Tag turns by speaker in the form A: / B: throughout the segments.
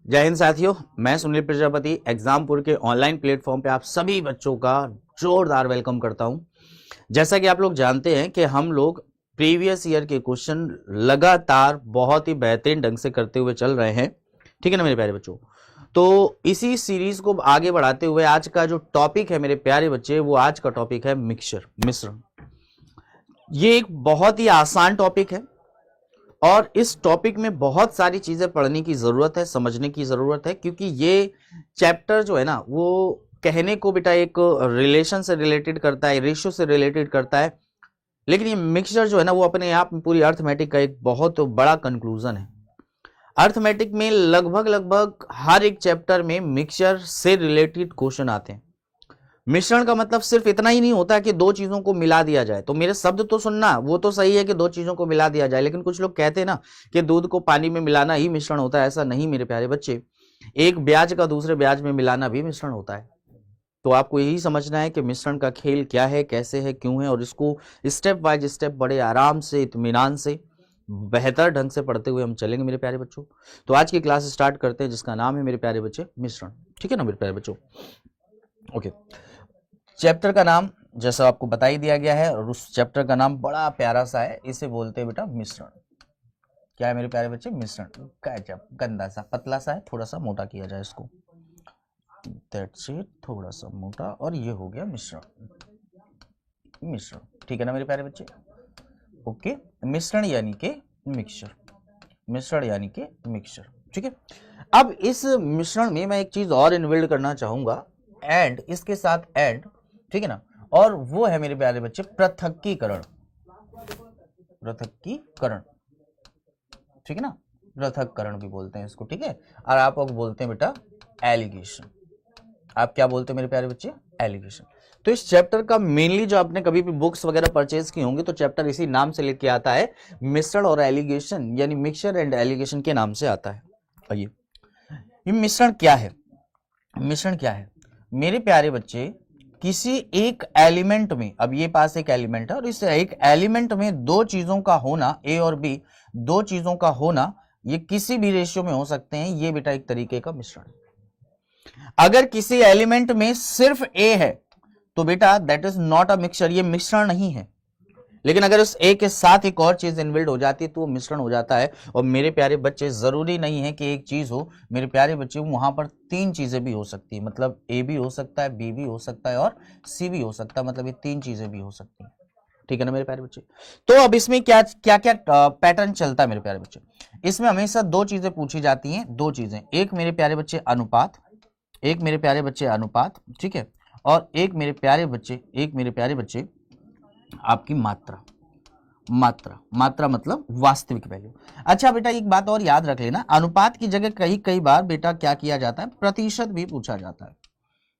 A: जय हिंद साथियों, मैं सुनील प्रजापति एग्जामपुर के ऑनलाइन प्लेटफॉर्म पे आप सभी बच्चों का जोरदार वेलकम करता हूं। जैसा कि आप लोग जानते हैं कि हम लोग प्रीवियस ईयर के क्वेश्चन लगातार बहुत ही बेहतरीन ढंग से करते हुए चल रहे हैं, ठीक है ना मेरे प्यारे बच्चों। तो इसी सीरीज को आगे बढ़ाते हुए आज का जो टॉपिक है मेरे प्यारे बच्चे, वो आज का टॉपिक है मिक्सचर, मिश्रण। ये एक बहुत ही आसान टॉपिक है और इस टॉपिक में बहुत सारी चीजें पढ़ने की जरूरत है, समझने की जरूरत है, क्योंकि ये चैप्टर जो है ना, वो कहने को बेटा एक रिलेशन से रिलेटेड करता है, रेशियो से रिलेटेड करता है, लेकिन ये मिक्सचर जो है ना, वो अपने आप में पूरी अर्थमेटिक का एक बहुत बड़ा कंक्लूजन है। अर्थमेटिक में लगभग हर एक चैप्टर में मिक्सचर से रिलेटेड क्वेश्चन आते हैं। मिश्रण का मतलब सिर्फ इतना ही नहीं होता कि दो चीजों को मिला दिया जाए। तो मेरे शब्द तो सुनना, वो तो सही है कि दो चीजों को मिला दिया जाए, लेकिन कुछ लोग कहते हैं ना कि दूध को पानी में मिलाना ही मिश्रण होता है। ऐसा नहीं मेरे प्यारे बच्चे, एक ब्याज का दूसरे ब्याज में मिलाना भी मिश्रण होता है। तो आपको यही समझना है कि मिश्रण का खेल क्या है, कैसे है, क्यों है, और इसको स्टेप बाय स्टेप बड़े आराम से, इत्मीनान से, बेहतर ढंग से पढ़ते हुए हम चलेंगे मेरे प्यारे बच्चों। तो आज की क्लास स्टार्ट करते हैं, जिसका नाम है मेरे प्यारे बच्चे मिश्रण। ठीक है ना मेरे प्यारे बच्चों। ओके, चैप्टर का नाम जैसा आपको बता ही दिया गया है, और उस चैप्टर का नाम बड़ा प्यारा सा है, इसे बोलते हैं बेटा मिश्रण। क्या है मेरे प्यारे बच्चे? मिश्रण। गजब, गंदा सा, पतला सा है, थोड़ा सा मोटा किया जाए इसको, दैट्स इट, थोड़ा सा मोटा, और ये हो गया मिश्रण। मिश्रण, ठीक है ना मेरे प्यारे बच्चे। ओके, मिश्रण यानी के मिक्सचर, मिश्रण यानी के मिक्सचर, ठीक है। अब इस मिश्रण में मैं एक चीज और इन्वॉल्व करना चाहूंगा, एंड इसके साथ एंड, ठीक है ना, और वो है मेरे प्यारे बच्चे पृथक्कीकरण। पृथक्कीकरण, ठीक है ना, पृथक्करण भी बोलते हैं इसको, ठीक है। और आप लोग बोलते हैं बेटा एलिगेशन। आप क्या बोलते हैं मेरे प्यारे बच्चे? एलिगेशन। तो इस चैप्टर का मेनली जो आपने कभी भी बुक्स वगैरह परचेज की होंगी, तो चैप्टर इसी नाम से लेके आता है, मिश्रण और एलिगेशन, यानी मिक्सचर एंड एलिगेशन के नाम से आता है। आइए, ये मिश्रण क्या है? मिश्रण क्या है मेरे प्यारे बच्चे? किसी एक एलिमेंट में, अब ये पास एक एलिमेंट है, और इस एक एलिमेंट में दो चीजों का होना, ए और बी, दो चीजों का होना, ये किसी भी रेशियो में हो सकते हैं, ये बेटा एक तरीके का मिश्रण है। अगर किसी एलिमेंट में सिर्फ ए है तो बेटा that is not a mixture, ये मिश्रण नहीं है। लेकिन अगर उस ए के साथ एक और चीज इन्वॉल्व हो जाती है तो वो मिश्रण हो जाता है। और मेरे प्यारे बच्चे, जरूरी नहीं है कि एक चीज हो मेरे प्यारे बच्चे, वहां पर तीन चीजें भी हो सकती है। मतलब ए भी हो सकता है, बी भी हो सकता है, और सी भी हो सकता है। मतलब ये तीन चीजें भी हो सकती हैं, ठीक है ना मेरे प्यारे बच्चे। तो अब इसमें क्या क्या क्या पैटर्न चलता है मेरे प्यारे बच्चे? इसमें हमेशा दो चीजें पूछी जाती हैं, दो चीजें, एक मेरे प्यारे बच्चे अनुपात, एक मेरे प्यारे बच्चे अनुपात, ठीक है, और एक मेरे प्यारे बच्चे, एक मेरे प्यारे बच्चे आपकी मात्रा। मात्रा, मात्रा मतलब वास्तविक वैल्यू। अच्छा बेटा, एक बात और याद रख लेना, अनुपात की जगह कई कई बार बेटा क्या किया जाता है? प्रतिशत भी पूछा जाता है।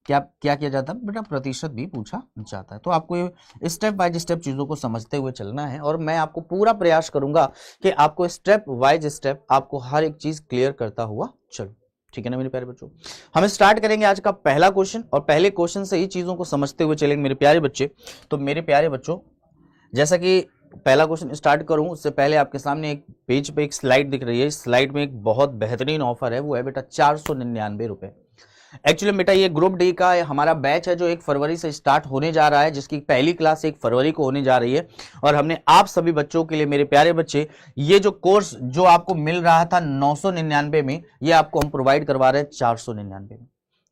A: क्या क्या किया जाता है बेटा? प्रतिशत भी पूछा जाता है। तो आपको स्टेप बाय स्टेप चीजों को समझते हुए चलना है, और मैं आपको पूरा प्रयास करूंगा कि आपको स्टेप वाइज स्टेप आपको हर एक चीज क्लियर करता हुआ चलो, ठीक है ना मेरे प्यारे बच्चों। हम स्टार्ट करेंगे आज का पहला क्वेश्चन, और पहले क्वेश्चन से ही चीजों को समझते हुए चलेंगे मेरे प्यारे बच्चे। तो मेरे प्यारे बच्चों, जैसा कि पहला क्वेश्चन स्टार्ट करूं उससे पहले आपके सामने एक पेज पे एक स्लाइड दिख रही है। इस स्लाइड में एक बहुत बेहतरीन ऑफर है, वो है बेटा 499 रुपए। एक्चुअली बेटा ये ग्रुप डी का हमारा बैच है, जो 1 फरवरी से स्टार्ट होने जा रहा है, जिसकी पहली क्लास 1 फरवरी को होने जा रही है। और हमने आप सभी बच्चों के लिए मेरे प्यारे बच्चे, ये जो कोर्स जो आपको मिल रहा था 999 में, ये आपको हम प्रोवाइड करवा रहे हैं 499 में।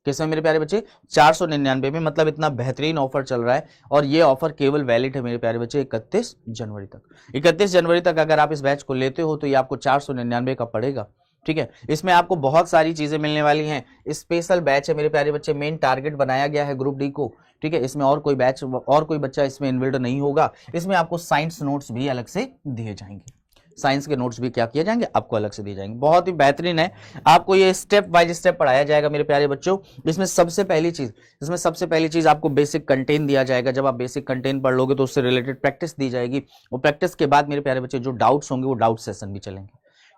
A: किसमें मेरे प्यारे बच्चे? 499 में। मतलब इतना बेहतरीन ऑफर चल रहा है, और ये ऑफर केवल वैलिड है मेरे प्यारे बच्चे 31 जनवरी तक। 31 जनवरी तक अगर आप इस बैच को लेते हो तो ये आपको 499 का पड़ेगा, ठीक है। इसमें आपको बहुत सारी चीजें मिलने वाली हैं। स्पेशल बैच है मेरे प्यारे बच्चे, मेन टारगेट बनाया गया है ग्रुप डी को, ठीक है। इसमें और कोई बैच और कोई बच्चा इसमें इन्वॉल्व नहीं होगा। इसमें आपको साइंस नोट्स भी अलग से दिए जाएंगे, साइंस के नोट्स भी क्या किए जाएंगे? आपको अलग से दिए जाएंगे। बहुत ही बेहतरीन है, आपको ये स्टेप बाय स्टेप पढ़ाया जाएगा मेरे प्यारे बच्चों। इसमें सबसे पहली चीज आपको बेसिक कंटेंट दिया जाएगा। जब आप बेसिक कंटेंट पढ़ लोगे तो उससे रिलेटेड प्रैक्टिस दी जाएगी, और प्रैक्टिस के बाद मेरे प्यारे बच्चे जो डाउट्स होंगे वो डाउट सेशन भी चलेंगे,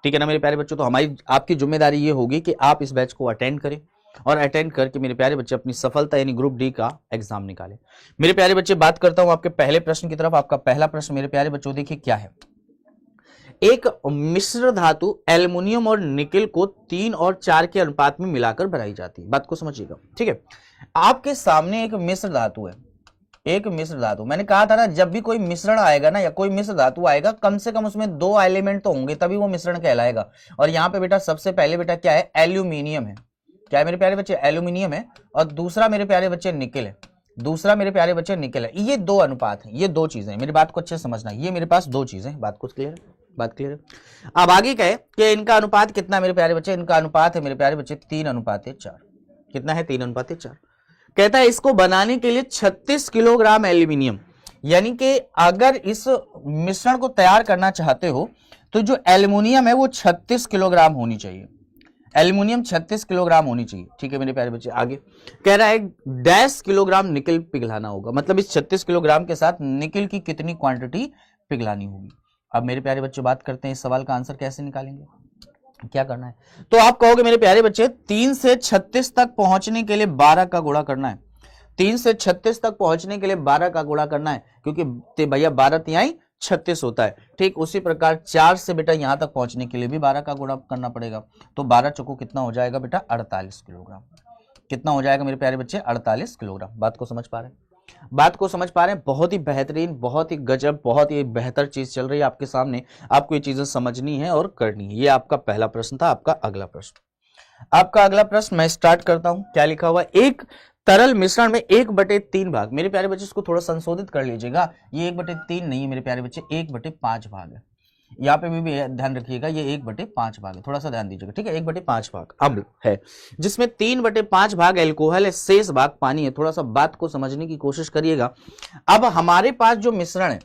A: ठीक है ना मेरे प्यारे बच्चों। तो हमारी आपकी जिम्मेदारी ये होगी कि आप इस बैच को अटेंड करें, और अटेंड करके मेरे प्यारे बच्चे अपनी सफलता यानी ग्रुप डी का एग्जाम निकाले। मेरे प्यारे बच्चे बात करता हूं आपके पहले प्रश्न की तरफ। आपका पहला प्रश्न मेरे प्यारे बच्चों देखिए क्या है। एक मिश्र धातु एल्युमिनियम और निकेल को 3 और 4 के अनुपात में मिलाकर बनाई जाती है। बात को समझिएगा, ठीक है। आपके सामने एक मिश्र धातु है, एक मिश्र धातु। मैंने कहा था ना, जब भी कोई मिश्रण आएगा ना या कोई मिश्र धातु आएगा, कम से कम उसमें 2 एलिमेंट तो होंगे तभी वो मिश्रण कहलाएगा। और यहाँ पे बेटा सबसे पहले बेटा क्या है, एल्यूमिनियम है। क्या है मेरे प्यारे बच्चे, एल्यूमिनियम है। और दूसरा मेरे प्यारे बच्चे निकेल है, दूसरा मेरे प्यारे बच्चे निकेल है। ये 2 अनुपात है, ये 2 चीजें। मेरी बात को अच्छे से समझना, ये मेरे पास 2 चीजें। बात कुछ क्लियर है, बात क्लियर है। अब आगे क्या है कि इनका अनुपात कितना मेरे प्यारे बच्चे, इनका अनुपात है मेरे प्यारे बच्चे 3:4। कितना है, 3:4। कहता है इसको बनाने के लिए 36 किलोग्राम एल्यूमिनियम, यानी कि अगर इस मिश्रण को तैयार करना चाहते हो तो जो एल्यूमिनियम है वो 36 किलोग्राम होनी चाहिए। एल्यूमिनियम 36 किलोग्राम होनी चाहिए, ठीक है मेरे प्यारे बच्चे। आगे कह रहा है 10 किलोग्राम निकेल पिघलाना होगा, मतलब इस 36 किलोग्राम के साथ निकेल की कितनी क्वांटिटी पिघलानी होगी। अब मेरे प्यारे बच्चे बात करते हैं इस सवाल का आंसर कैसे निकालेंगे, क्या करना है। तो आप कहोगे मेरे प्यारे बच्चे 3 से 36 तक पहुंचने के लिए 12 का गुणा करना है। 3 से 36 तक पहुंचने के लिए 12 का गुणा करना है, क्योंकि भैया 12 तिहाई 36 होता है। ठीक उसी प्रकार 4 से बेटा यहां तक पहुंचने के लिए भी 12 का गुणा करना पड़ेगा। तो 12 चौको कितना हो जाएगा बेटा, 48 किलोग्राम। कितना हो जाएगा मेरे प्यारे बच्चे, 48 किलोग्राम। बात को समझ पा रहे हैं, बात को समझ पा रहे हैं। बहुत ही बेहतरीन, बहुत ही गजब, बहुत ही बेहतर चीज चल रही है आपके सामने। आपको ये चीजें समझनी है और करनी है। ये आपका पहला प्रश्न था। आपका अगला प्रश्न, आपका अगला प्रश्न मैं स्टार्ट करता हूं। क्या लिखा हुआ है, एक तरल मिश्रण में 1/3 भाग। मेरे प्यारे बच्चे इसको थोड़ा संशोधित कर लीजिएगा, ये 1/3 नहीं है मेरे प्यारे बच्चे, 1/5 भाग है। यहाँ पे भी ध्यान रखिएगा, ये 1/5 भाग है, थोड़ा सा ध्यान दीजिएगा, ठीक है। 1/5 भाग अम्ल है, जिसमें 3/5 भाग एल्कोहल है, शेष भाग पानी है। थोड़ा सा बात को समझने की कोशिश करिएगा। अब हमारे पास जो मिश्रण है,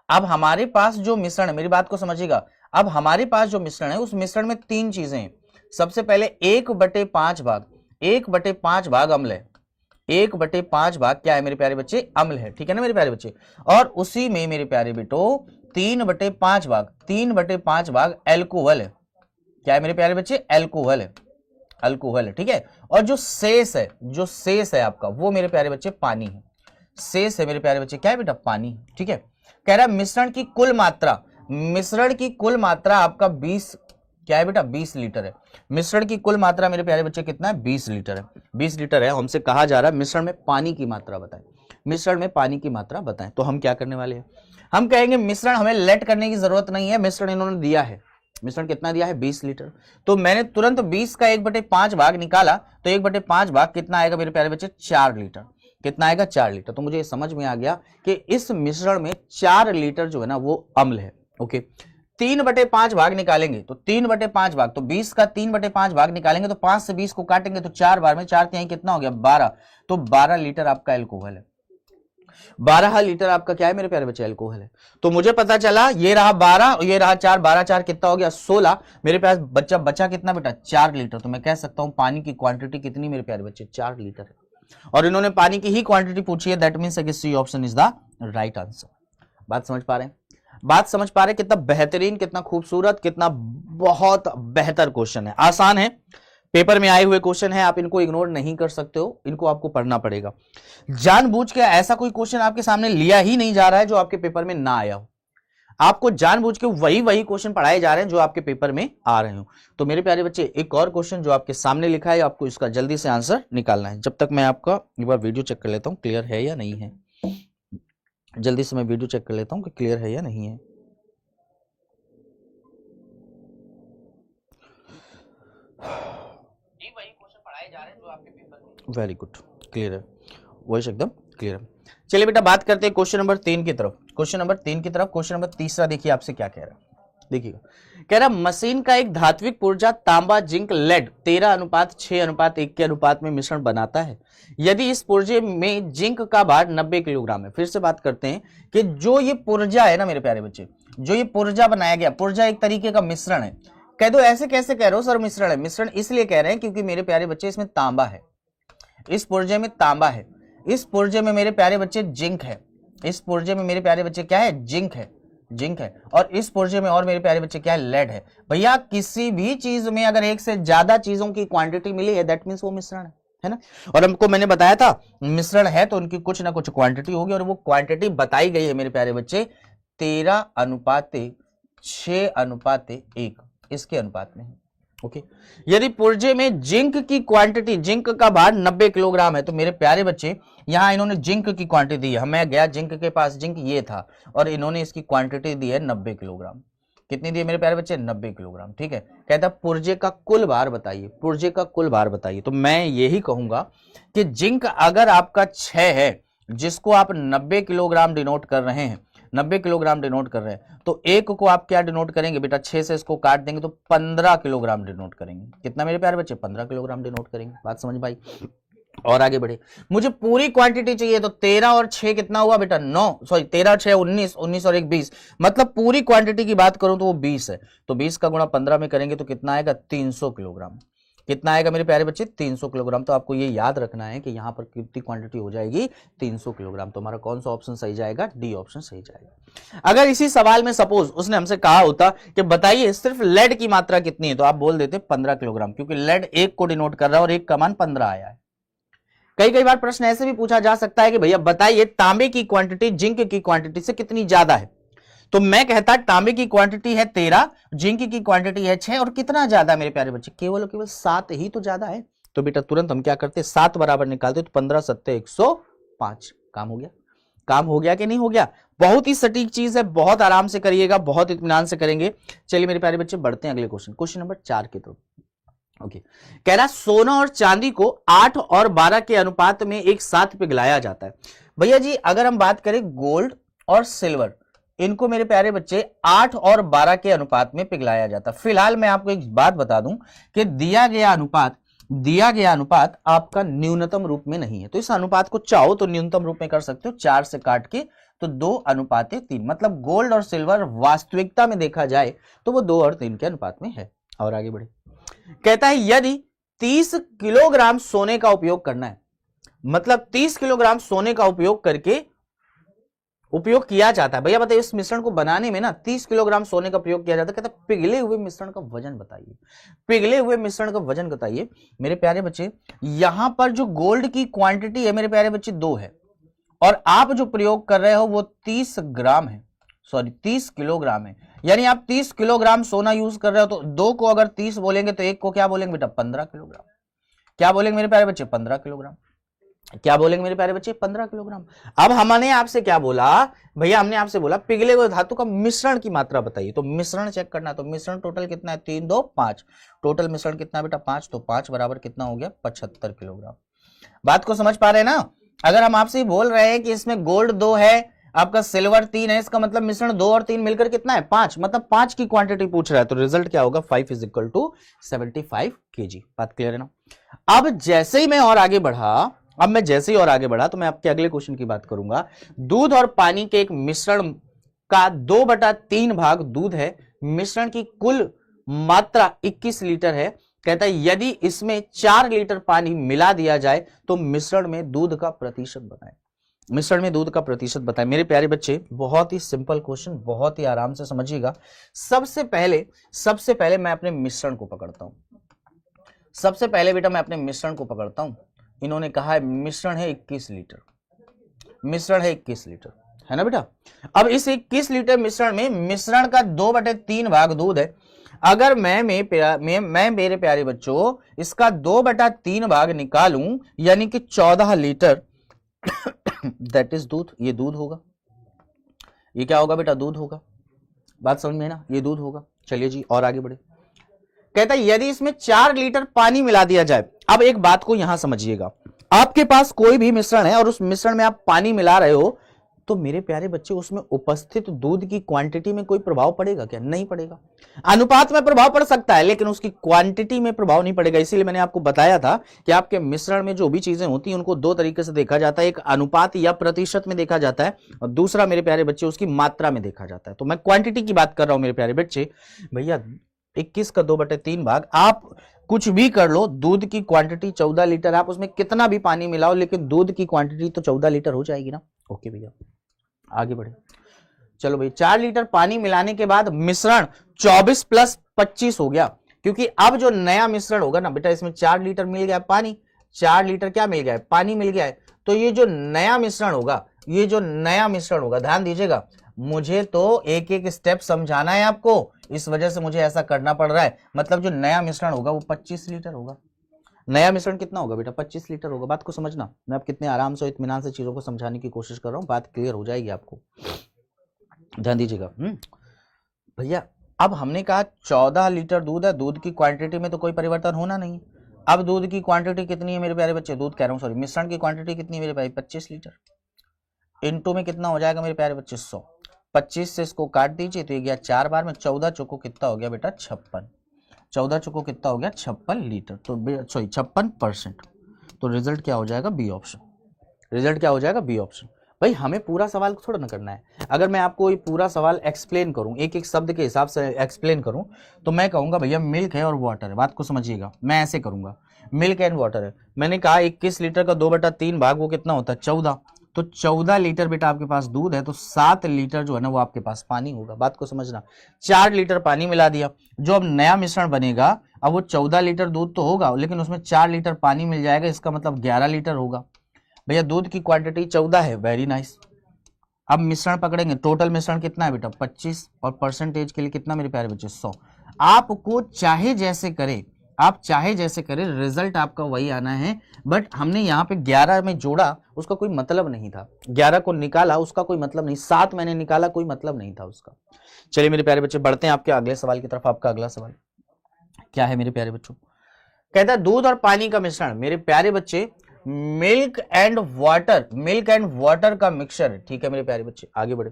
A: अब हमारे पास जो मिश्रण है, मेरी बात को समझिएगा। अब हमारे पास जो मिश्रण है, उस मिश्रण में 3 चीजें हैं। सबसे पहले 1/5 भाग, 1/5 भाग अम्ल है। 1/5 भाग क्या है मेरे प्यारे बच्चे, अम्ल है, ठीक है ना मेरे प्यारे बच्चे। और उसी में मेरे प्यारे बेटो 3/5 भाग, 3/5 भाग एल्कोहल है। क्या है मेरे प्यारे बच्चे, एल्कोहल है, अल्कोहल है, ठीक है। और जो शेष है, जो शेष है आपका, वो मेरे प्यारे बच्चे पानी है। शेष है मेरे प्यारे बच्चे क्या है बेटा, पानी, ठीक है। कह रहा है मिश्रण की कुल मात्रा, मिश्रण की कुल मात्रा आपका 20 क्या है बेटा, 20 लीटर है। मिश्रण की कुल मात्रा मेरे प्यारे बच्चे कितना है, 20 लीटर है। 20 लीटर है। हमसे कहा जा रहा है मिश्रण में पानी की मात्रा बताएं, मिश्रण में पानी की मात्रा बताएं। तो हम क्या करने वाले हैं, हम कहेंगे मिश्रण हमें लेट करने की जरूरत नहीं है, मिश्रण इन्होंने दिया है। मिश्रण कितना दिया है, 20 लीटर। तो मैंने तुरंत 20 का 1/5 भाग निकाला, तो 1/5 भाग कितना आएगा मेरे प्यारे बच्चे, 4 लीटर। कितना आएगा, 4 लीटर। तो मुझे समझ में आ गया कि इस मिश्रण में 4 लीटर जो है ना वो अम्ल है। ओके, 3/5 भाग निकालेंगे तो 3/5 भाग, तो 20 का 3/5 भाग निकालेंगे तो 5 से 20 को काटेंगे तो 4 बार में 4 तिहाई कितना हो गया, 12। तो 12 लीटर आपका एल्कोहल है। 12 लीटर आपका क्या है मेरे प्यारे बच्चे, एल्कोहल है। तो मुझे पता चला ये रहा 12, ये रहा 4, 12 4 कितना हो गया, 16। मेरे पास बचा कितना बेटा, 4 लीटर। तो मैं कह सकता हूं पानी की क्वांटिटी कितनी मेरे प्यारे बच्चे, 4 लीटर है। और इन्होंने पानी की ही क्वांटिटी पूछी है, दैट मींस कि C option is the right answer. बात समझ पा रहे हैं, बात समझ पा रहे हैं। कितना बेहतरीन, कितना खूबसूरत, कितना बहुत बेहतर क्वेश्चन है। आसान है, पेपर में आए हुए क्वेश्चन है, आप इनको इग्नोर नहीं कर सकते हो, इनको आपको पढ़ना पड़ेगा। जानबूझ के ऐसा कोई क्वेश्चन आपके सामने लिया ही नहीं जा रहा है जो आपके पेपर में ना आया हो। आपको जानबूझ के वही क्वेश्चन पढ़ाए जा रहे हैं जो आपके पेपर में आ रहे हो। तो मेरे प्यारे बच्चे, एक और क्वेश्चन जो आपके सामने लिखा है, आपको इसका जल्दी से आंसर निकालना है। जब तक मैं आपका एक बार वीडियो चेक कर लेता हूं क्लियर है या नहीं है। जल्दी से मैं वीडियो चेक कर लेता हूं कि क्लियर है या नहीं है। वही क्वेश्चन पढ़ाए जा रहे हैं जो आपके पेपर में। वेरी गुड, क्लियर है, वही एकदम क्लियर है। चलिए बेटा बात करते हैं क्वेश्चन नंबर 3 की तरफ। क्वेश्चन नंबर 3 की तरफ, क्वेश्चन नंबर तीसरा देखिए आपसे क्या कह रहा है, देखिएगा। कह रहा मशीन का एक धात्विक पुर्जा तांबा जिंक लेड 13:6:1 के अनुपात में मिश्रण बनाता है। यदि इस पुर्जे में जिंक का भार 90 किलोग्राम है। फिर से बात करते हैं कि जो ये पुर्जा है ना मेरे प्यारे बच्चे, जो ये पुर्जा बनाया गया, पुर्जा एक तरीके का मिश्रण है। कह दो ऐसे कैसे कह रहे हो सर मिश्रण है, मिश्रण इसलिए कह रहे हैं क्योंकि मेरे प्यारे बच्चे इसमें तांबा है, इस पुर्जे में तांबा है, इस पुर्जे में मेरे प्यारे बच्चे जिंक है, इस पुर्जे में मेरे प्यारे बच्चे क्या है, जिंक है, जिंक है, और इस पुर्जे में और मेरे प्यारे बच्चे क्या है, लेड है। भैया किसी भी चीज में अगर एक से ज्यादा चीजों की क्वांटिटी मिली है दैट मींस वो मिश्रण है ना। और हमको मैंने बताया था मिश्रण है तो उनकी कुछ ना कुछ क्वांटिटी होगी, और वो क्वांटिटी बताई गई है मेरे प्यारे बच्चे 13:6:1 इसके अनुपात में है। ओके, यदि पुर्जे में जिंक की क्वांटिटी, जिंक का भार 90 किलोग्राम है, तो मेरे प्यारे बच्चे यहां इन्होंने जिंक की क्वांटिटी दी है। मैं गया जिंक के पास, जिंक ये था, और इन्होंने इसकी क्वांटिटी दी है 90 किलोग्राम। कितनी दी है मेरे प्यारे बच्चे, 90 किलोग्राम। ठीक है, कहता पुर्जे का कुल भार बताइए, पुर्जे का कुल भार बताइए। तो मैं यही कहूंगा कि जिंक अगर आपका 6 है, जिसको आप 90 किलोग्राम डिनोट कर रहे हैं, 90 किलोग्राम डिनोट कर रहे हैं, तो एक को आप क्या डिनोट करेंगे बेटा, 6 से इसको काट देंगे तो 15 किलोग्राम डिनोट करेंगे। कितना मेरे प्यारे बच्चे, 15 किलोग्राम डिनोट करेंगे। बात समझ भाई, और आगे बढ़े। मुझे पूरी क्वांटिटी चाहिए, तो 13 और 6 कितना हुआ बेटा, 9, सॉरी 13 और 6 19, 19 और 1 20, मतलब पूरी क्वांटिटी की बात करूं तो वो 20 है। तो 20 का गुणा 15 में करेंगे तो कितना आएगा, 300 किलोग्राम। कितना आएगा मेरे प्यारे बच्चे, 300 किलोग्राम। तो आपको ये याद रखना है कि यहां पर कितनी क्वांटिटी हो जाएगी, 300 किलोग्राम। तो हमारा कौन सा ऑप्शन सही जाएगा, डी ऑप्शन सही जाएगा। अगर इसी सवाल में सपोज उसने हमसे कहा होता कि बताइए सिर्फ लेड की मात्रा कितनी है, तो आप बोल देते 15 किलोग्राम, क्योंकि लेड 1 को डिनोट कर रहा है और 1 का मान 15 आया है। कई बार प्रश्न ऐसे भी पूछा जा सकता है कि भैया बताइए तांबे की क्वांटिटी जिंक की क्वांटिटी से कितनी ज्यादा है, तो मैं कहता तांबे की क्वांटिटी है 13, जिंक की क्वांटिटी है 6, और कितना ज्यादा मेरे प्यारे बच्चे, केवल 7 ही तो ज्यादा है। तो बेटा तुरंत हम क्या करते, 7 बराबर निकालते, तो 15 7 105। काम हो गया, काम हो गया कि नहीं हो गया। बहुत ही सटीक चीज है, बहुत आराम से करिएगा, बहुत इत्मीनान से करेंगे। चलिए मेरे प्यारे बच्चे बढ़ते हैं अगले क्वेश्चन, क्वेश्चन नंबर 4 की तरफ। ओके, कह रहा सोना और चांदी को 8 और 12 के अनुपात में एक साथ पिघलाया जाता है। भैया जी अगर हम बात करें गोल्ड और सिल्वर, इनको मेरे प्यारे बच्चे 8 और 12 के अनुपात में पिघलाया जाता है। फिलहाल मैं आपको एक बात बता दूं कि दिया गया अनुपात आपका न्यूनतम रूप में नहीं है, तो इस अनुपात को चाहो तो न्यूनतम रूप में कर सकते हो, 4 से काट के, तो 2:3, मतलब गोल्ड और सिल्वर वास्तविकता में देखा जाए तो वो 2 और 3 के अनुपात में है। और आगे बढ़े, कहता है यदि 30 किलोग्राम सोने का उपयोग करना है, मतलब 30 किलोग्राम सोने का उपयोग किया जाता है। भैया बताइए इस मिश्रण को बनाने में ना 30 किलोग्राम सोने का प्रयोग किया जाता है। कहता है पिघले हुए मिश्रण का वजन बताइए, पिघले हुए मिश्रण का वजन बताइए। मेरे प्यारे बच्चे यहां पर जो गोल्ड की क्वांटिटी है मेरे प्यारे बच्चे 2 है, और आप जो प्रयोग कर रहे हो वो 30 ग्राम है, सॉरी 30 किलोग्राम है। यानी आप 30 किलोग्राम सोना यूज कर रहे हो, तो 2 को अगर 30 बोलेंगे तो 1 को क्या बोलेंगे बेटा, 15 किलोग्राम। क्या बोलेंगे मेरे प्यारे बच्चे, 15 किलोग्राम। क्या बोलेंगे मेरे प्यारे बच्चे, 15 किलोग्राम। अब हमने आपसे क्या बोला भैया, हमने आपसे बोला पिघले हुए धातु का मिश्रण की मात्रा बताइए, तो मिश्रण चेक करना। तो मिश्रण टोटल कितना है, 3 2 5, टोटल मिश्रण कितना बेटा 5, तो 5 बराबर कितना हो गया, 75 किलोग्राम। बात को समझ पा रहे हैं ना। अगर हम आपसे बोल रहे हैं कि इसमें गोल्ड 2 है, आपका सिल्वर 3 है, इसका मतलब मिश्रण 2 और 3 मिलकर कितना है, 5, मतलब 5 की क्वांटिटी पूछ रहा है, तो रिजल्ट क्या होगा, 5 = 75 kg। बात क्लियर है ना। अब जैसे ही मैं और आगे बढ़ा, तो मैं आपके अगले क्वेश्चन की बात करूंगा। दूध और पानी के एक मिश्रण का 2/3 भाग दूध है, मिश्रण की कुल मात्रा 21 लीटर है। कहता है यदि इसमें 4 लीटर पानी मिला दिया जाए तो मिश्रण में दूध का प्रतिशत बताएं। मिश्रण में दूध का प्रतिशत बताएं। मेरे प्यारे बच्चे बहुत ही सिंपल क्वेश्चन, बहुत ही आराम से समझिएगा। सबसे पहले मैं अपने मिश्रण को पकड़ता हूं। सबसे पहले बेटा मैं अपने मिश्रण को पकड़ता हूं। इन्होंने कहा है मिश्रण है 21 लीटर, मिश्रण है 21 लीटर, है ना बेटा। अब इस 21 लीटर मिश्रण में मिश्रण का 2/3 भाग दूध है। अगर मैं मेरे प्यारे बच्चों इसका 2/3 भाग निकालूं, यानी कि 14 लीटर दैट इज दूध। ये दूध होगा, ये क्या होगा बेटा, दूध होगा। बात समझ में है ना, ये दूध होगा। चलिए जी और आगे बढ़े। कहता है यदि इसमें 4 लीटर पानी मिला दिया जाए। अब एक बात को यहां समझिएगा, आपके पास कोई भी मिश्रण है और उस मिश्रण में आप पानी मिला रहे हो, तो मेरे प्यारे बच्चे उसमें उपस्थित दूध की क्वांटिटी में कोई प्रभाव पड़ेगा क्या, नहीं पड़ेगा। अनुपात में प्रभाव पड़ सकता है लेकिन उसकी क्वांटिटी में प्रभाव नहीं पड़ेगा। इसीलिए मैंने आपको बताया था कि आपके मिश्रण में जो भी चीजें होती हैं उनको 2 तरीके से देखा जाता है, एक अनुपात या प्रतिशत में देखा जाता है, और दूसरा मेरे प्यारे बच्चे उसकी मात्रा में देखा जाता है। तो मैं क्वांटिटी की बात कर रहा हूं मेरे प्यारे बच्चे। भैया 21 का 2/3 भाग, आप कुछ भी कर लो, दूध की क्वांटिटी 14 लीटर, आप उसमें कितना भी पानी मिलाओ लेकिन दूध की क्वांटिटी तो 14 लीटर हो जाएगी ना। ओके भैया आगे बढ़े। चलो भाई 4 लीटर पानी मिलाने के बाद मिश्रण 24 + 25 हो गया, क्योंकि अब जो नया मिश्रण होगा ना बेटा, इसमें 4 लीटर मिल गया पानी, 4 लीटर क्या मिल गया है, पानी मिल गया है। तो ये जो नया मिश्रण होगा, ये जो नया मिश्रण होगा, ध्यान दीजिएगा, मुझे तो एक एक स्टेप समझाना है आपको, इस वजह से मुझे ऐसा करना पड़ रहा है। मतलब जो नया मिश्रण होगा वो 25 लीटर होगा। नया मिश्रण कितना होगा बेटा, 25 लीटर होगा। बात को समझना, मैं आप कितने आराम से इत्मीनान से चीजों को समझाने की कोशिश कर रहा हूं, बात क्लियर हो जाएगी आपको, ध्यान दीजिएगा। भैया अब हमने कहा 14 लीटर दूध है, दूध की क्वांटिटी में तो कोई परिवर्तन होना नहीं। अब दूध की क्वांटिटी कितनी है मेरे प्यारे बच्चे, दूध कह रहा हूं सॉरी, मिश्रण की क्वांटिटी कितनी है मेरे भाई, 25 लीटर। इनटू में कितना हो जाएगा मेरे प्यारे बच्चे, 100। 25 से इसको काट दीजिए तो ये गया 4 बार में, 14 चौको कितना हो गया बेटा, 56। 14 चौको कितना हो गया, 56 लीटर, तो सॉरी 56%। तो रिजल्ट क्या हो जाएगा, बी ऑप्शन। रिजल्ट क्या हो जाएगा, बी ऑप्शन। भाई हमें पूरा सवाल थोड़ा ना करना है। अगर मैं आपको ये पूरा सवाल एक्सप्लेन करूं, एक एक शब्द के हिसाब से एक्सप्लेन करूं, तो मैं कहूंगा भैया मिल्क है और वाटर है। बात को समझिएगा, मैं ऐसे करूंगा, मिल्क एंड वाटर है। मैंने कहा 21 लीटर का 2/3 भाग, वो कितना होता है, 14। तो 14 लीटर बेटा आपके पास दूध है, तो 7 लीटर जो है ना वो आपके पास पानी होगा। बात को समझना, 4 लीटर पानी मिला दिया, जो अब नया मिश्रण बनेगा, अब वो 14 लीटर दूध तो होगा, लेकिन उसमें 4 लीटर पानी मिल जाएगा, इसका मतलब 11 लीटर होगा। भैया दूध की क्वांटिटी 14 है, वेरी नाइस। अब मिश्रण पकड़ेंगे, टोटल मिश्रण कितना है बेटा, 25, और परसेंटेज के लिए कितना मेरे प्यारे बच्चे, 100। आपको चाहे जैसे करे, आप चाहे जैसे करें, रिजल्ट आपका वही आना है। बट हमने यहाँ पे 11 में जोड़ा, उसका कोई मतलब नहीं था। 11 को निकाला, उसका कोई मतलब नहीं। 7 मैंने निकाला, कोई मतलब नहीं था उसका। चलिए मेरे प्यारे बच्चे, बढ़ते हैं आपके अगले सवाल की तरफ। आपका अगला सवाल क्या है मेरे प्यारे बच्चों, कहता है दूध और पानी का मिश्रण, मेरे प्यारे बच्चे milk and water, milk and water का मिक्सचर। ठीक है मेरे प्यारे बच्चे, आगे बढ़े।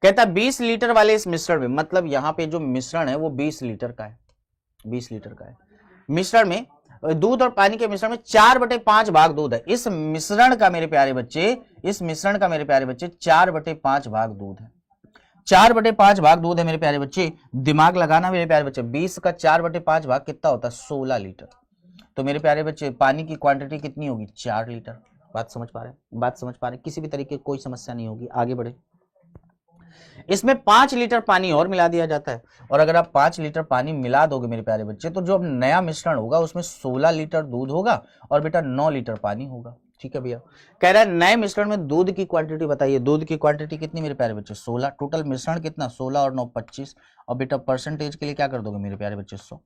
A: कहता है 20 लीटर वाले इस मिश्रण में, मतलब यहाँ पे जो मिश्रण है वो 20 लीटर का है, 20 लीटर का है। मिश्रण में, दूध और पानी के मिश्रण में 4/5 भाग दूध है। इस मिश्रण का मेरे प्यारे बच्चे, इस मिश्रण का मेरे प्यारे बच्चे 4/5 भाग दूध है। 4/5 भाग दूध है मेरे प्यारे बच्चे। दिमाग लगाना मेरे प्यारे बच्चे, 20 का 4/5 भाग कितना होता है, 16 लीटर। तो मेरे प्यारे बच्चे पानी की क्वांटिटी कितनी होगी, 4 लीटर। बात समझ पा रहे हैं, बात समझ पा रहे हैं, किसी भी तरीके की कोई समस्या नहीं होगी। आगे बढ़े। इसमें 5 लीटर पानी और मिला दिया जाता है, और अगर आप 5 लीटर पानी मिला दोगे मेरे प्यारे बच्चे, तो जो अब नया मिश्रण होगा उसमें 16 लीटर दूध होगा और बेटा 9 लीटर पानी होगा। ठीक है भैया, कह रहा है नए मिश्रण में दूध की क्वांटिटी बताइए। दूध की क्वांटिटी कितनी मेरे प्यारे बच्चे, 16। टोटल मिश्रण कितना, 16 और 9 25। और बेटा परसेंटेज के लिए क्या कर दोगे मेरे प्यारे बच्चे, 100।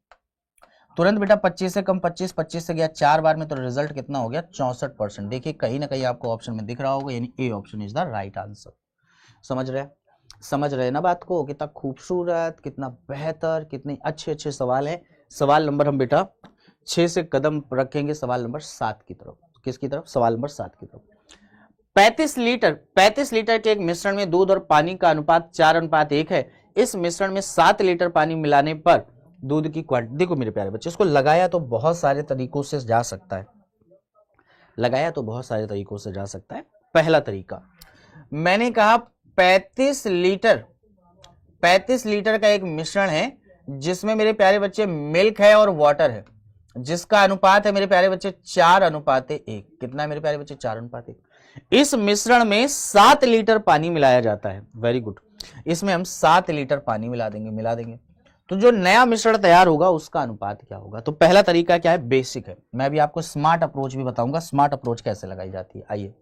A: तुरंत बेटा 25 से कम 25, 25 से गया 4 बार में, तो रिजल्ट कितना हो गया, 64%। देखिए कहीं ना कहीं आपको ऑप्शन में दिख रहा होगा, यानी A option is the right answer. समझ रहे, समझ रहे ना बात को, कितना खूबसूरत, कितना बेहतर, कितने अच्छे अच्छे सवाल है। सवाल नंबर हम बेटा 6 से कदम रखेंगे सवाल नंबर 7 की तरफ। किसकी तरफ, सवाल नंबर 7 की तरफ। 35 लीटर के एक मिश्रण में दूध और पानी का अनुपात 4:1 है। इस मिश्रण में 7 लीटर पानी मिलाने पर दूध की क्वांटिटी, देखो मेरे प्यारे बच्चे, इसको लगाया तो बहुत सारे तरीकों से जा सकता है, लगाया तो बहुत सारे तरीकों से जा सकता है। पहला तरीका मैंने कहा 35 लीटर का एक मिश्रण है, जिसमें मेरे प्यारे बच्चे मिल्क है और वाटर है, जिसका अनुपात है मेरे प्यारे बच्चे 4:1। कितना है मेरे प्यारे बच्चे, 4:1। इस मिश्रण में 7 लीटर पानी मिलाया जाता है। वेरी गुड, इसमें हम 7 लीटर पानी मिला देंगे। तो जो नया मिश्रण तैयार होगा उसका अनुपात क्या होगा। तो पहला तरीका क्या है, बेसिक है। मैं भी आपको स्मार्ट अप्रोच भी बताऊंगा, स्मार्ट अप्रोच कैसे लगाई जाती है। आइए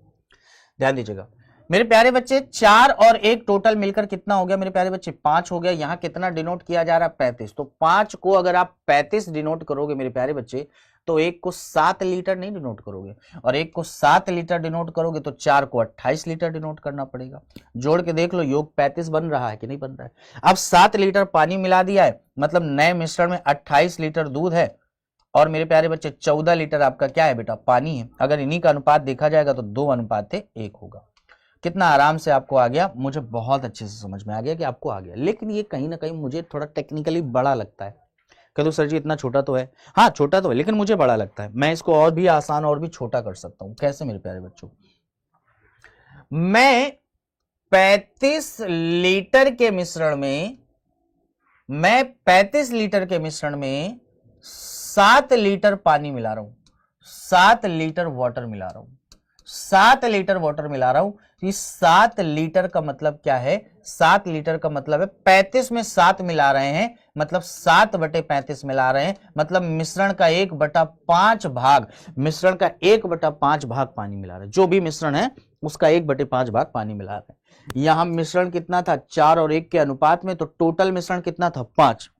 A: ध्यान दीजिएगा मेरे प्यारे बच्चे, 4 और 1 टोटल मिलकर कितना हो गया मेरे प्यारे बच्चे, 5 हो गया। यहां कितना डिनोट किया जा रहा है, 35। तो 5 को अगर आप 35 डिनोट करोगे मेरे प्यारे बच्चे, तो 1 को 7 लीटर नहीं डिनोट करोगे, और 1 को 7 लीटर डिनोट करोगे तो 4 को 28 लीटर डिनोट करना पड़ेगा। जोड़ के देख लो, योग 35 बन रहा है कि नहीं बन रहा है। अब 7 लीटर पानी मिला दिया है, मतलब नए मिश्रण में 28 लीटर दूध है, और मेरे प्यारे बच्चे 14 लीटर आपका क्या है बेटा, पानी है। अगर इन्हीं का अनुपात देखा जाएगा तो 2:1 होगा। कितना आराम से आपको आ गया, मुझे बहुत अच्छे से समझ में आ गया कि आपको आ गया। लेकिन ये कहीं ना कहीं मुझे थोड़ा टेक्निकली बड़ा लगता है। कहते सर जी इतना छोटा तो है, हाँ छोटा तो है, लेकिन मुझे बड़ा लगता है। मैं इसको और भी आसान और भी छोटा कर सकता हूं। कैसे मेरे प्यारे बच्चों, मैं 35 लीटर के मिश्रण में, मैं 35 लीटर के मिश्रण में 7 लीटर पानी मिला रहा हूं, 7 लीटर वाटर मिला रहा हूं, 7 लीटर वाटर मिला रहा हूं। कि 7 लीटर का मतलब क्या है, 7 लीटर का मतलब है 35 में 7 मिला रहे हैं, मतलब 7/35 मिला रहे हैं, मतलब मिश्रण का 1/5 भाग, मिश्रण का 1/5 भाग पानी मिला रहे हैं। जो भी मिश्रण है उसका 1/5 भाग पानी मिला रहे हैं। यहां मिश्रण कितना था, 4 और 1 के अनुपात में, तो टोटल मिश्रण कितना था, 5।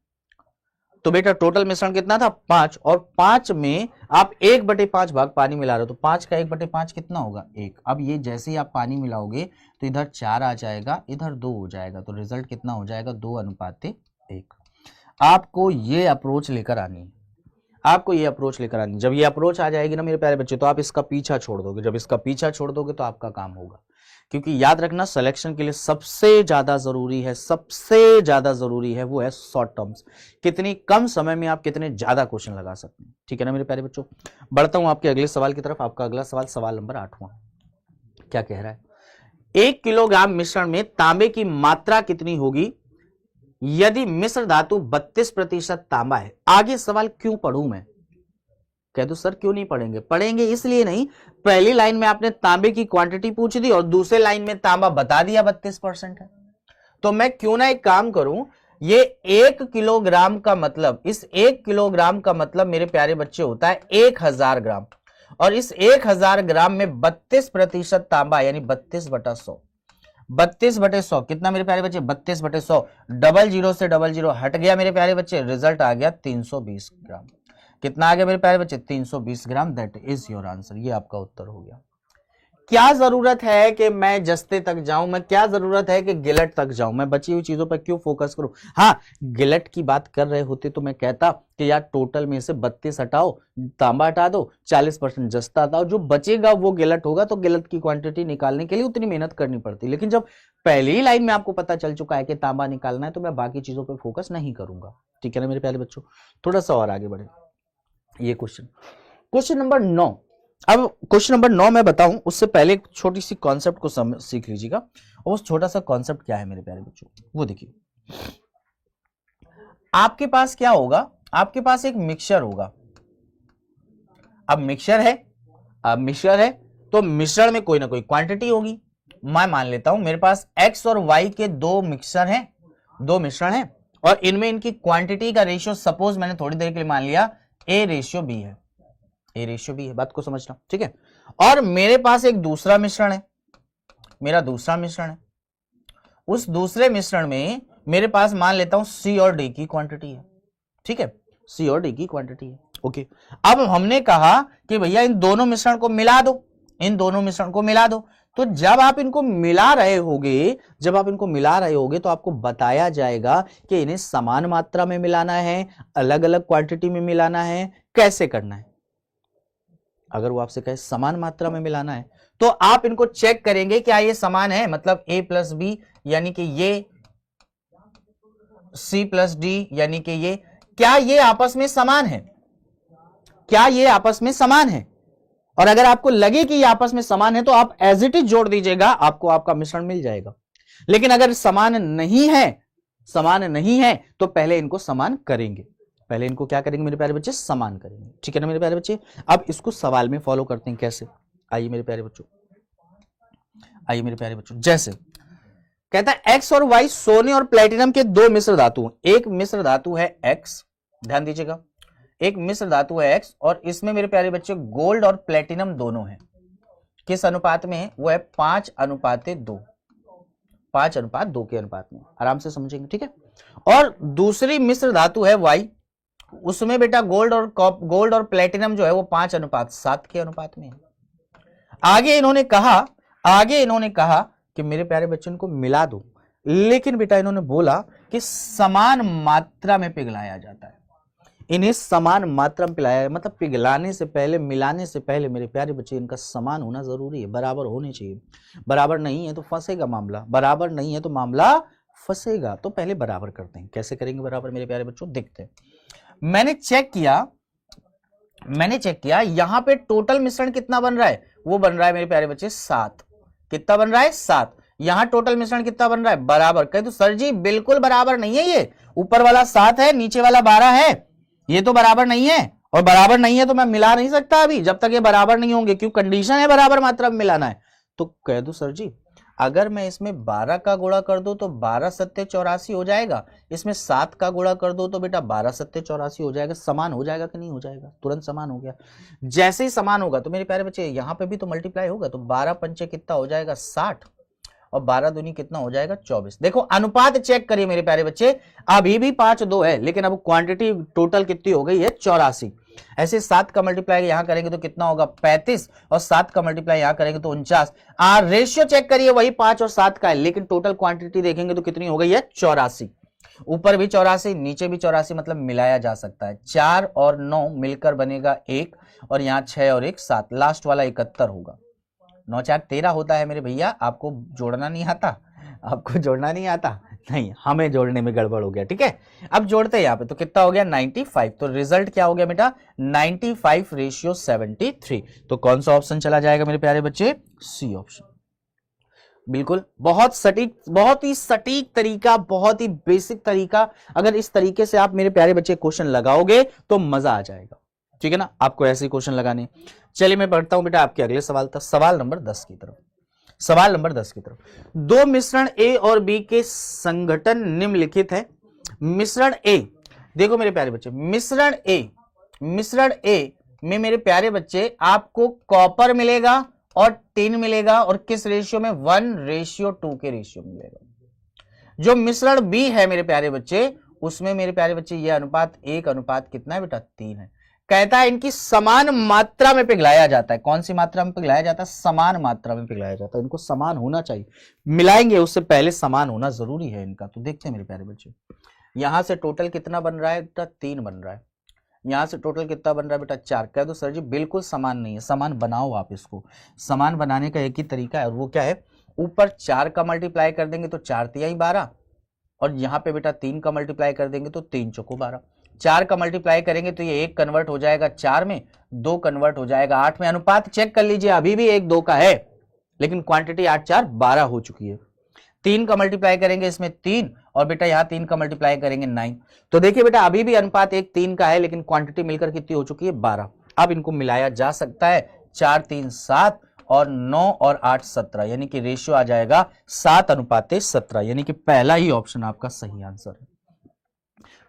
A: तो बेटा टोटल मिश्रण कितना था, 5, और 5 में आप 1/5 भाग पानी मिला रहे हो, तो 5 का 1/5 कितना होगा, 1। अब ये जैसे ही आप पानी मिलाओगे तो इधर 4 आ जाएगा, इधर 2 हो जाएगा, तो रिजल्ट कितना हो जाएगा, 2:1। आपको ये अप्रोच लेकर आनी है, आपको ये अप्रोच लेकर आनी है। जब ये अप्रोच आ जाएगी ना मेरे प्यारे बच्चे, तो आप इसका पीछा छोड़ दोगे। जब इसका पीछा छोड़ दोगे तो आपका काम होगा, क्योंकि याद रखना सिलेक्शन के लिए सबसे ज्यादा जरूरी है, सबसे ज्यादा जरूरी है वो है शॉर्ट टर्म्स। कितनी कम समय में आप कितने ज्यादा क्वेश्चन लगा सकते हैं, ठीक है ना मेरे प्यारे बच्चों। बढ़ता हूं आपके अगले सवाल की तरफ। आपका अगला सवाल, सवाल नंबर 8वां, क्या कह रहा है, 1 किलोग्राम मिश्रण में तांबे की मात्रा कितनी होगी यदि मिश्र धातु 32% तांबा है। आगे सवाल क्यों पढ़ूं मैं, कह दो सर क्यों नहीं पढ़ेंगे, पढ़ेंगे इसलिए नहीं, पहली लाइन में आपने तांबे की क्वांटिटी पूछ दी और दूसरे लाइन में तांबा बता दिया 32% है, तो मैं क्यों ना एक काम करूं, ये 1 किलोग्राम का मतलब, इस 1 किलोग्राम का मतलब मेरे प्यारे बच्चे होता है 1000 ग्राम, और इस 1000 ग्राम में 32% तांबा यानी 32/100, 32/100 कितना मेरे प्यारे बच्चे, 32/100, 00 से 00 हट गया मेरे प्यारे बच्चे, रिजल्ट आ गया 320 ग्राम। कितना आ गया मेरे प्यारे बच्चे, 320 ग्राम। दैट इज योर आंसर, ये आपका उत्तर हो गया। क्या जरूरत है कि मैं जस्ते तक जाऊं, मैं क्या जरूरत है कि गिलट तक जाऊं, मैं बची हुई चीजों पर क्यों फोकस करूं। हाँ, गिलट की बात कर रहे होते तो मैं कहता कि यार टोटल में से 32 हटाओ, तांबा हटा दो, 40% जस्ता हटाओ, जो बचेगा वो गिलट होगा, तो गिलट की क्वांटिटी निकालने के लिए उतनी मेहनत करनी पड़ती। लेकिन जब पहली ही लाइन में आपको पता चल चुका है कि तांबा निकालना है, तो मैं बाकी चीजों पर फोकस नहीं करूंगा, ठीक है ना मेरे प्यारे बच्चों। थोड़ा सा और आगे बढ़े, ये क्वेश्चन नंबर 9। अब क्वेश्चन नंबर 9 मैं बताऊं उससे पहले एक छोटी सी कॉन्सेप्ट को सीख लीजिएगा, और उस छोटा सा कॉन्सेप्ट क्या है मेरे प्यारे बच्चों, वो देखिए। आपके पास क्या होगा, आपके पास एक मिक्सचर होगा। अब मिक्सचर है, तो मिश्रण में कोई ना कोई क्वांटिटी होगी। मैं मान लेता हूं मेरे पास x और y के 2 मिक्सचर हैं, 2 मिश्रण हैं, और इनमें इनकी क्वांटिटी का रेशियो सपोज मैंने थोड़ी देर के लिए मान लिया A/B है, A/B है, बात को समझना, ठीक है। और मेरे पास एक दूसरा मिश्रण है, मेरा दूसरा मिश्रण है, उस दूसरे मिश्रण में मेरे पास मान लेता हूं C और D की क्वांटिटी है, ठीक है, C और D की क्वांटिटी है, ओके। अब हमने कहा कि भैया इन दोनों मिश्रण को मिला दो, इन दोनों मिश्रण को मिला दो। तो जब आप इनको मिला रहे होगे, तो आपको बताया जाएगा कि इन्हें समान मात्रा में मिलाना है, अलग अलग क्वांटिटी में मिलाना है, कैसे करना है। अगर वो आपसे कहे समान मात्रा में मिलाना है, तो आप इनको चेक करेंगे क्या ये समान है, मतलब A+B यानी कि ये C+D यानी कि ये, क्या ये आपस में समान है, क्या ये आपस में समान है। और अगर आपको लगे कि ये आपस में समान है तो आप एज इट इज जोड़ दीजिएगा, आपको आपका मिश्रण मिल जाएगा। लेकिन अगर समान नहीं है तो पहले इनको समान करेंगे, पहले इनको क्या करेंगे मेरे प्यारे बच्चे, समान करेंगे, ठीक है ना मेरे प्यारे बच्चे। अब इसको सवाल में फॉलो करते हैं, कैसे, आइए मेरे प्यारे बच्चों, जैसे कहता है x और y सोने और प्लेटिनम के 2 मिश्र धातु, एक मिश्र धातु है x, ध्यान दीजिएगा, एक मिश्र धातु है x, और इसमें मेरे प्यारे बच्चे गोल्ड और प्लेटिनम दोनों हैं। किस अनुपात में है, वो है 5:2, 5:2 के अनुपात में, आराम से समझेंगे, ठीक है। और दूसरी मिश्र धातु है y, उसमें बेटा गोल्ड और प्लेटिनम जो है वो 5:7 के अनुपात में है। आगे इन्होंने कहा कि मेरे प्यारे बच्चों इनको मिला दो, लेकिन बेटा इन्होंने बोला कि समान मात्रा में पिघलाया जाता है, इन्हें समान मात्रा में पिघलाया, मतलब पिघलाने से पहले, मिलाने से पहले मेरे प्यारे बच्चे इनका समान होना जरूरी है, बराबर होने चाहिए। बराबर नहीं है तो फंसेगा मामला, बराबर नहीं है तो मामला फंसेगा। तो पहले बराबर करते हैं, कैसे करेंगे बराबर मेरे प्यारे बच्चों, देखते हैं। मैंने चेक किया यहां पे टोटल मिश्रण कितना बन रहा है, वो बन रहा है मेरे प्यारे बच्चे 7। कितना बन रहा है, 7। यहां टोटल मिश्रण कितना बन रहा है, बराबर। कहे तो सर जी बिल्कुल बराबर नहीं है, ये ऊपर वाला 7 है, नीचे वाला 12 है, ये तो बराबर नहीं है, और बराबर नहीं है तो मैं मिला नहीं सकता अभी, जब तक ये बराबर नहीं होंगे, क्यों, कंडीशन है बराबर मात्रा में मिलाना है। तो कह दो सर जी अगर मैं इसमें 12 का गुणा कर दूं तो 12 सत्ते 84 हो जाएगा, इसमें 7 का गुणा कर दो तो बेटा 12 सत्ते 84 हो जाएगा। समान हो जाएगा कि नहीं हो जाएगा? तुरंत समान हो गया। जैसे ही समान होगा तो मेरे प्यारे बच्चे यहाँ पे भी तो मल्टीप्लाई होगा, तो 12 पंचे कितना हो जाएगा 60 और 12 दूनी कितना हो जाएगा 24। देखो अनुपात चेक करिए मेरे प्यारे बच्चे, अभी भी 5-2 है, लेकिन अब क्वांटिटी टोटल कितनी हो गई है 84। ऐसे 7 का मल्टीप्लाई यहां करेंगे तो कितना होगा 35 और 7 का मल्टीप्लाई यहां करेंगे तो 49। रेशियो चेक करिए वही 5 और 7 का है, लेकिन टोटल क्वांटिटी देखेंगे तो कितनी हो गई है 84। ऊपर भी 84 नीचे भी 84, मतलब मिलाया जा सकता है। 4 और 9 मिलकर बनेगा 1 और यहाँ 6 और 1 7, लास्ट वाला 71 होगा। 9 4 13 होता है मेरे भैया। आपको जोड़ना नहीं आता? आपको जोड़ना नहीं आता? नहीं, हमें जोड़ने में गड़बड़ हो गया। ठीक है, अब जोड़ते हैं यहाँ पे तो कितना हो गया 95। तो रिजल्ट क्या हो गया बेटा 95:73। तो कौन सा ऑप्शन चला जाएगा मेरे प्यारे बच्चे? C option. बिल्कुल, बहुत सटीक, बहुत ही सटीक तरीका, बहुत ही बेसिक तरीका। अगर इस तरीके से आप मेरे प्यारे बच्चे क्वेश्चन लगाओगे तो मजा आ जाएगा। ठीक है ना, आपको ऐसे क्वेश्चन लगाने। चलिए मैं पढ़ता हूं बेटा आपके अगले सवाल तक, सवाल नंबर 10 की तरफ। सवाल नंबर 10 की तरफ, दो मिश्रण ए और बी के संघटन निम्नलिखित है। मिश्रण ए, देखो मेरे प्यारे बच्चे, मिश्रण ए में मेरे प्यारे बच्चे आपको कॉपर मिलेगा और टिन मिलेगा, और किस रेशियो में 1:2 के रेशियो मिलेगा। जो मिश्रण बी है मेरे प्यारे बच्चे, उसमें मेरे प्यारे बच्चे ये अनुपात 1 अनुपात कितना है बेटा 3 है। कहता है इनकी समान मात्रा में पिघलाया जाता है। कौन सी मात्रा में पिघलाया जाता है? समान मात्रा में पिघलाया जाता है। इनको समान होना चाहिए, मिलाएंगे उससे पहले समान होना जरूरी है इनका। तो देखते हैं मेरे प्यारे बच्चे, यहां से टोटल कितना बन रहा है बेटा 3 बन रहा है, यहां से टोटल कितना बन रहा है बेटा 4। कह दो सर जी बिल्कुल समान नहीं है। समान बनाओ आप इसको। समान बनाने का एक ही तरीका है और वो क्या है, ऊपर 4 का मल्टीप्लाई कर देंगे तो 4 तिहाई 12, और यहाँ पे बेटा 3 का मल्टीप्लाई कर देंगे तो 3 चौको 12। 4 का मल्टीप्लाई करेंगे तो ये 1 कन्वर्ट हो जाएगा 4 में, 2 कन्वर्ट हो जाएगा 8 में। अनुपात चेक कर लीजिए, अभी भी 1-2 का है, लेकिन क्वांटिटी 8-4 12 हो चुकी है। 3 का मल्टीप्लाई करेंगे इसमें 3, और बेटा यहाँ 3 का मल्टीप्लाई करेंगे 9। तो देखिए बेटा अभी भी अनुपात 1-3 का है, लेकिन क्वांटिटी मिलकर कितनी हो चुकी है 12। अब इनको मिलाया जा सकता है। 4 3 7 और 9 और 8 17, यानी कि रेशियो आ जाएगा 7:17, यानी कि पहला ही ऑप्शन आपका सही आंसर है।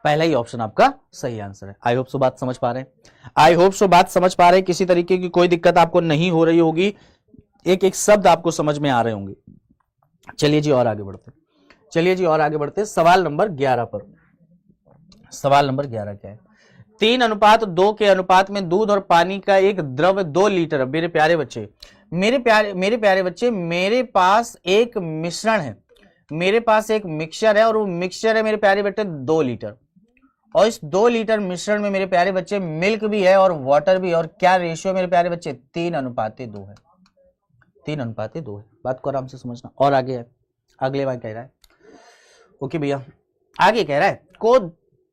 A: पहला ही ऑप्शन आपका सही आंसर है। आई होप सो बात समझ पा रहे हैं, आई होप सो बात समझ पा रहे हैं। किसी तरीके की कोई दिक्कत आपको नहीं हो रही होगी, एक एक शब्द आपको समझ में आ रहे होंगे। चलिए जी और आगे बढ़ते, चलिए जी और आगे बढ़ते। सवाल नंबर 11 पर, सवाल नंबर 11 क्या है? 3:2 के अनुपात में दूध और पानी का एक द्रव्य 2 लीटर। मेरे प्यारे बच्चे, मेरे प्यारे बच्चे, मेरे पास एक मिश्रण है, मेरे पास एक मिक्सचर है, और वो मिक्सचर है मेरे प्यारे बच्चे 2 लीटर, और इस 2 लीटर मिश्रण में मेरे प्यारे बच्चे मिल्क भी है और वाटर भी है। और क्या रेशियो मेरे प्यारे बच्चे 3:2 है। 3:2 है। बात को आराम से समझना। और आगे है, अगले बार कह रहा है, ओके भैया, आगे कह रहा है को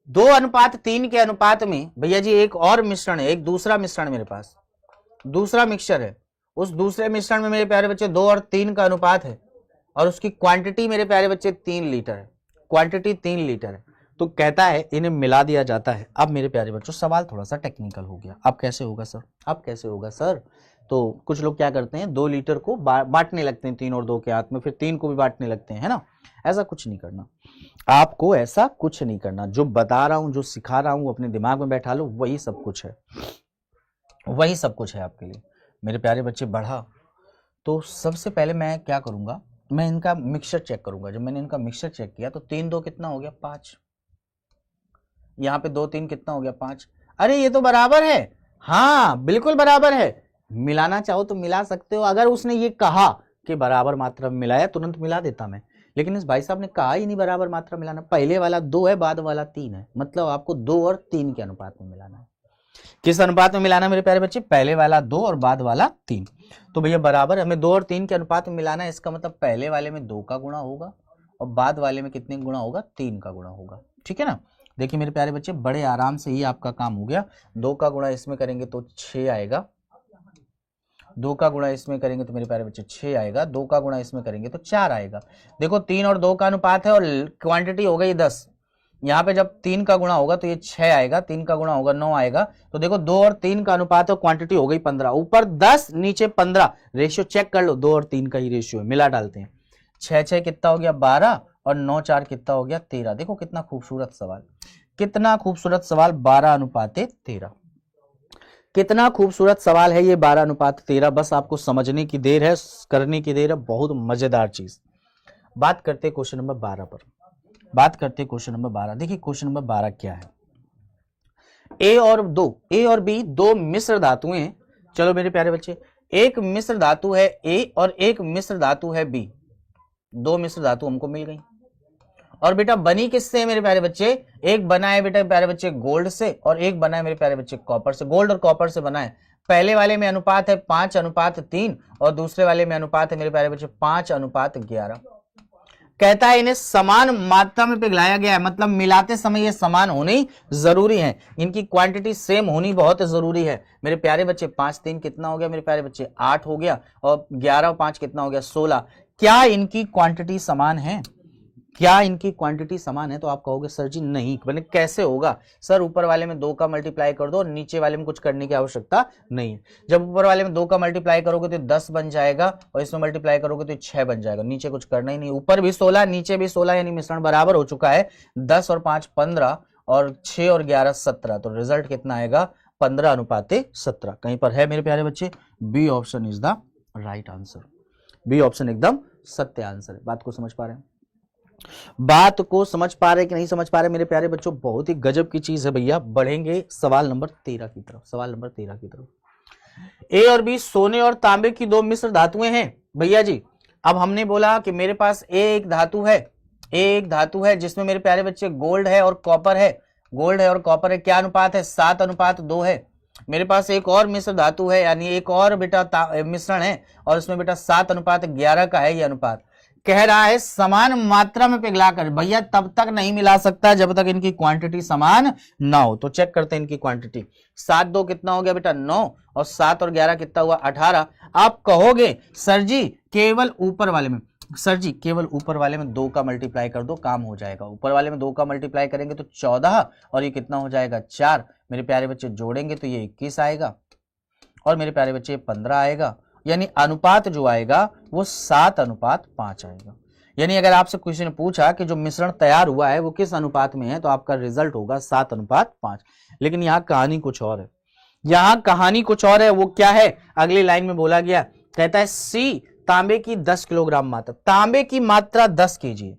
A: 2:3 के अनुपात में भैया जी एक और मिश्रण है, एक दूसरा मिश्रण मेरे पास, दूसरा मिक्सचर है। उस दूसरे मिश्रण में मेरे प्यारे बच्चे 2 और 3 का अनुपात है, और उसकी क्वांटिटी मेरे प्यारे बच्चे 3 लीटर है। क्वांटिटी 3 लीटर है। तो कहता है इन्हें मिला दिया जाता है। अब मेरे प्यारे बच्चों सवाल थोड़ा सा टेक्निकल हो गया। अब कैसे होगा सर? अब कैसे होगा सर? तो कुछ लोग क्या करते हैं, 2 लीटर को बांटने लगते हैं 3 और 2 के हाथ में, फिर 3 को भी बांटने लगते हैं, है ना। ऐसा कुछ नहीं करना आपको, ऐसा कुछ नहीं करना। जो बता रहा हूं, जो सिखा रहा हूं, अपने दिमाग में बैठा लो, वही सब कुछ है, वही सब कुछ है आपके लिए मेरे प्यारे बच्चे। बढ़ा तो सबसे पहले मैं क्या करूंगा, मैं इनका मिक्सचर चेक करूंगा। जब मैंने इनका मिक्सचर चेक किया तो 3-2 कितना हो गया 5, यहाँ पे 2-3 कितना हो गया 5। अरे ये तो बराबर है, हाँ बिल्कुल बराबर है। मिलाना चाहो तो मिला सकते हो। अगर उसने ये कहा कि बराबर मात्रा में मिलाया, तुरंत मिला देता मैं, लेकिन इस भाई साहब ने कहा ही नहीं बराबर मात्रा मिलाना। पहले वाला 2 है, बाद वाला 3 है, मतलब आपको 2 और 3 के अनुपात में मिलाना है। किस अनुपात में मिलाना मेरे प्यारे बच्चे? पहले वाला 2 और बाद वाला 3। तो भैया बराबर हमें 2 और 3 के अनुपात में मिलाना है। इसका मतलब पहले वाले में 2 का गुणा होगा और बाद वाले में कितने गुणा होगा? 3 का गुणा होगा। ठीक है ना। देखिए मेरे प्यारे बच्चे, बड़े आराम से ही आपका काम हो गया। 2 का गुणा इसमें करेंगे तो 6 आएगा, 2 का गुणा इसमें करेंगे तो मेरे प्यारे बच्चे 6 आएगा, 2 का गुणा इसमें करेंगे तो 4 आएगा। देखो 3 और 2 का अनुपात है और क्वांटिटी हो गई 10। यहाँ पे जब 3 का गुणा होगा तो ये 6 आएगा, 3 का गुणा होगा 9 आएगा। तो देखो 2 और 3 का अनुपात है, क्वांटिटी हो गई 15। ऊपर 10 नीचे 15, रेशियो चेक कर लो, 2 और 3 का ही रेशियो है। मिला डालते हैं 6 6 कितना हो गया 12 और 9 4 कितना हो गया 13। देखो कितना खूबसूरत सवाल, कितना खूबसूरत सवाल, 12:13। कितना खूबसूरत सवाल है ये 12:13। बस आपको समझने की देर है, करने की देर है, बहुत मजेदार चीज। बात करते क्वेश्चन नंबर 12 पर, बात करते क्वेश्चन नंबर 12। देखिए क्वेश्चन नंबर 12 क्या है। ए और बी दो मिश्र धातुएं हैं। चलो मेरे प्यारे बच्चे, एक मिश्र धातु है ए और एक मिश्र धातु है बी। दो मिश्र धातु हमको मिल गई और बेटा बनी किससे है मेरे प्यारे बच्चे, एक बना है बेटा प्यारे बच्चे गोल्ड से और एक बना है मेरे प्यारे बच्चे कॉपर से। गोल्ड और कॉपर से बना है। पहले वाले में अनुपात है 5:3 और दूसरे वाले में अनुपात है मेरे प्यारे बच्चे 5:11। कहता है इन्हें समान मात्रा में पिघलाया गया है, मतलब मिलाते समय ये समान होनी जरूरी है, इनकी क्वांटिटी सेम होनी बहुत जरूरी है मेरे प्यारे बच्चे। 5 3 कितना हो गया मेरे प्यारे बच्चे 8 हो गया और 11 और 5 कितना हो गया 16। क्या इनकी क्वांटिटी समान है, क्या इनकी क्वांटिटी समान है? तो आप कहोगे सर जी नहीं, मैंने कैसे होगा सर, ऊपर वाले में 2 का मल्टीप्लाई कर दो और नीचे वाले में कुछ करने की आवश्यकता नहीं है। जब ऊपर वाले में 2 का मल्टीप्लाई करोगे तो 10 बन जाएगा और इसमें मल्टीप्लाई करोगे तो 6 बन जाएगा, नीचे कुछ करना ही नहीं। ऊपर भी 16 नीचे भी 16 यानी मिश्रण बराबर हो चुका है। 10 और 5 15 और 6 और 11 17। तो रिजल्ट कितना आएगा 15:17। कहीं पर है मेरे प्यारे बच्चे, B option is the right answer. B option एकदम सत्य आंसर है। बात को समझ पा रहे हैं, बात को समझ पा रहे कि नहीं समझ पा रहे मेरे प्यारे बच्चों? बहुत ही गजब की चीज है भैया। बढ़ेंगे सवाल नंबर 13 की तरफ, सवाल नंबर 13 की तरफ। ए और बी सोने और तांबे की दो मिश्र धातुएं हैं भैया जी। अब हमने बोला कि मेरे पास ए एक धातु है, ए एक धातु है जिसमें मेरे प्यारे बच्चे गोल्ड है और कॉपर है, गोल्ड है और कॉपर है। क्या अनुपात है 7:2 है। मेरे पास एक और मिश्र धातु है, यानी एक और बेटा मिश्रण है और उसमें बेटा 7:11 का है ये अनुपात। कह रहा है समान मात्रा में पिघलाकर। भैया तब तक नहीं मिला सकता जब तक इनकी क्वांटिटी समान ना हो। तो चेक करते हैं इनकी क्वांटिटी। 7 2 कितना हो गया बेटा 9 और 7 और 11 कितना हुआ 18। आप कहोगे सर जी केवल ऊपर वाले में, सर जी केवल ऊपर वाले में 2 का मल्टीप्लाई कर दो काम हो जाएगा। ऊपर वाले में 2 का मल्टीप्लाई करेंगे तो 14 और ये कितना हो जाएगा 4। मेरे प्यारे बच्चे जोड़ेंगे तो ये 21 आएगा और मेरे प्यारे बच्चे 15 आएगा, यानी अनुपात जो आएगा वो 7:5 आएगा। यानी अगर आपसे किसी ने पूछा कि जो मिश्रण तैयार हुआ है वो किस अनुपात में है तो आपका रिजल्ट होगा 7:5। लेकिन यहाँ कहानी कुछ और है, यहाँ कहानी कुछ और है। वो क्या है अगली लाइन में बोला गया, कहता है सी तांबे की 10 किलोग्राम मात्रा। तांबे की मात्रा 10 kg,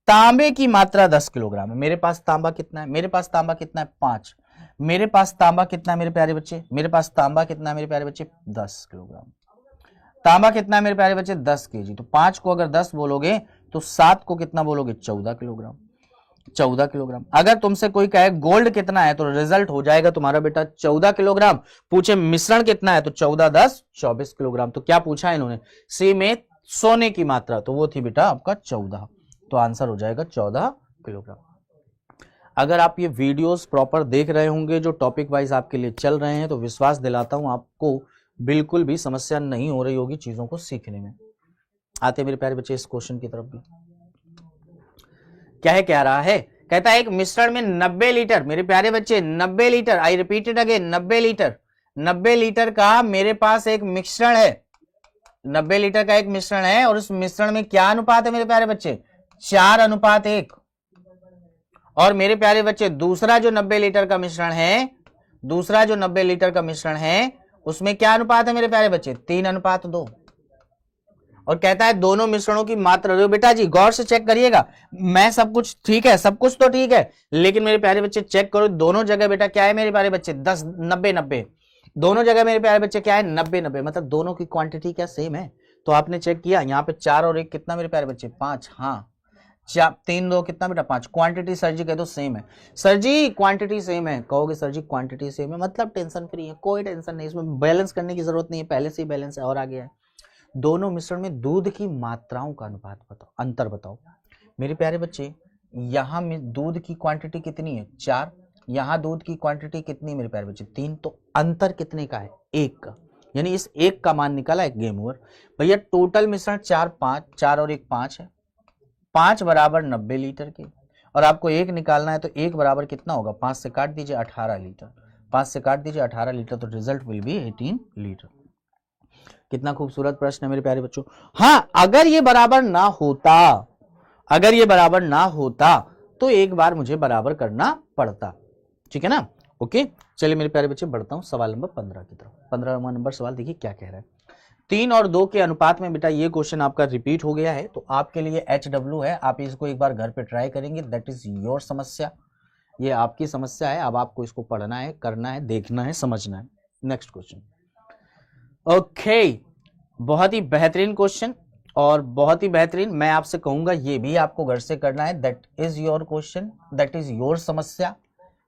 A: तांबे की मात्रा 10 किलोग्राम है। मेरे पास तांबा कितना है, मेरे पास तांबा कितना है 5। मेरे पास तांबा कितना है मेरे प्यारे बच्चे, मेरे पास तांबा कितना है मेरे प्यारे बच्चे 10 किलोग्राम। तांबा कितना है मेरे प्यारे बच्चे 10 kg। तो 5 को अगर 10 बोलोगे तो 7 को कितना बोलोगे 14 किलोग्राम। 14 किलोग्राम। अगर तुमसे कोई कहे गोल्ड कितना है तो रिजल्ट हो जाएगा तुम्हारा बेटा 14 किलोग्राम। पूछे मिश्रण कितना है तो 14 10 24 किलोग्राम। तो क्या पूछा इन्होंने, सी में सोने की मात्रा, तो वो थी बेटा आपका 14। तो आंसर हो जाएगा 14 किलोग्राम। अगर आप ये वीडियोस प्रॉपर देख रहे होंगे जो टॉपिक वाइज आपके लिए चल रहे हैं तो विश्वास दिलाता हूं आपको बिल्कुल भी समस्या नहीं हो रही होगी चीजों को सीखने में। आते मेरे प्यारे बच्चे इस क्वेश्चन की तरफ भी। क्या है कह रहा है, कहता है एक मिश्रण में 90 लीटर, मेरे प्यारे बच्चे 90 litre, I repeated again 90 litre, 90 litre का मेरे पास एक मिश्रण है, 90 लीटर का एक मिश्रण है और उस मिश्रण में क्या अनुपात है मेरे प्यारे बच्चे 4:1। और मेरे प्यारे बच्चे दूसरा जो 90 लीटर का मिश्रण है, दूसरा जो 90 लीटर का मिश्रण है उसमें क्या अनुपात है मेरे प्यारे बच्चे 3:2। और कहता है दोनों मिश्रणों की मात्रा, बेटा जी गौर से चेक करिएगा, मैं सब कुछ ठीक है, सब कुछ तो ठीक है, लेकिन मेरे प्यारे बच्चे चेक करो दोनों जगह बेटा क्या है मेरे प्यारे बच्चे 10 90 90, दोनों जगह मेरे प्यारे बच्चे क्या है 90 90, मतलब दोनों की क्वांटिटी क्या सेम है। तो आपने चेक किया यहाँ पे 4 और 1 कितना मेरे प्यारे बच्चे 5, हाँ 3 2 कितना बेटा 5। क्वांटिटी सर जी कह दो सेम है, सर जी क्वांटिटी सेम है, कहोगे सर जी क्वांटिटी सेम है मतलब टेंशन फ्री है, कोई टेंशन नहीं, इसमें बैलेंस करने की जरूरत नहीं है, पहले से ही बैलेंस है। और आगे है दोनों मिश्रण में दूध की मात्राओं का अनुपात बताओ, अंतर बताओ। मेरे प्यारे बच्चे यहाँ में दूध की क्वांटिटी कितनी है 4, यहाँ दूध की क्वांटिटी कितनी मेरे प्यारे बच्चे 3, तो अंतर कितने का है 1 का, यानी इस 1 का मान निकाला है, गेम ओवर। भैया टोटल मिश्रण 4 5, 4 और 1 5 है, 5 बराबर 90 लीटर के, और आपको 1 निकालना है तो 1 बराबर कितना होगा 5 से काट दीजिए 18 लीटर, 5 से काट दीजिए 18 लीटर, तो रिजल्ट विल बी 18 लीटर। कितना खूबसूरत प्रश्न है मेरे प्यारे बच्चों। हाँ, अगर ये बराबर ना होता, अगर ये बराबर ना होता तो एक बार मुझे बराबर करना पड़ता, ठीक है ना। ओके, चलिए मेरे प्यारे बच्चे बढ़ता हूं सवाल नंबर 15 की तरफ। 15वां नंबर सवाल देखिए क्या कह रहा है। 3 और 2 के अनुपात में बेटा ये क्वेश्चन आपका रिपीट हो गया है, तो आपके लिए HW है, आप इसको एक बार घर पे ट्राई करेंगे, दैट इज योर समस्या, ये आपकी समस्या है। अब आपको इसको पढ़ना है, करना है, देखना है, समझना है। Next question. ओके, बहुत ही बेहतरीन क्वेश्चन और बहुत ही बेहतरीन, मैं आपसे कहूंगा ये भी आपको घर से करना है, that is your question, that is your समस्या।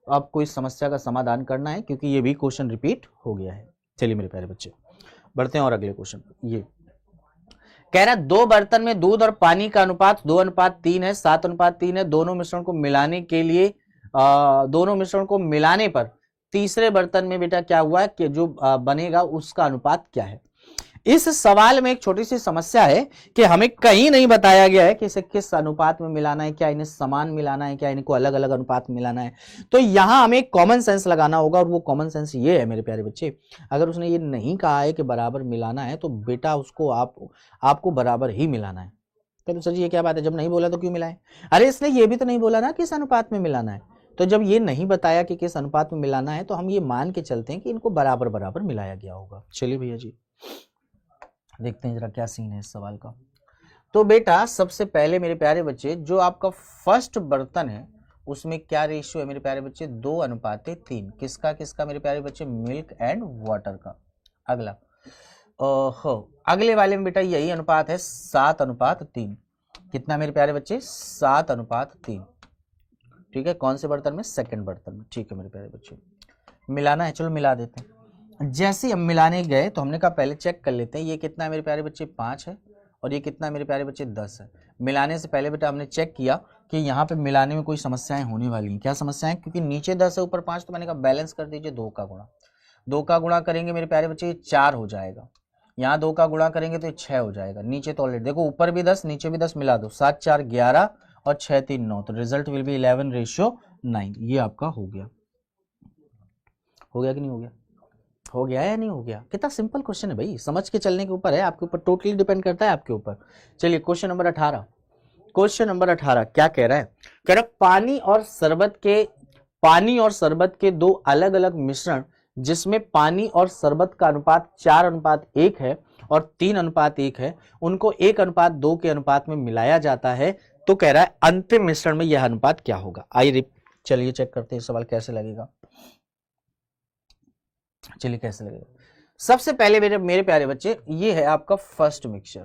A: आपको इस समस्या का समाधान करना है क्योंकि ये भी क्वेश्चन रिपीट हो गया है। चलिए मेरे प्यारे बच्चे बढ़ते हैं और अगले क्वेश्चन। ये कह रहा है 2 बर्तन में दूध और पानी का अनुपात 2:3 है, 7:3 है। दोनों मिश्रण को मिलाने के लिए दोनों मिश्रण को मिलाने पर तीसरे बर्तन में बेटा क्या हुआ है कि जो बनेगा उसका अनुपात क्या है। इस सवाल में एक छोटी सी समस्या है कि हमें कहीं नहीं बताया गया है कि इसे किस अनुपात में मिलाना है, क्या इन्हें समान मिलाना है, क्या इनको अलग अलग अनुपात में मिलाना है। तो यहां हमें कॉमन सेंस लगाना होगा और वो कॉमन सेंस ये है मेरे प्यारे बच्चे, अगर उसने ये नहीं कहा है कि बराबर मिलाना है तो बेटा उसको आपको बराबर ही मिलाना है। तो सर जी ये क्या बात है, जब नहीं बोला तो क्यों मिलाए? अरे इसने ये भी तो नहीं बोला ना किस अनुपात में मिलाना है, तो जब ये नहीं बताया कि किस अनुपात में मिलाना है तो हम ये मान के चलते हैं कि इनको बराबर बराबर मिलाया गया होगा। चलिए भैया जी देखते हैं जरा क्या सीन है इस सवाल का। तो बेटा सबसे पहले मेरे प्यारे बच्चे जो आपका फर्स्ट बर्तन है उसमें क्या रेशियो है मेरे प्यारे बच्चे, 2:3। किसका किसका मेरे प्यारे बच्चे, मिल्क एंड वाटर का। अगला अगले वाले में बेटा यही अनुपात है 7:3। कितना मेरे प्यारे बच्चे, 7:3। ठीक है, कौन से बर्तन में, सेकंड बर्तन में। ठीक है मेरे प्यारे बच्चे मिलाना है, चलो मिला देते हैं। जैसे हम मिलाने गए तो हमने कहा पहले चेक कर लेते हैं, ये कितना है मेरे प्यारे बच्चे 5 है और ये कितना है मेरे प्यारे बच्चे 10 है। मिलाने से पहले बेटा हमने चेक किया कि यहाँ पे मिलाने में कोई समस्याएं होने वाली हैं। क्या समस्याएं, क्योंकि नीचे 10 है ऊपर 5, तो मैंने कहा बैलेंस कर दीजिए, 2 का गुणा। 2 का गुणा करेंगे मेरे प्यारे बच्चे ये 4 हो जाएगा, यहाँ 2 का गुणा करेंगे तो ये 6 हो जाएगा। नीचे तो ऑलरेडी देखो ऊपर भी 10 नीचे भी 10 मिला दो, 7 4 11 और 6 3 9, तो रिजल्ट विल बी 11:9। ये आपका हो गया कि नहीं हो गया, हो गया या नहीं हो गया। कितना सिंपल क्वेश्चन है भाई, समझ के चलने के ऊपर है, आपके ऊपर टोटली डिपेंड करता है आपके ऊपर। चलिए क्वेश्चन नंबर 18। क्वेश्चन नंबर 18 क्या कह रहा है, कह रहा है पानी और शरबत के 2 अलग अलग मिश्रण जिसमें पानी और शरबत का अनुपात 4:1 है और 3:1 है, उनको 1:2 के अनुपात में मिलाया जाता है, तो कह रहा है अंतिम मिश्रण में यह अनुपात क्या होगा। चलिए चेक करते हैं सवाल कैसे लगेगा। चलिए कैसे लगेगा। सबसे पहले मेरे प्यारे बच्चे ये है आपका फर्स्ट मिक्सचर।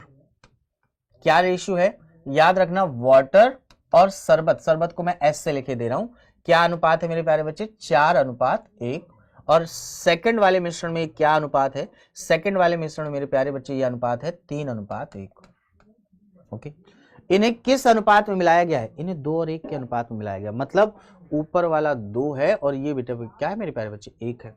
A: क्या रेशियो है, याद रखना वाटर और शरबत को मैं एस से लिखे दे रहा हूं। क्या अनुपात है मेरे प्यारे बच्चे, 4:1। और सेकंड वाले मिश्रण में क्या अनुपात है, सेकंड वाले मिश्रण में मेरे प्यारे बच्चे ये अनुपात है 3:1। ओके, इन्हें किस अनुपात में मिलाया गया है, इन्हें 2 और 1 के अनुपात में मिलाया गया। मतलब ऊपर वाला 2 है और ये बेटा क्या है मेरे प्यारे बच्चे 1 है।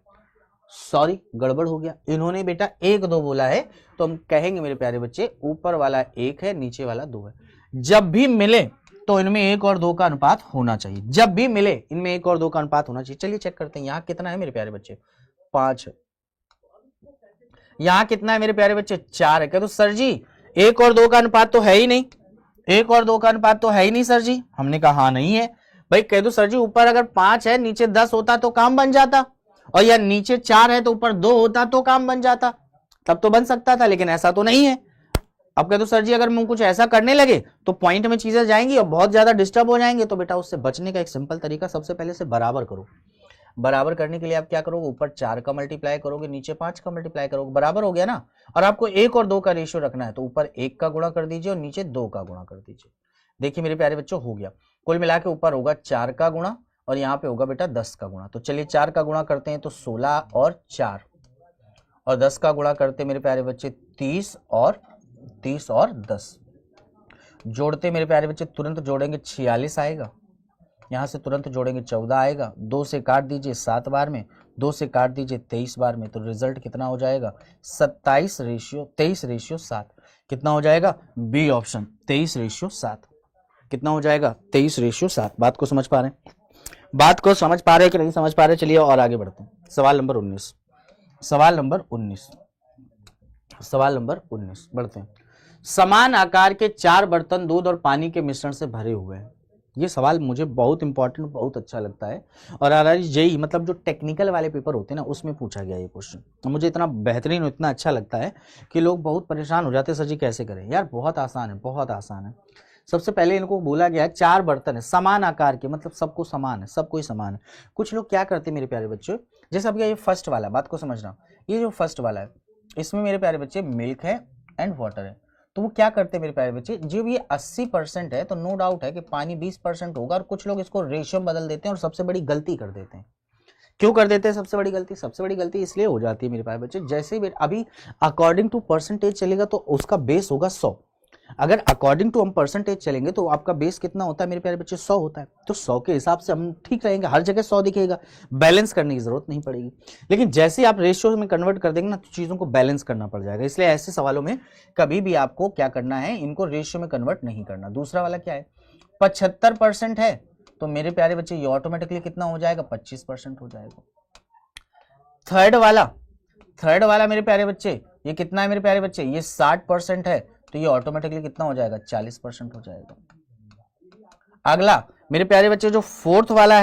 A: सॉरी गड़बड़ हो गया, इन्होंने बेटा 1 2 बोला है, तो हम कहेंगे मेरे प्यारे बच्चे ऊपर वाला 1 है नीचे वाला 2 है। जब भी मिले तो इनमें 1 और 2 का अनुपात होना चाहिए, जब भी मिले इनमें 1 और 2 का अनुपात होना चाहिए। चलिए चेक करते हैं, यहाँ कितना है मेरे प्यारे बच्चे 5 है, यहाँ कितना है मेरे प्यारे बच्चे 4 है। क्या तो सर जी 1 और 2 का अनुपात तो है ही नहीं, 1 और 2 का अनुपात तो है ही नहीं सर जी। हमने कहा हाँ नहीं है भाई। कह दो सर जी ऊपर अगर 5 है नीचे 10 होता तो काम बन जाता, और या नीचे 4 है तो ऊपर 2 होता तो काम बन जाता, तब तो बन सकता था, लेकिन ऐसा तो नहीं है। अब कह दो सर जी अगर हम कुछ ऐसा करने लगे तो पॉइंट में चीजें जाएंगी और बहुत ज्यादा डिस्टर्ब हो जाएंगे, तो बेटा उससे बचने का एक सिंपल तरीका, सबसे पहले से बराबर करो। बराबर करने के लिए आप क्या करोगे, ऊपर 4 का मल्टीप्लाई करोगे नीचे 5 का मल्टीप्लाई करोगे, बराबर हो गया ना। और आपको 1 और 2 का रेशियो रखना है, तो ऊपर 1 का गुणा कर दीजिए और नीचे 2 का गुणा कर दीजिए। देखिए मेरे प्यारे बच्चों हो गया, कुल मिला के ऊपर होगा 4 का गुणा और यहाँ पे होगा बेटा 10 का गुणा। तो चलिए 4 का गुणा करते हैं तो 16 और 4, और 10 का गुणा करते मेरे प्यारे बच्चे 30 और 10 जोड़ते मेरे प्यारे बच्चे, तुरंत जोड़ेंगे 46 आएगा, यहाँ से तुरंत जोड़ेंगे 14 आएगा, 2 से काट दीजिए 7 बार में, 2 से काट दीजिए 23 बार में, तो रिजल्ट कितना हो जाएगा 23:7। कितना हो जाएगा, बी ऑप्शन 23:7। कितना हो जाएगा 23:7। बात को समझ पा रहे हैं, बात को समझ पा रहे हैं कि नहीं समझ पा रहे? चलिए और आगे बढ़ते हैं। सवाल नंबर 19। सवाल नंबर 19 बढ़ते हैं। समान आकार के 4 बर्तन दूध और पानी के मिश्रण से भरे हुए हैं। ये सवाल मुझे बहुत इंपॉर्टेंट, बहुत अच्छा लगता है और आरआरबी जेईई मतलब जो टेक्निकल वाले पेपर होते हैं ना उसमें पूछा गया ये क्वेश्चन। मुझे इतना बेहतरीन, इतना अच्छा लगता है कि लोग बहुत परेशान हो जाते हैं, सर जी कैसे करें यार, बहुत आसान है, बहुत आसान है। सबसे पहले इनको बोला गया है 4 बर्तन है समान आकार के, मतलब सबको समान है, सब कोई समान है। कुछ लोग क्या करते हैं मेरे प्यारे बच्चों, जैसे अब ये फर्स्ट वाला, बात को समझना, ये जो फर्स्ट वाला है इसमें मेरे प्यारे बच्चे मिल्क है एंड वाटर है, तो वो क्या करते हैं मेरे प्यारे बच्चे, जब ये 80% है तो नो डाउट है कि पानी 20% होगा, और कुछ लोग इसको रेशियो बदल देते हैं और सबसे बड़ी गलती कर देते हैं। क्यों कर देते हैं सबसे बड़ी गलती? सबसे बड़ी गलती इसलिए हो जाती है मेरे प्यारे बच्चे, जैसे ही अभी अकॉर्डिंग टू परसेंटेज चलेगा तो उसका बेस होगा 100। अगर अकॉर्डिंग टू हम परसेंटेज चलेंगे तो आपका बेस कितना होता है मेरे प्यारे बच्चे? 100 होता है। तो 100 के हिसाब से हम ठीक रहेंगे, हर जगह 100 दिखेगा, बैलेंस करने की जरूरत नहीं पड़ेगी। लेकिन जैसे आप रेशियो में कन्वर्ट कर देंगे ना तो चीजों को बैलेंस करना पड़ जाएगा, इसलिए ऐसे सवालों में कभी भी आपको क्या करना है, इनको रेशियो में कन्वर्ट नहीं करना। दूसरा वाला क्या है, 75% है तो मेरे प्यारे बच्चे ये ऑटोमेटिकली कितना हो जाएगा? 25% हो जाएगा। थर्ड वाला मेरे प्यारे बच्चे ये कितना है मेरे प्यारे बच्चे? ये 60% है तो ये ऑटोमेटिकली कितना हो जाएगा? 40% हो जाएगा। अगला मेरे प्यारे बच्चे जो फोर्थ वाला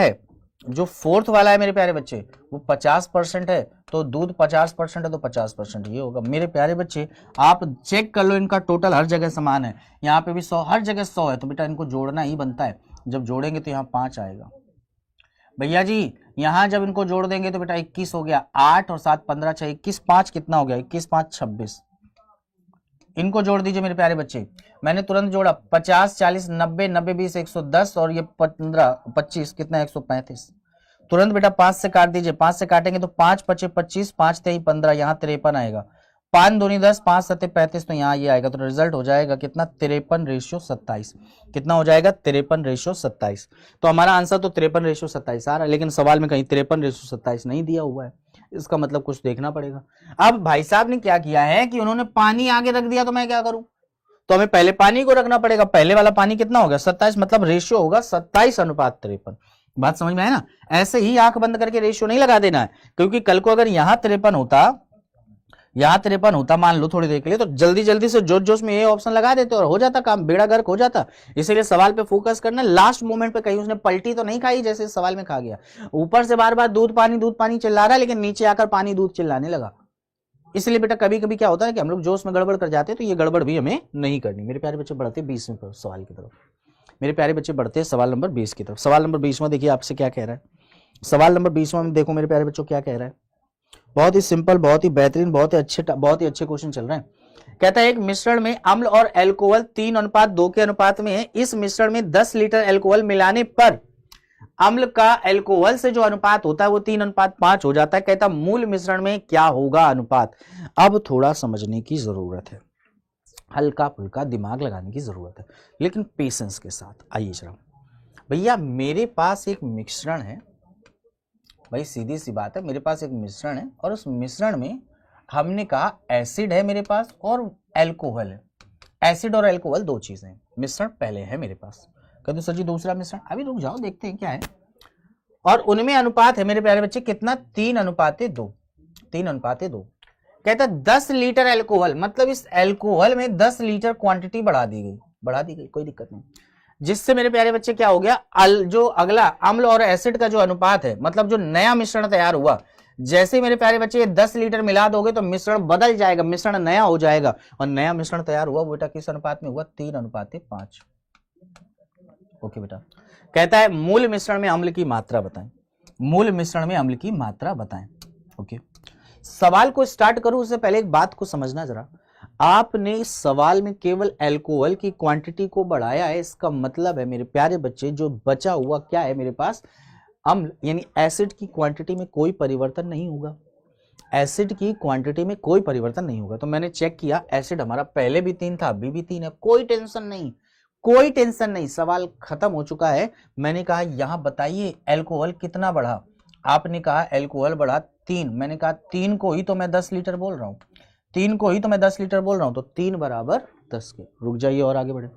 A: है मेरे प्यारे बच्चे वो 50% है, तो दूध 50% है तो 50% ये होगा। मेरे प्यारे बच्चे आप चेक कर लो, इनका टोटल हर जगह समान है, यहाँ पे भी 100, हर जगह 100 है, तो बेटा इनको जोड़ना ही बनता है। जब जोड़ेंगे तो यहाँ 5 आएगा भैया जी, यहां जब इनको जोड़ देंगे तो बेटा 21 हो गया, 8 और 7 15 6 21, 5 कितना हो गया? 21 5 26। इनको जोड़ दीजिए मेरे प्यारे बच्चे, मैंने तुरंत जोड़ा, 50 40 90 90 20 110 और ये 15 25 कितना? 135। तुरंत बेटा 5 से काट दीजिए, 5 से काटेंगे तो 5 5 25, 5 3 15, यहाँ 53 आएगा, 5 दूनी 10, 5 7 35, तो यहाँ ये आएगा, तो रिजल्ट हो जाएगा कितना? 53:27। कितना हो जाएगा? 53:27। तो हमारा आंसर तो 53:27 आ रहा है, लेकिन सवाल में कहीं 53:27 नहीं दिया हुआ है, इसका मतलब कुछ देखना पड़ेगा। अब भाई साहब ने क्या किया है कि उन्होंने पानी आगे रख दिया, तो मैं क्या करूं? तो हमें पहले पानी को रखना पड़ेगा। पहले वाला पानी कितना हो गया? 27, मतलब रेशियो होगा 27:53। बात समझ में है ना? ऐसे ही आंख बंद करके रेशियो नहीं लगा देना है, क्योंकि कल को अगर यहां 53 होता, मान लो थोड़ी देर के लिए, तो जल्दी जल्दी से जोश जोश में ये ऑप्शन लगा देते और हो जाता काम, बेड़ा गर्क हो जाता। इसीलिए सवाल पे फोकस करना, लास्ट मोमेंट पे कहीं उसने पलटी तो नहीं खाई जैसे सवाल में खा गया। ऊपर से बार बार दूध पानी चिल्ला रहा है, लेकिन नीचे आकर पानी दूध चिल्लाने लगा। इसलिए बेटा कभी कभी क्या होता है कि हम लोग जोश में गड़बड़ कर जाते हैं, तो ये गड़बड़ भी हमें नहीं करनी। मेरे प्यारे बच्चे बढ़ते 20वें सवाल की तरफ, मेरे प्यारे बच्चे बढ़ते हैं सवाल नंबर 20 की तरफ। सवाल नंबर 20वां देखिए आपसे क्या कह रहा है। सवाल नंबर 20वां में देखो मेरे प्यारे बच्चों क्या कह रहा है। बहुत ही सिंपल, बहुत ही बेहतरीन, बहुत ही अच्छे क्वेश्चन चल रहे हैं। कहता है एक मिश्रण में अम्ल और एल्कोहल 3:2 के अनुपात में है। इस मिश्रण में 10 लीटर एल्कोहल मिलाने पर अम्ल का एल्कोहल से जो अनुपात होता है वो 3:5 हो जाता है। कहता मूल मिश्रण में क्या होगा अनुपात? अब थोड़ा समझने की जरूरत है, हल्का फुल्का दिमाग लगाने की जरूरत है, लेकिन पेशेंस के साथ। आइए जरा भैया, मेरे पास एक मिश्रण है, भाई सीधी सी बात है, मेरे पास एक मिश्रण है और उस मिश्रण में हमने कहा एसिड है मेरे पास और एल्कोहल है। एसिड और एल्कोहल दो चीजें, मिश्रण पहले है मेरे पास। कहते सर जी दूसरा मिश्रण, अभी रुक जाओ देखते हैं क्या है। और उनमें अनुपात है मेरे प्यारे बच्चे कितना? 3:2। 3:2। कहता 10 लीटर एल्कोहल, मतलब इस एल्कोहल में 10 लीटर क्वांटिटी बढ़ा दी गई, कोई दिक्कत नहीं। जिससे मेरे प्यारे बच्चे क्या हो गया, जो अगला अम्ल और एसिड का जो अनुपात है, मतलब जो नया मिश्रण तैयार हुआ, जैसे मेरे प्यारे बच्चे 10 लीटर मिला दोगे तो मिश्रण बदल जाएगा, मिश्रण नया हो जाएगा। और नया मिश्रण तैयार हुआ बेटा किस अनुपात में हुआ? 3:5। ओके बेटा। कहता है मूल मिश्रण में अम्ल की मात्रा बताएं, मूल मिश्रण में अम्ल की मात्रा बताएं। ओके, सवाल को स्टार्ट करूं उससे पहले एक बात को समझना जरा। आपने इस सवाल में केवल एल्कोहल की क्वांटिटी को बढ़ाया है, इसका मतलब है मेरे प्यारे बच्चे जो बचा हुआ क्या है मेरे पास? अम्ल यानी एसिड की क्वांटिटी में कोई परिवर्तन नहीं होगा। एसिड की क्वांटिटी में कोई परिवर्तन नहीं होगा। तो मैंने चेक किया, एसिड हमारा पहले भी 3 था, अभी भी 3 है, कोई टेंशन नहीं, कोई टेंशन नहीं, सवाल खत्म हो चुका है। मैंने कहा यहां बताइए एल्कोहल कितना बढ़ा? आपने कहा एल्कोहल बढ़ा 3, मैंने कहा 3 को ही तो मैं 10 लीटर बोल रहा हूं, 3 को ही तो मैं 10 लीटर बोल रहा हूं, तो 3 = 10 के। रुक जाइए और आगे बढ़े।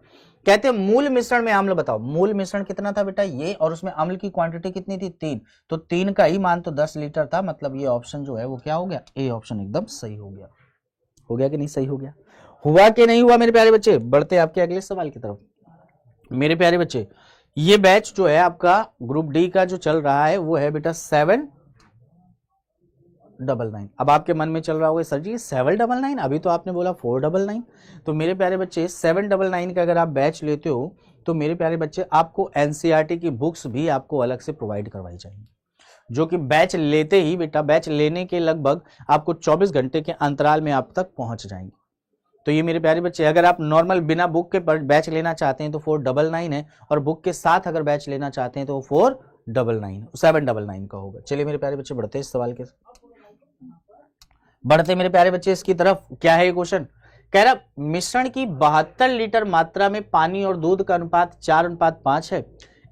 A: कहते हैं मूल मिश्रण में अम्ल बताओ। मूल मिश्रण कितना था बेटा? ये, और उसमें अम्ल की क्वांटिटी कितनी थी? 3, तो 3 का ही मान तो 10 लीटर था, मतलब ये ऑप्शन जो है वो क्या हो गया? ए ऑप्शन एकदम सही हो गया। हो गया कि नहीं, सही हो गया, हुआ कि नहीं हुआ मेरे प्यारे बच्चे। बढ़ते हैं आपके अगले सवाल की तरफ। मेरे प्यारे बच्चे ये बैच जो है आपका ग्रुप डी का जो चल रहा है वो है बेटा 799। अब आपके मन में चल रहा होगा सर जी 799, अभी तो आपने बोला 499। तो मेरे प्यारे बच्चे 799 का अगर आप बैच लेते हो तो मेरे प्यारे बच्चे आपको एनसीईआरटी की बुक्स भी आपको अलग से प्रोवाइड करवाई जाएंगी, जो कि बैच लेते ही बेटा, बैच लेने के लगभग आपको 24 घंटे के अंतराल में आप तक पहुंच जाएंगे। तो ये मेरे प्यारे बच्चे अगर आप नॉर्मल बिना बुक के बैच लेना चाहते हैं तो 499 है, और बुक के साथ अगर बैच लेना चाहते हैं तो 799 का होगा। चलिए मेरे प्यारे बच्चे बढ़ते हैं इस सवाल के, बढ़ते मेरे प्यारे बच्चे इसकी तरफ। क्या है ये क्वेश्चन, कह रहा मिश्रण की 72 लीटर मात्रा में पानी और दूध का अनुपात 4:5 है।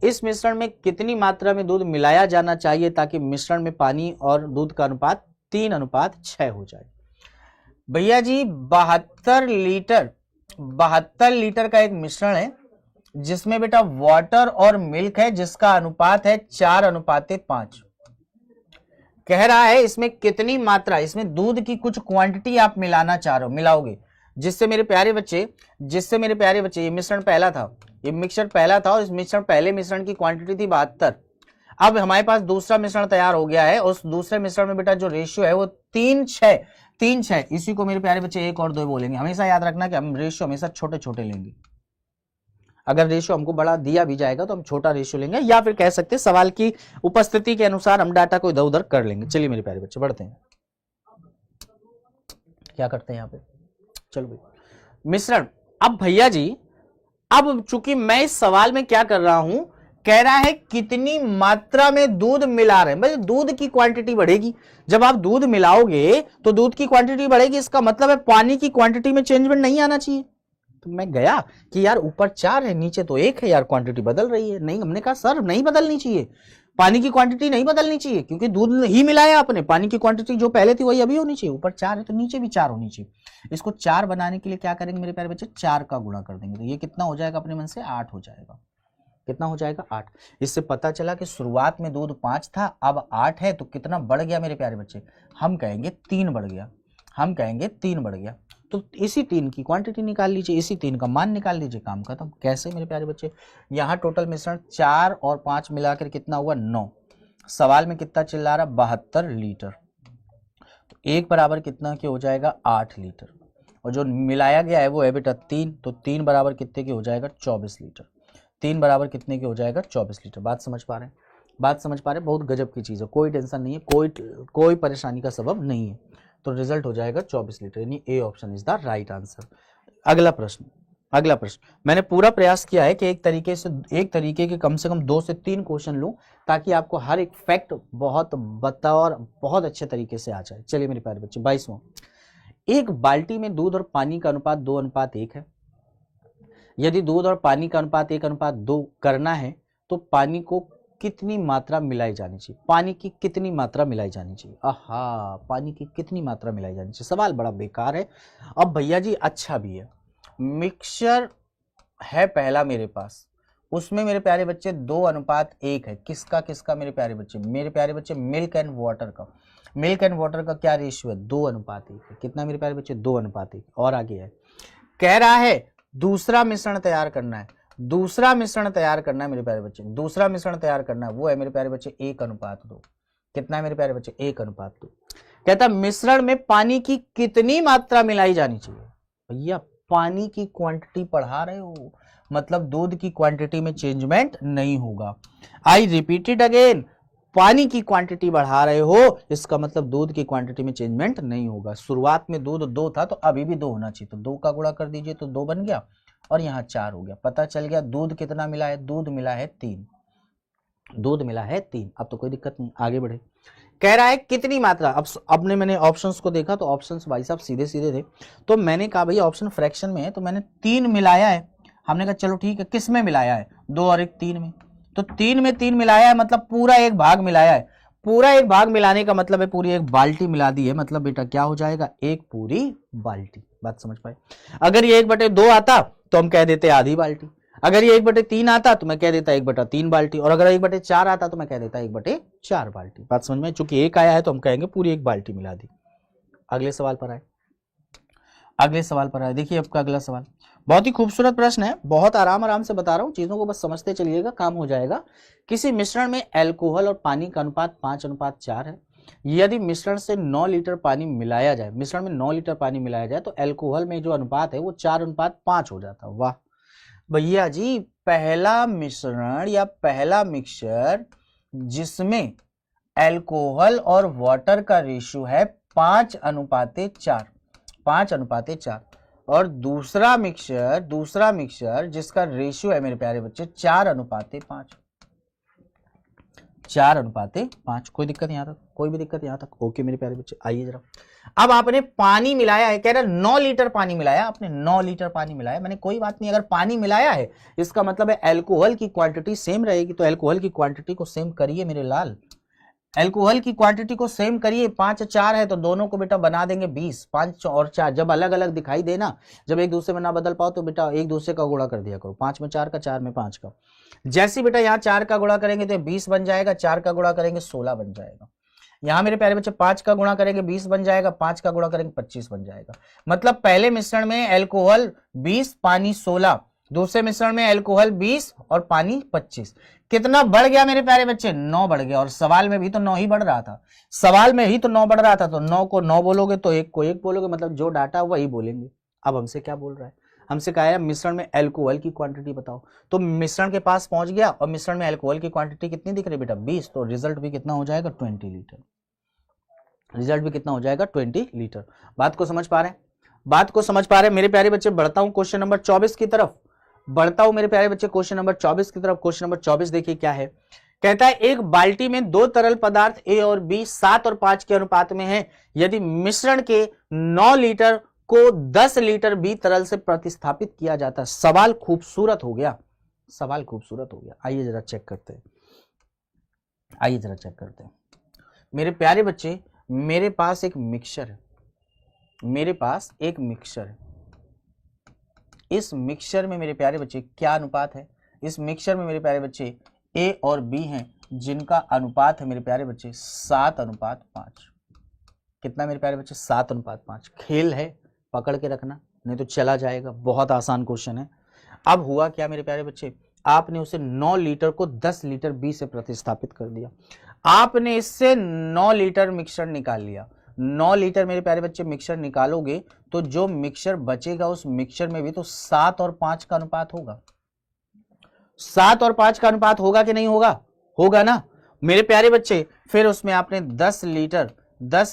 A: इस मिश्रण में कितनी मात्रा में दूध मिलाया जाना चाहिए ताकि मिश्रण में पानी और दूध का अनुपात 3:6 हो जाए। भैया जी 72 लीटर का एक मिश्रण है जिसमें बेटा वाटर और मिल्क है जिसका अनुपात है 4:5। कह रहा है इसमें कितनी मात्रा, इसमें दूध की कुछ क्वांटिटी आप मिलाना चाह रहे हो, मिलाओगे, जिससे मेरे प्यारे बच्चे ये मिश्रण पहला था, ये मिक्सचर पहला था और इस मिश्रण पहले मिश्रण की क्वांटिटी थी 72। अब हमारे पास दूसरा मिश्रण तैयार हो गया है, उस दूसरे मिश्रण में बेटा जो रेशियो है वो 3:6। इसी को मेरे प्यारे बच्चे 1 और 2 बोलेंगे। हमेशा याद रखना कि हम रेशियो हमेशा छोटे छोटे लेंगे, अगर रेशियो हमको बड़ा दिया भी जाएगा तो हम छोटा रेशियो लेंगे, या फिर कह सकते हैं सवाल की उपस्थिति के अनुसार हम डाटा को इधर उधर कर लेंगे। चलिए मेरे प्यारे बच्चे बढ़ते हैं, क्या करते हैं यहाँ पे, चलो भाई मिश्रण। अब भैया जी अब चूंकि मैं इस सवाल में क्या कर रहा हूं, कह रहा है कितनी मात्रा में दूध मिला रहे हैं, भाई दूध की क्वांटिटी बढ़ेगी। जब आप दूध मिलाओगे तो दूध की क्वांटिटी बढ़ेगी, इसका मतलब है पानी की क्वांटिटी में चेंजमेंट नहीं आना चाहिए। तो मैं गया कि यार ऊपर 4 है नीचे तो 1 है यार, क्वांटिटी बदल रही है। नहीं, हमने कहा सर नहीं बदलनी चाहिए, पानी की क्वांटिटी नहीं बदलनी चाहिए क्योंकि दूध ही मिलाया आपने, पानी की क्वांटिटी जो पहले थी वही अभी होनी चाहिए। ऊपर 4 है तो नीचे भी 4 होनी चाहिए। इसको 4 बनाने के लिए क्या करेंगे मेरे प्यारे बच्चे, 4 का गुणा कर देंगे, तो ये कितना हो जाएगा अपने मन से, 8 हो जाएगा। कितना हो जाएगा, 8। इससे पता चला कि शुरुआत में दूध 5 था, अब 8 है, तो कितना बढ़ गया मेरे प्यारे बच्चे, हम कहेंगे 3 बढ़ गया, हम कहेंगे 3 बढ़ गया। तो इसी 3 की क्वांटिटी निकाल लीजिए, इसी 3 का मान निकाल लीजिए, काम खत्म। कैसे मेरे प्यारे बच्चे, यहाँ टोटल मिश्रण 4 और 5 मिलाकर कितना हुआ, 9। सवाल में कितना चिल्ला रहा, 72 लीटर, तो 1 बराबर कितना के हो जाएगा, 8 लीटर, और जो मिलाया गया है वो है बेटा 3, तो 3 बराबर कितने के हो जाएगा, 24 लीटर। 3 बराबर कितने के हो जाएगा, 24 लीटर। बात समझ पा रहे हैं, बात समझ पा रहे हैं, बहुत गजब की चीज़ है, कोई टेंशन नहीं है, कोई परेशानी का सबब नहीं है। तो रिजल्ट हो जाएगा 24 लीटर, यानी A option is the right answer. अगला प्रश्न, मैंने पूरा प्रयास किया है कि एक तरीके के कम से कम 2 से 3 क्वेश्चन लूं ताकि आपको हर एक फैक्ट बहुत बतौर बहुत अच्छे तरीके से आ जाए। चलिए मेरे प्यारे बच्चे 22वां, एक बाल्टी में दूध और पानी का अनुपात 2:1 है। यदि दूध और पानी का अनुपात 1:2 करना है तो पानी को कितनी मात्रा मिलाई जानी चाहिए, पानी की कितनी मात्रा मिलाई जानी चाहिए। आहा, पानी की कितनी मात्रा मिलाई जानी चाहिए, सवाल बड़ा बेकार है। अब भैया जी अच्छा भी है, मिक्सचर है पहला मेरे पास, उसमें मेरे प्यारे बच्चे 2:1 है। किसका किसका मेरे प्यारे बच्चे, मिल्क एंड वाटर का। मिल्क एंड वाटर का क्या रेशियो है, 2:1 है। कितना मेरे प्यारे बच्चे, 2:1। और आगे है, कह रहा है दूसरा मिश्रण तैयार करना है, मेरे प्यारे बच्चे, दूसरा मिश्रण तैयार करना है, वो है मेरे प्यारे बच्चे 1:2। कितना है मेरे प्यारे बच्चे, 1:2। कहता मिश्रण में पानी की कितनी मात्रा मिलाई जानी चाहिए। भैया पानी की क्वांटिटी बढ़ा रहे हो, मतलब दूध की क्वांटिटी में चेंजमेंट नहीं होगा। आई रिपीटेड अगेन, पानी की क्वांटिटी बढ़ा रहे हो, इसका मतलब दूध की क्वांटिटी में चेंजमेंट नहीं होगा। शुरुआत में दूध 2 था तो अभी भी 2 होना चाहिए, तो 2 का गुणा कर दीजिए तो 2 बन गया, और यहाँ 4 हो गया। पता चल गया दूध कितना मिला है, दूध मिला है 3, दूध मिला है 3। अब तो कोई दिक्कत नहीं, आगे बढ़े। कह रहा है कितनी मात्रा, अब मैंने ऑप्शंस को देखा तो ऑप्शंस भाई साहब सीधे सीधे थे, तो मैंने कहा भैया ऑप्शन फ्रैक्शन में है तो मैंने 3 मिलाया है। हमने कहा चलो ठीक है, किस में मिलाया है, 2 और 1 3 में, तो 3 में 3 मिलाया है, मतलब पूरा 1 भाग मिलाया है। पूरा 1 भाग मिलाने का मतलब है पूरी 1 बाल्टी मिला दी है, मतलब बेटा क्या हो जाएगा, 1 पूरी बाल्टी। बात समझ पाए। अगर ये 1/2 आता तो हम कह देते आधी बाल्टी, अगर ये 1/3 आता तो मैं कह देता 1/3 बाल्टी, और अगर 1/4 आता तो मैं कह देता 1/4 बाल्टी। बात समझ में, चूंकि 1 आया है तो हम कहेंगे पूरी 1 बाल्टी मिला दी। अगले सवाल पर आए, अगले सवाल पर आए, देखिए आपका अगला सवाल बहुत ही खूबसूरत प्रश्न है, बहुत आराम से बता रहा हूं, चीजों को बस समझते चलिएगा, काम हो जाएगा। किसी मिश्रण में अल्कोहल और पानी का अनुपात 5:4 है। यदि मिश्रण से 9 लीटर पानी मिलाया जाए, मिश्रण में 9 लीटर पानी मिलाया जाए तो अल्कोहल में जो अनुपात है वो 4:5 हो जाता। वाह भैया जी, पहला मिश्रण या पहला मिक्सचर जिसमें अल्कोहल और वाटर का रेशियो है 5:4, 5:4, और दूसरा मिक्सचर जिसका रेशियो है मेरे प्यारे बच्चे 4:5, 4:5। कोई दिक्कत यहाँ तक, कोई भी दिक्कत यहाँ तक? ओके मेरे प्यारे बच्चे, आइए जरा। अब आपने पानी मिलाया है, कह रहा 9 लीटर पानी मिलाया आपने, 9 लीटर पानी मिलाया, मैंने कोई बात नहीं, अगर पानी मिलाया है इसका मतलब है अल्कोहल की क्वांटिटी सेम रहेगी, तो अल्कोहल की क्वांटिटी को सेम करिए मेरे लाल, अल्कोहल की क्वांटिटी को सेम करिए। 5:4 है तो दोनों को बेटा बना देंगे 20, 5 और 4 जब अलग अलग दिखाई देना, जब एक दूसरे में ना बदल पाओ तो बेटा एक दूसरे का गुणा कर दिया करो, 5 में 4 का, 4 में 5 का। जैसे बेटा यहाँ 4 का गुणा करेंगे तो 20 बन जाएगा, 4 का गुणा करेंगे 16 बन जाएगा। यहाँ मेरे प्यारे बच्चे 5 का गुणा करेंगे 20 बन जाएगा, 5 का गुणा करेंगे 25 बन जाएगा। मतलब पहले मिश्रण में अल्कोहल 20 पानी 16, दूसरे मिश्रण में अल्कोहल 20 और पानी 25। कितना बढ़ गया मेरे प्यारे बच्चे? 9 बढ़ गया। और सवाल में भी तो 9 ही बढ़ रहा था, सवाल में ही तो 9 बढ़ रहा था, तो 9 को 9 बोलोगे तो 1 को 1 बोलोगे, मतलब जो डाटा वही बोलेंगे। अब हमसे क्या बोल रहा है? हमसे कहा है मिश्रण में अल्कोहल की क्वांटिटी बताओ, तो मिश्रण के पास पहुंच गया और मिश्रण में अल्कोहल की क्वांटिटी कितनी दिख रही है बेटा? 20, तो रिजल्ट भी कितना हो जाएगा? 20 लीटर। रिजल्ट भी कितना हो जाएगा? 20 लीटर। बात को समझ पा रहे हैं? बात को समझ पा रहे हैं मेरे प्यारे बच्चे? बढ़ता हूं क्वेश्चन नंबर 24 की तरफ, बढ़ता हूं मेरे प्यारे बच्चे क्वेश्चन नंबर 24 की तरफ। क्वेश्चन नंबर 24 देखिए क्या है, कहता है एक बाल्टी में 2 तरल पदार्थ ए और बी 7 और 5 के अनुपात में है। यदि मिश्रण के 9 लीटर को 10 लीटर बी तरल से प्रतिस्थापित किया जाता है। सवाल खूबसूरत हो गया, सवाल खूबसूरत हो गया। आइए जरा चेक करते हैं, आइए जरा चेक करते हैं मेरे प्यारे बच्चे। मेरे पास एक मिक्सचर है, मेरे पास एक मिक्सचर है। इस मिक्सचर में मेरे प्यारे बच्चे क्या अनुपात है? इस मिक्सचर में मेरे प्यारे बच्चे ए और बी हैं जिनका अनुपात है मेरे प्यारे बच्चे 7:5। कितना मेरे प्यारे बच्चे? 7:5। खेल है, पकड़ के रखना नहीं तो चला जाएगा। बहुत आसान क्वेश्चन है। अब हुआ क्या मेरे प्यारे बच्चे? आपने उसे 9 लीटर को 10 लीटर बी से प्रतिस्थापित कर दिया। आपने इससे 9 लीटर मिक्सचर निकाल लिया। 9 लीटर मेरे प्यारे बच्चे मिक्सचर निकालोगे तो जो मिक्सचर बचेगा उस मिक्सचर में भी तो 7 और 5 का अनुपात होगा। 7 और 5 का अनुपात होगा कि नहीं होगा? होगा ना मेरे प्यारे बच्चे। फिर उसमें आपने 10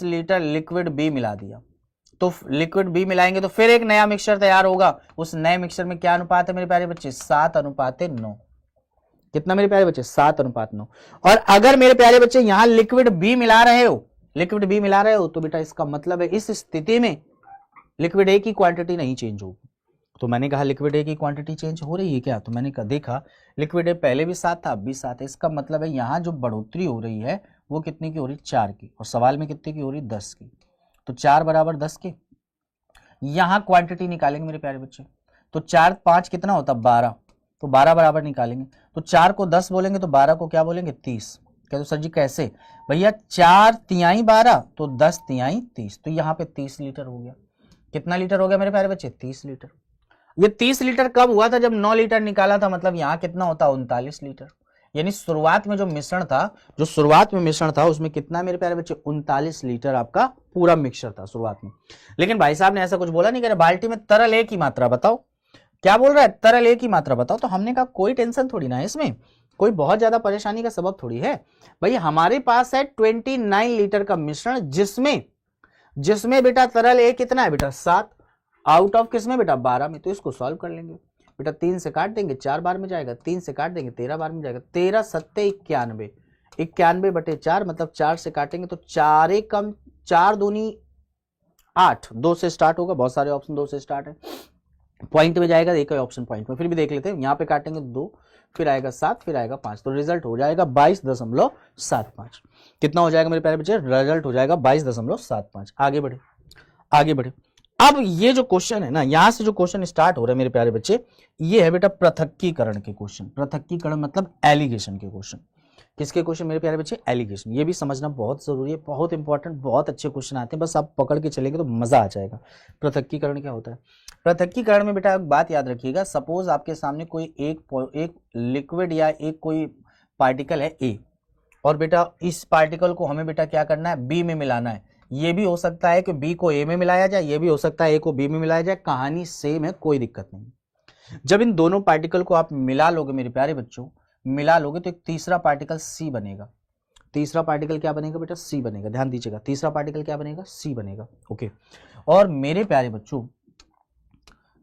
A: लीटर लिक्विड बी मिला दिया, तो लिक्विड बी मिलाएंगे तो फिर एक नया मिक्सचर तैयार होगा। उस नए मिक्सचर में क्या अनुपात है मेरे प्यारे बच्चे? 7:9। कितना मेरे प्यारे बच्चे? 7:9। और अगर मेरे प्यारे बच्चे यहां लिक्विड बी मिला रहे हो, लिक्विड बी मिला रहे हो, तो बेटा इसका मतलब है इस स्थिति में लिक्विड ए की क्वांटिटी नहीं चेंज होगी। तो मैंने कहा लिक्विड ए की क्वांटिटी चेंज हो रही है क्या? तो मैंने देखा लिक्विड ए पहले भी 7 था, अब भी 7 है। इसका मतलब है यहां जो बढ़ोतरी हो रही है वो कितने की हो रही? 4 की। और सवाल में कितने की हो रही? 10 की। तो 4 बराबर 10 के। यहां क्वांटिटी निकालेंगे मेरे प्यारे बच्चे, तो 4 5 कितना होता? 12। तो 12 बराबर निकालेंगे, तो 4 को 10 बोलेंगे तो 12 को क्या बोलेंगे? 30। कहते सर जी कैसे? भैया 4 तिहाई 12 तो 10 तिहाई 30, तो यहाँ पे 30 लीटर हो गया। कितना लीटर हो गया मेरे प्यारे बच्चे? 30 लीटर। ये 30 लीटर कब हुआ था? जब 9 लीटर निकाला था। मतलब यहाँ कितना होता? 39 लीटर। यानी शुरुआत में जो मिश्रण था, जो शुरुआत में मिश्रण था उसमें कितना मेरे प्यारे बच्चे? 39 लीटर आपका पूरा मिक्सचर था शुरुआत में। लेकिन भाई साहब ने ऐसा कुछ बोला नहीं, कह रहे बाल्टी में तरल ए की मात्रा बताओ। क्या बोल रहा है? तरल ए की मात्रा बताओ। तो हमने कहा कोई टेंशन थोड़ी ना है इसमें, कोई बहुत ज्यादा परेशानी का सबब थोड़ी है भाई। हमारे पास है 29 लीटर का मिश्रण जिसमें बेटा तरल ए कितना है बेटा? 7 आउट ऑफ किसमें बेटा? 12 में। तो इसको सॉल्व कर लेंगे बेटा। 3 से काट देंगे 4 बार में जाएगा, 3 से काट देंगे 13 बार में जाएगा। 13 7 91, 91/4 मतलब 4 से काटेंगे तो 4 1 कम 4 दूनी 8, 2 से स्टार्ट होगा। बहुत सारे ऑप्शन 2 से स्टार्ट है। पॉइंट में जाएगा, एक ही ऑप्शन पॉइंट में, फिर भी देख लेते हैं। यहाँ पे काटेंगे 2, फिर आएगा 7, फिर आएगा 5, तो रिजल्ट हो जाएगा 22.75। कितना हो जाएगा मेरे प्यारे बच्चे? रिजल्ट हो जाएगा 22.75। आगे बढ़े, आगे बढ़े। अब ये जो क्वेश्चन है ना, यहां से जो क्वेश्चन स्टार्ट हो रहा है मेरे प्यारे बच्चे, ये है बेटा पृथक्कीकरण के क्वेश्चन। पृथक्कीकरण मतलब एलिगेशन के क्वेश्चन। किसके क्वेश्चन मेरे प्यारे बच्चे? एलिगेशन। ये भी समझना बहुत जरूरी है, बहुत इंपॉर्टेंट, बहुत अच्छे क्वेश्चन आते हैं, बस आप पकड़ के चलेंगे तो मजा आ जाएगा। पृथक्कीकरण क्या होता है? पृथक्कीकरण में बेटा एक बात याद रखिएगा, सपोज आपके सामने कोई एक लिक्विड या एक कोई पार्टिकल है ए, और बेटा इस पार्टिकल को हमें बेटा क्या करना है? बी में मिलाना है। ये भी हो सकता है कि बी को ए में मिलाया जाए, ये भी हो सकता है ए को बी में मिलाया जाए, कहानी सेम है, कोई दिक्कत नहीं। जब इन दोनों पार्टिकल को आप मिला लोगे मेरे प्यारे बच्चों, मिला लोगे तो एक तीसरा पार्टिकल सी बनेगा। तीसरा पार्टिकल क्या बनेगा बेटा? सी बनेगा। ध्यान दीजिएगा, तीसरा पार्टिकल क्या बनेगा? सी बनेगा। ओके। और मेरे प्यारे बच्चों,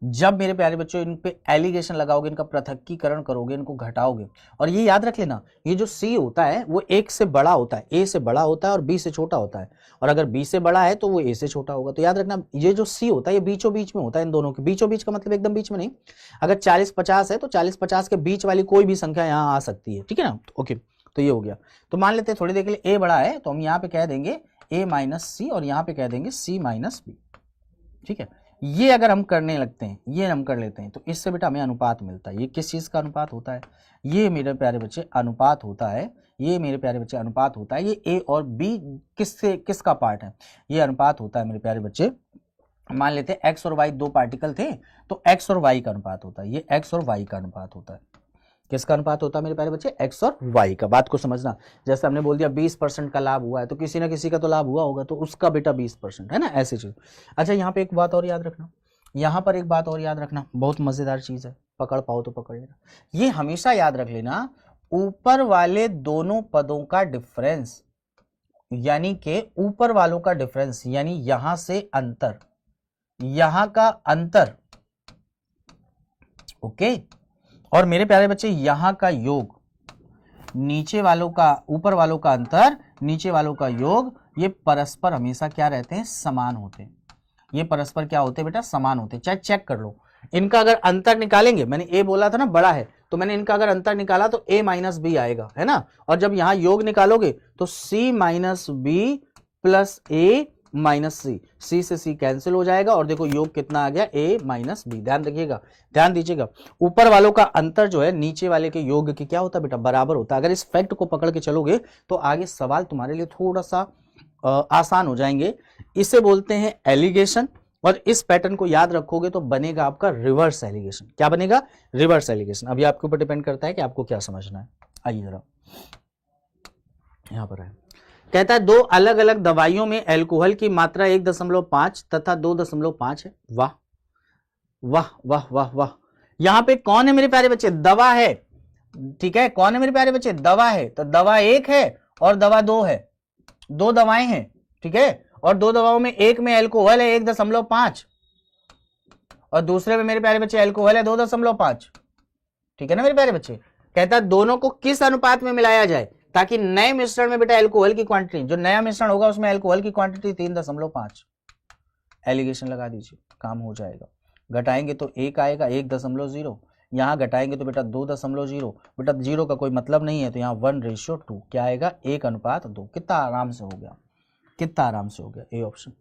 A: जब मेरे प्यारे बच्चों इन पे एलिगेशन लगाओगे, इनका पृथक्कीकरण करोगे, इनको घटाओगे, और ये याद रख लेना, ये जो सी होता है वो एक से बड़ा होता है, ए से बड़ा होता है और बी से छोटा होता है, और अगर बी से बड़ा है तो वो ए से छोटा होगा। तो याद रखना, ये जो सी होता है ये बीचों बीच में होता है, इन दोनों के बीचों बीच का मतलब एकदम बीच में नहीं। अगर 40-50 है तो 40-50 के बीच वाली कोई भी संख्या यहाँ आ सकती है, ठीक है ना? ओके, तो ये हो गया। तो मान लेते हैं थोड़ी देर के लिए ए बड़ा है, तो हम यहाँ पे कह देंगे ए माइनस सी, और यहाँ पे कह देंगे सी माइनस बी, ठीक है। ये अगर हम करने लगते हैं, ये हम कर लेते हैं, तो इससे बेटा हमें अनुपात मिलता है। ये किस चीज का अनुपात होता है? ये मेरे प्यारे बच्चे अनुपात होता है, ये मेरे प्यारे बच्चे अनुपात होता है। ये ए और बी किसका पार्ट है? ये अनुपात होता है मेरे प्यारे बच्चे। मान लेते हैं एक्स और वाई दो पार्टिकल थे, तो एक्स और वाई का अनुपात होता है, ये एक्स और वाई का अनुपात होता है। किसका अनुपात होता है मेरे प्यारे बच्चे? एक्स और वाई का। बात को समझना, जैसे हमने बोल दिया 20% का लाभ हुआ है, तो किसी ना किसी का तो लाभ हुआ होगा, तो उसका बेटा 20% है ना, ऐसी चीज। अच्छा, यहाँ पे एक बात और याद रखना, यहाँ पर एक बात और याद रखना, बहुत मजेदार चीज है, पकड़ पाओ तो पकड़ लेना। ये हमेशा याद रख लेना, ऊपर वाले दोनों पदों का डिफरेंस, यानी कि ऊपर वालों का डिफरेंस, यानी यहां से अंतर, यहां का अंतर, ओके, और मेरे प्यारे बच्चे यहां का योग, नीचे वालों का ऊपर वालों का अंतर, नीचे वालों का योग, ये परस्पर हमेशा क्या रहते हैं? समान होते हैं। ये परस्पर क्या होते हैं बेटा? समान होते हैं। चाहे चेक कर लो, इनका अगर अंतर निकालेंगे, मैंने ए बोला था ना बड़ा है, तो मैंने इनका अगर अंतर निकाला तो a माइनस बी आएगा, है ना? और जब यहां योग निकालोगे तो c माइनस बी प्लस ए माइनस सी, सी से सी कैंसिल हो जाएगा, और देखो योग कितना आ गया? a minus b. ध्यान रखिएगा, ध्यान दीजिएगा, ऊपर वालों का अंतर जो है नीचे वाले के योग के क्या होता है बेटा? बराबर होता है। अगर इस फैक्ट को पकड़ के चलोगे तो आगे सवाल तुम्हारे लिए थोड़ा सा आसान हो जाएंगे। इसे बोलते हैं एलिगेशन, और इस पैटर्न को याद रखोगे तो बनेगा आपका रिवर्स एलिगेशन। क्या बनेगा? Reverse allegation. अभी आपके ऊपर डिपेंड करता है कि आपको क्या समझना है। आइए जरा यहां पर है, कहता है दो अलग अलग दवाइयों में अल्कोहल की मात्रा 1.5 तथा 2.5 है। वाह वाह वाह वाह वाह। यहां पे कौन है मेरे प्यारे बच्चे? दवा है, ठीक है। कौन है मेरे प्यारे बच्चे? दवा है। तो दवा एक है और दवा दो है, दो दवाएं हैं, ठीक है। और दो दवाओं में एक में अल्कोहल है 1.5 और दूसरे में मेरे प्यारे बच्चे अल्कोहल है 2.5, ठीक है ना मेरे प्यारे बच्चे। कहता है दोनों को किस अनुपात में मिलाया जाए ताकि नए मिश्रण में बेटा अल्कोहल की क्वांटिटी, जो नया मिश्रण होगा उसमें अल्कोहल की क्वांटिटी 3.5। एलिगेशन लगा दीजिए, काम हो जाएगा। घटाएंगे तो 1 आएगा, 1.0। यहां घटाएंगे तो बेटा 2.0। बेटा 0 का कोई मतलब नहीं है, तो यहाँ 1:2 क्या आएगा? 1:2। कितना आराम से हो गया, कितना आराम से हो गया ए ऑप्शन।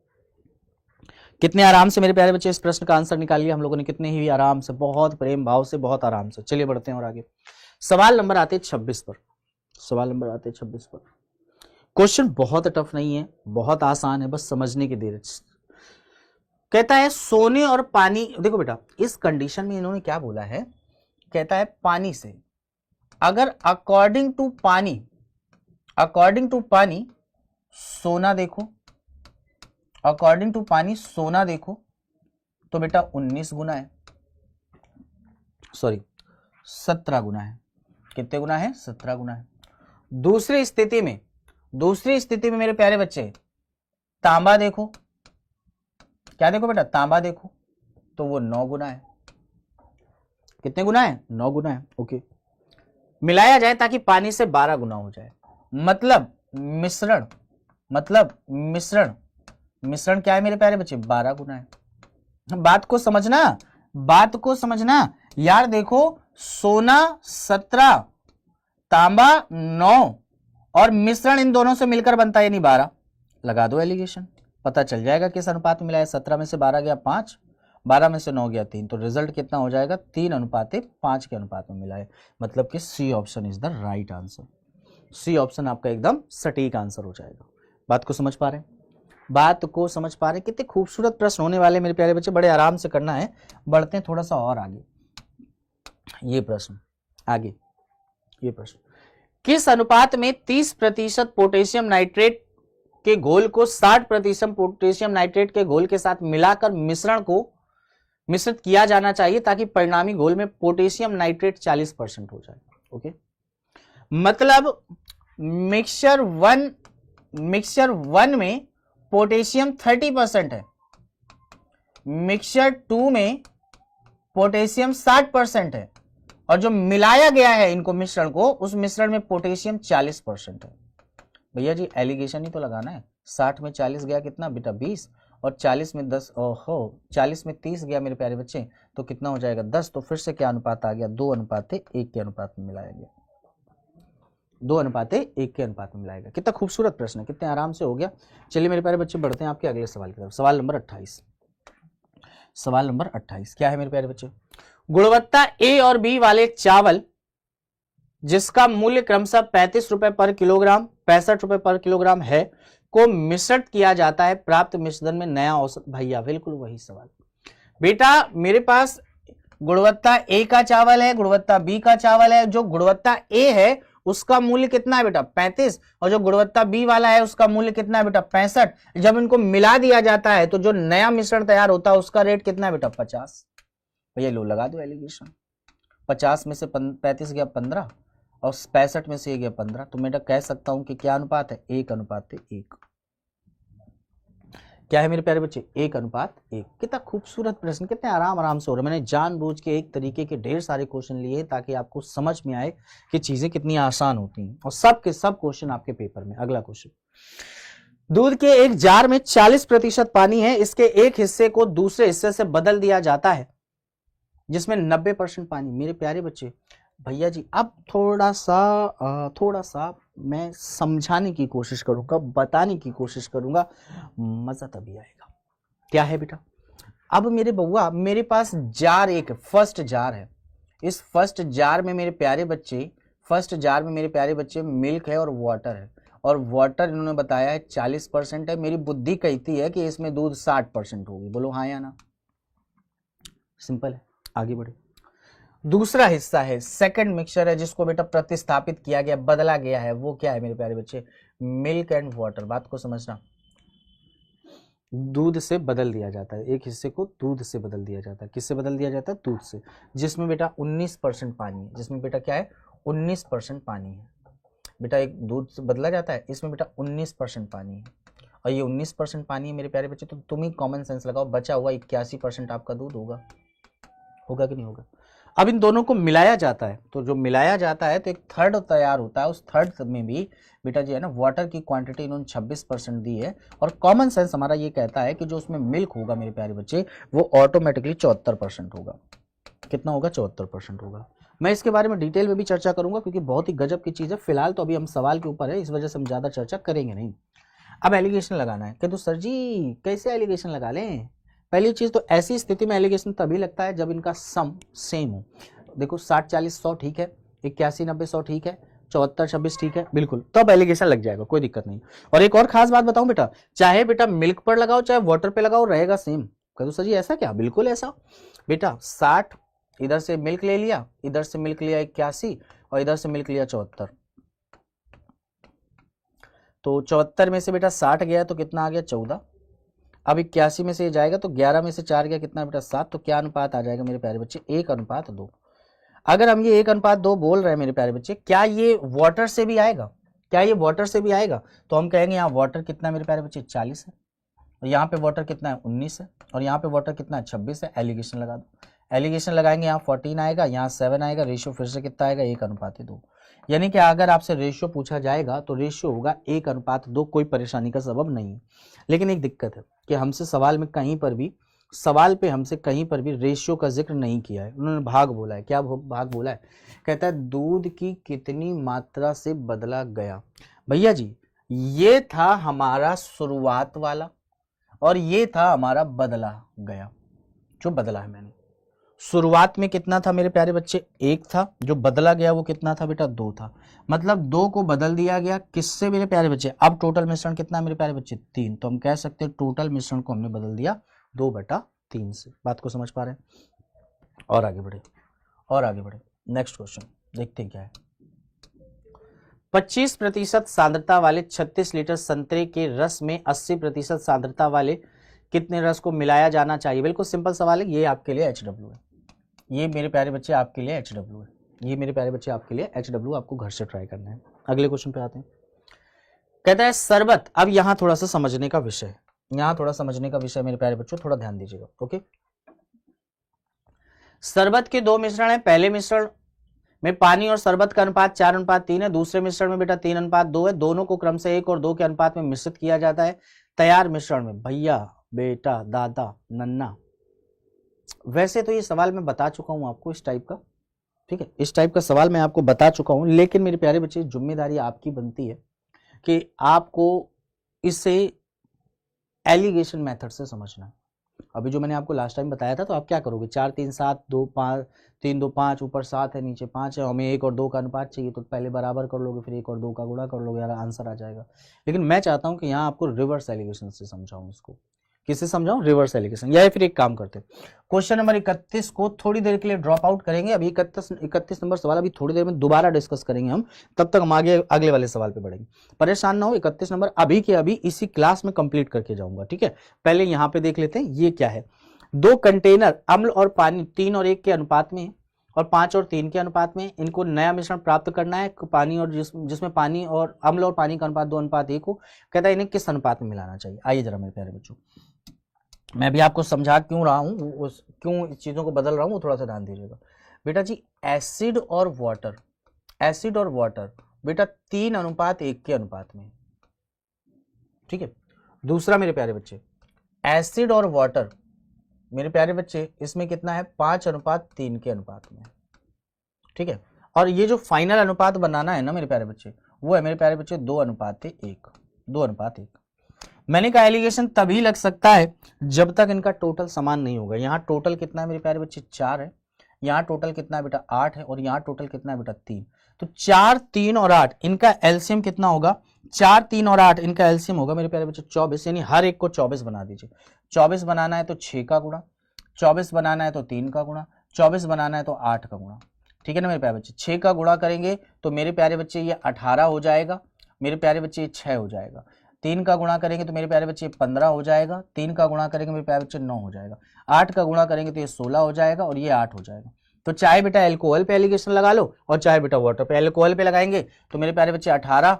A: कितने आराम से मेरे प्यारे बच्चे इस प्रश्न का आंसर निकाल लिया हम लोगों ने, कितने ही आराम से, बहुत प्रेम भाव से, बहुत आराम से। चलिए बढ़ते हैं और आगे। सवाल नंबर आते 26 पर। सवाल नंबर आते 26 पर। क्वेश्चन बहुत टफ नहीं है, बहुत आसान है, बस समझने की देर है। कहता है सोने और पानी, देखो बेटा इस कंडीशन में इन्होंने क्या बोला है, कहता है पानी से अगर अकॉर्डिंग टू पानी सोना देखो, अकॉर्डिंग टू पानी सोना देखो, तो बेटा 19 गुना है, सॉरी 17 गुना है। कितने गुना है? 17 गुना है। दूसरी स्थिति में मेरे प्यारे बच्चे तांबा देखो, क्या देखो बेटा? तांबा देखो, तो वो 9 गुना है। कितने गुना है? 9 गुना है। ओके, मिलाया जाए ताकि पानी से 12 गुना हो जाए। मतलब मिश्रण क्या है मेरे प्यारे बच्चे? 12 गुना है। बात को समझना यार। देखो सोना 17, तांबा 9 और मिश्रण इन दोनों से मिलकर बनता है यानी 12। लगा दो एलिगेशन, पता चल जाएगा किस अनुपात में मिला है। 17 में से 12 गया 5, 12 में से 9 गया 3, तो रिजल्ट कितना हो जाएगा? 3:5 के अनुपात में मिला है। मतलब कि C option is the right answer. C option आपका एकदम सटीक आंसर हो जाएगा। बात को समझ पा रहे हैं? बात को समझ पा रहे हैं? कितने खूबसूरत प्रश्न होने वाले मेरे प्यारे बच्चे, बड़े आराम से करना है। बढ़ते हैं थोड़ा सा और आगे। ये प्रश्न आगे, ये प्रश्न, किस अनुपात में 30% पोटेशियम नाइट्रेट के घोल को 60% पोटेशियम नाइट्रेट के घोल के साथ मिलाकर मिश्रण को मिश्रित किया जाना चाहिए ताकि परिणामी घोल में पोटेशियम नाइट्रेट 40% हो जाए? ओके, मतलब मिक्सचर वन में पोटेशियम 30% है, मिक्सचर 2 में पोटेशियम 60% है, और जो मिलाया गया है इनको मिश्रण को, उस मिश्रण में पोटेशियम 40% है। भैया जी एलिगेशन ही तो लगाना है। 60 में 40 गया कितना बेटा 20, और 40 में 10, ओहो 40 में 30 गया मेरे प्यारे बच्चे, तो कितना हो जाएगा 10। तो फिर से क्या अनुपात आ गया? 2:1 के अनुपात में मिलाया गया, 2:1 के अनुपात में मिलाया गया। कितना खूबसूरत प्रश्न है, कितने आराम से हो गया। चलिए मेरे प्यारे बच्चे बढ़ते हैं आपके अगले सवाल की तरफ। सवाल नंबर 28, सवाल नंबर 28 क्या है मेरे प्यारे बच्चे? गुणवत्ता ए और बी वाले चावल जिसका मूल्य क्रमशः 35 रुपए पर किलोग्राम 65 रुपए पर किलोग्राम है को मिश्रित किया जाता है, प्राप्त मिश्रण में नया औसत। भैया बिल्कुल वही सवाल बेटा, मेरे पास गुणवत्ता ए का चावल है, गुणवत्ता बी का चावल है। जो गुणवत्ता ए है उसका मूल्य कितना है बेटा 35, और जो गुणवत्ता बी वाला है उसका मूल्य कितना है बेटा 65। जब इनको मिला दिया जाता है तो जो नया मिश्रण तैयार होता है उसका रेट कितना है बेटा 50। भैया लो लगा दो एलिगेशन, 50 में से 35 गया 15, और 65 में से ये गया 15, तो मैं कह सकता हूं कि क्या अनुपात है? 1:1। क्या है मेरे प्यारे बच्चे? 1:1। कितना खूबसूरत प्रश्न, कितने आराम से हो रहा है। मैंने जानबूझ के एक तरीके के ढेर सारे क्वेश्चन लिए ताकि आपको समझ में आए कि चीजें कितनी आसान होती हैं, और सब के सब क्वेश्चन आपके पेपर में। अगला क्वेश्चन, दूध के एक जार में 40% पानी है, इसके एक हिस्से को दूसरे हिस्से से बदल दिया जाता है जिसमें 90% पानी। मेरे प्यारे बच्चे भैया जी अब थोड़ा सा मैं समझाने की कोशिश करूंगा, बताने की कोशिश करूंगा, मजा तभी आएगा। क्या है बेटा? अब मेरे बउआ मेरे पास जार, एक फर्स्ट जार है। इस फर्स्ट जार में मेरे प्यारे बच्चे मिल्क है और वाटर है, और वाटर इन्होंने बताया है 40% है। मेरी बुद्धि कहती है कि इसमें दूध 60% होगी। बोलो हाँ या ना? सिंपल है, आगे बढ़े। दूसरा हिस्सा है, सेकंड मिक्सचर है, जिसको बेटा प्रतिस्थापित किया गया, बदला गया है। वो क्या है मेरे प्यारे बच्चे? Milk and water. बात को समझना, दूध से बदल दिया जाता है, एक हिस्से को दूध से बदल दिया जाता है। किससे बदल दिया जाता है? दूध से, जिसमें बेटा 19% पानी है। जिसमें बेटा क्या है? 19% पानी है। बेटा एक दूध से बदला जाता है, इसमें बेटा 19% पानी है, और ये 19% पानी है मेरे प्यारे बच्चे। तो तुम ही कॉमन सेंस लगाओ, बचा हुआ 81% आपका दूध होगा कि नहीं होगा? अब इन दोनों को मिलाया जाता है, तो जो मिलाया जाता है तो एक थर्ड तैयार होता है। उस थर्ड में भी बेटा जो है ना, वाटर की क्वांटिटी इन्होंने 26% दी है, और कॉमन सेंस हमारा ये कहता है कि जो उसमें मिल्क होगा मेरे प्यारे बच्चे, वो ऑटोमेटिकली 74% होगा। कितना होगा? 74% होगा। मैं इसके बारे में डिटेल में भी चर्चा करूंगा, क्योंकि बहुत ही गजब की चीज है। फिलहाल तो अभी हम सवाल के ऊपर है, इस वजह से हम ज्यादा चर्चा करेंगे नहीं। अब एलिगेशन लगाना है। कहते सर जी कैसे एलिगेशन लगा लें? पहली चीज तो ऐसी स्थिति में एलिगेशन तभी लगता है जब इनका सम सेम हो। देखो 60 40 100 ठीक है, 81 90 100 ठीक है, 74 26 ठीक है, बिल्कुल, तब एलिगेशन लग जाएगा, कोई दिक्कत नहीं। और एक और खास बात बताऊं बेटा, चाहे बेटा मिल्क पर लगाओ चाहे वाटर पे लगाओ, रहेगा सेम। कहते सर जी ऐसा क्या? बिल्कुल ऐसा बेटा। 60 इधर से मिल्क ले लिया, इधर से मिल्क लिया 81, और इधर से मिल्क लिया 74, तो 74 में से बेटा 60 गया तो कितना आ गया? 14। अब 81 में से जाएगा तो 11 में से 4 गया, कितना बेटा? 7। तो क्या अनुपात आ जाएगा मेरे प्यारे बच्चे? 1:2। अगर हम ये 1:2 बोल रहे हैं मेरे प्यारे बच्चे, क्या ये वाटर से भी आएगा? क्या ये वाटर से भी आएगा? तो हम कहेंगे यहाँ वाटर कितना मेरे प्यारे बच्चे? 40 है, और यहाँ पे वाटर कितना है? 19 है, और यहाँ पे वाटर कितना है? 26 है। एलिगेशन लगा दो। एलिगेशन लगाएंगे, यहाँ 14 आएगा, यहाँ 7 आएगा, रेशियो फिर से कितना आएगा? 1:2। यानी कि अगर आपसे रेशियो पूछा जाएगा तो रेशियो होगा 1:2। कोई परेशानी का सबब नहीं। लेकिन एक दिक्कत है कि हमसे सवाल में कहीं पर भी हमसे कहीं पर भी रेशियो का जिक्र नहीं किया है। उन्होंने भाग बोला है। क्या भाग बोला है? कहता है दूध की कितनी मात्रा से बदला गया। भैया जी ये था हमारा शुरुआत वाला, और ये था हमारा बदला गया, जो बदला है मैंने। शुरुआत में कितना था मेरे प्यारे बच्चे, 1 था, जो बदला गया वो कितना था बेटा, 2 था। मतलब 2 को बदल दिया गया किससे मेरे प्यारे बच्चे, अब टोटल मिश्रण कितना मेरे प्यारे बच्चे, 3। तो हम कह सकते हैं टोटल मिश्रण को हमने बदल दिया 2/3 से। बात को समझ पा रहे हैं? और आगे बढ़े, और आगे बढ़े, नेक्स्ट क्वेश्चन देखते हैं क्या है। 25% सांद्रता वाले 36 लीटर संतरे के रस में 80% सांद्रता वाले कितने रस को मिलाया जाना चाहिए? बिल्कुल सिंपल सवाल है, ये आपके लिए HW है, ये मेरे प्यारे बच्चे आपके लिए HW है, ये मेरे प्यारे बच्चे आपके लिए HW, आपको घर से ट्राई करना है। अगले क्वेश्चन पे आते हैं। कहता है शरबत, अब यहां थोड़ा सा समझने का विषय है, यहां थोड़ा समझने का विषय मेरे प्यारे बच्चों, थोड़ा ध्यान दीजिएगा। ओके, शरबत के 2 मिश्रण है। पहले मिश्रण में पानी और शरबत का अनुपात 4:3 है, दूसरे मिश्रण में बेटा 3:2 है। दोनों को क्रम से 1 और 2 के अनुपात में मिश्रित किया जाता है। तैयार मिश्रण में भैया, बेटा, दादा, नन्ना, वैसे तो ये सवाल मैं बता चुका हूं आपको इस टाइप का, ठीक है, इस टाइप का सवाल मैं आपको बता चुका हूं, लेकिन मेरे प्यारे बच्चे जिम्मेदारी आपकी बनती है कि आपको इसे एलिगेशन मेथड से समझना है। अभी जो मैंने आपको लास्ट टाइम बताया था, तो आप क्या करोगे, 4 3 7 2 5 3 2 5, ऊपर 7 है नीचे 5 है, हमें 1 और 2 का अनुपात चाहिए, तो पहले बराबर कर लोगे, फिर 1 और 2 का गुणा कर लोगे, यार आंसर आ जाएगा। लेकिन मैं चाहता हूं कि यहाँ आपको रिवर्स एलिगेशन से समझाऊं इसको। किससे समझाऊं? Reverse allegation. या फिर एक काम करते हैं, क्वेश्चन नंबर 31 को थोड़ी देर के लिए ड्रॉप आउट करेंगे। अभी 31 नंबर सवाल अभी थोड़ी देर में दोबारा डिस्कस करेंगे हम, तब तक हम आगे अगले वाले सवाल पे बढ़ेंगे। परेशान ना हो, 31 नंबर अभी के अभी इसी क्लास में कंप्लीट करके जाऊंगा, ठीक है। पहले यहाँ पे देख लेते हैं ये क्या है। 2 कंटेनर अम्ल और पानी 3 और 1 के अनुपात में और 5 और 3 के अनुपात में, इनको नया मिश्रण प्राप्त करना है, पानी और जिसमें पानी और अम्ल और पानी का अनुपात 2:1 हो। कहता है इन्हें किस अनुपात में मिलाना चाहिए? आइए जरा मेरे प्यारे बच्चों, मैं भी आपको समझा क्यों रहा हूं, क्यों इस चीजों को बदल रहा हूं, वो थोड़ा सा ध्यान दीजिएगा बेटा जी। एसिड और वाटर, एसिड और वाटर बेटा 3:1 के अनुपात में, ठीक है। दूसरा मेरे प्यारे बच्चे, एसिड और वाटर मेरे प्यारे बच्चे इसमें कितना है, 5:3 के अनुपात में, ठीक है। और ये जो फाइनल अनुपात बनाना है ना मेरे प्यारे बच्चे, वो है मेरे प्यारे बच्चे 2:1, 2:1। मैंने कहा एलिगेशन तभी लग सकता है जब तक इनका टोटल समान नहीं होगा। यहाँ टोटल कितना है मेरे प्यारे बच्चे, 4 है, यहाँ टोटल कितना है बेटा, 8 है, और यहाँ टोटल कितना है बेटा, 3। तो 4, 3 और 8 इनका एलसीएम कितना होगा, 4, 3 और 8 इनका एलसीएम होगा मेरे प्यारे बच्चे 24, यानी हर एक को 24 बना दीजिए। 24 बनाना है तो 6 का गुणा, 24 बनाना है तो 3 का गुणा, 24 बनाना है तो 8 का गुणा, ठीक है ना मेरे प्यारे बच्चे। 6 का गुणा करेंगे तो मेरे प्यारे बच्चे ये 18 हो जाएगा, मेरे प्यारे बच्चे ये 6 हो जाएगा। 3 का गुणा करेंगे तो मेरे प्यारे बच्चे 15 हो जाएगा, 3 का गुणा करेंगे मेरे प्यारे बच्चे 9 हो जाएगा, 8 का गुणा करेंगे तो ये 16 हो जाएगा, और ये 8 हो जाएगा। तो चाहे बेटा एल्कोहल पे एलिगेशन लगा लो और चाहे बेटा वाटर पे। एल्कोहल पे लगाएंगे तो मेरे प्यारे बच्चे 18,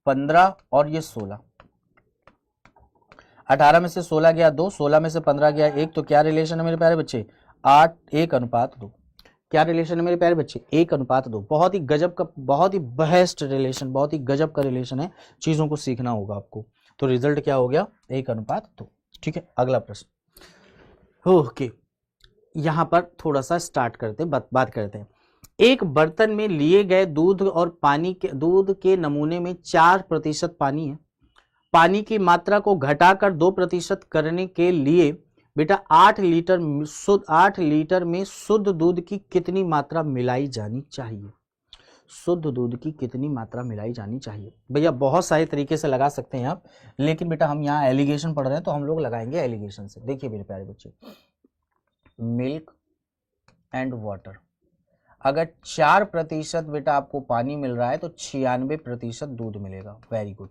A: 15 और ये 16, 18 में से 16 गया 2, 16 में से 15 गया 1, तो क्या रिलेशन है मेरे प्यारे बच्चे, 8:1:2। क्या रिलेशन है मेरे प्यारे बच्चे, 1:2। बहुत ही गजब का, बहुत ही बेस्ट रिलेशन, बहुत ही गजब का रिलेशन है, चीजों को सीखना होगा आपको। तो रिजल्ट क्या हो गया, 1:2, ठीक है। अगला प्रश्न, ओके, यहां पर थोड़ा सा स्टार्ट करते हैं, बात करते हैं। एक बर्तन में लिए गए दूध और पानी के, दूध के नमूने में 4% पानी है। पानी की मात्रा को घटाकर 2% करने के लिए बेटा 8 लीटर में शुद्ध दूध की कितनी मात्रा मिलाई जानी चाहिए? शुद्ध दूध की कितनी मात्रा मिलाई जानी चाहिए? भैया बहुत सारे तरीके से लगा सकते हैं आप, लेकिन बेटा हम यहाँ एलिगेशन पढ़ रहे हैं तो हम लोग लगाएंगे एलिगेशन से। देखिए मेरे प्यारे बच्चे, मिल्क एंड वाटर, अगर 4% बेटा आपको पानी मिल रहा है तो 96% दूध मिलेगा। Very good.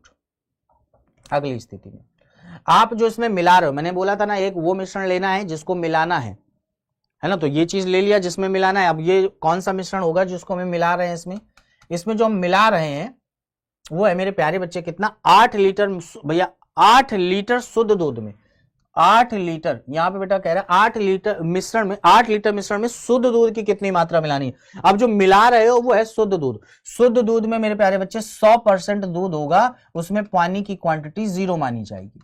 A: अगली स्थिति में आप जो इसमें मिला रहे हो, मैंने बोला था ना एक वो मिश्रण लेना है जिसको मिलाना है ना, तो ये चीज ले लिया जिसमें मिलाना है। अब ये कौन सा मिश्रण होगा जिसको हमें मिला रहे हैं? इसमें जो हम मिला रहे हैं वो है मेरे प्यारे बच्चे कितना, 8 लीटर भैया, 8 लीटर शुद्ध दूध में, 8 लीटर यहां पे बेटा कह रहा है 8 लीटर मिश्रण में, 8 लीटर मिश्रण में शुद्ध दूध की कितनी मात्रा मिलानी है? अब जो मिला रहे हो वो है शुद्ध दूध। शुद्ध दूध में मेरे प्यारे बच्चे 100% दूध होगा, उसमें पानी की क्वांटिटी 0 मानी जाएगी।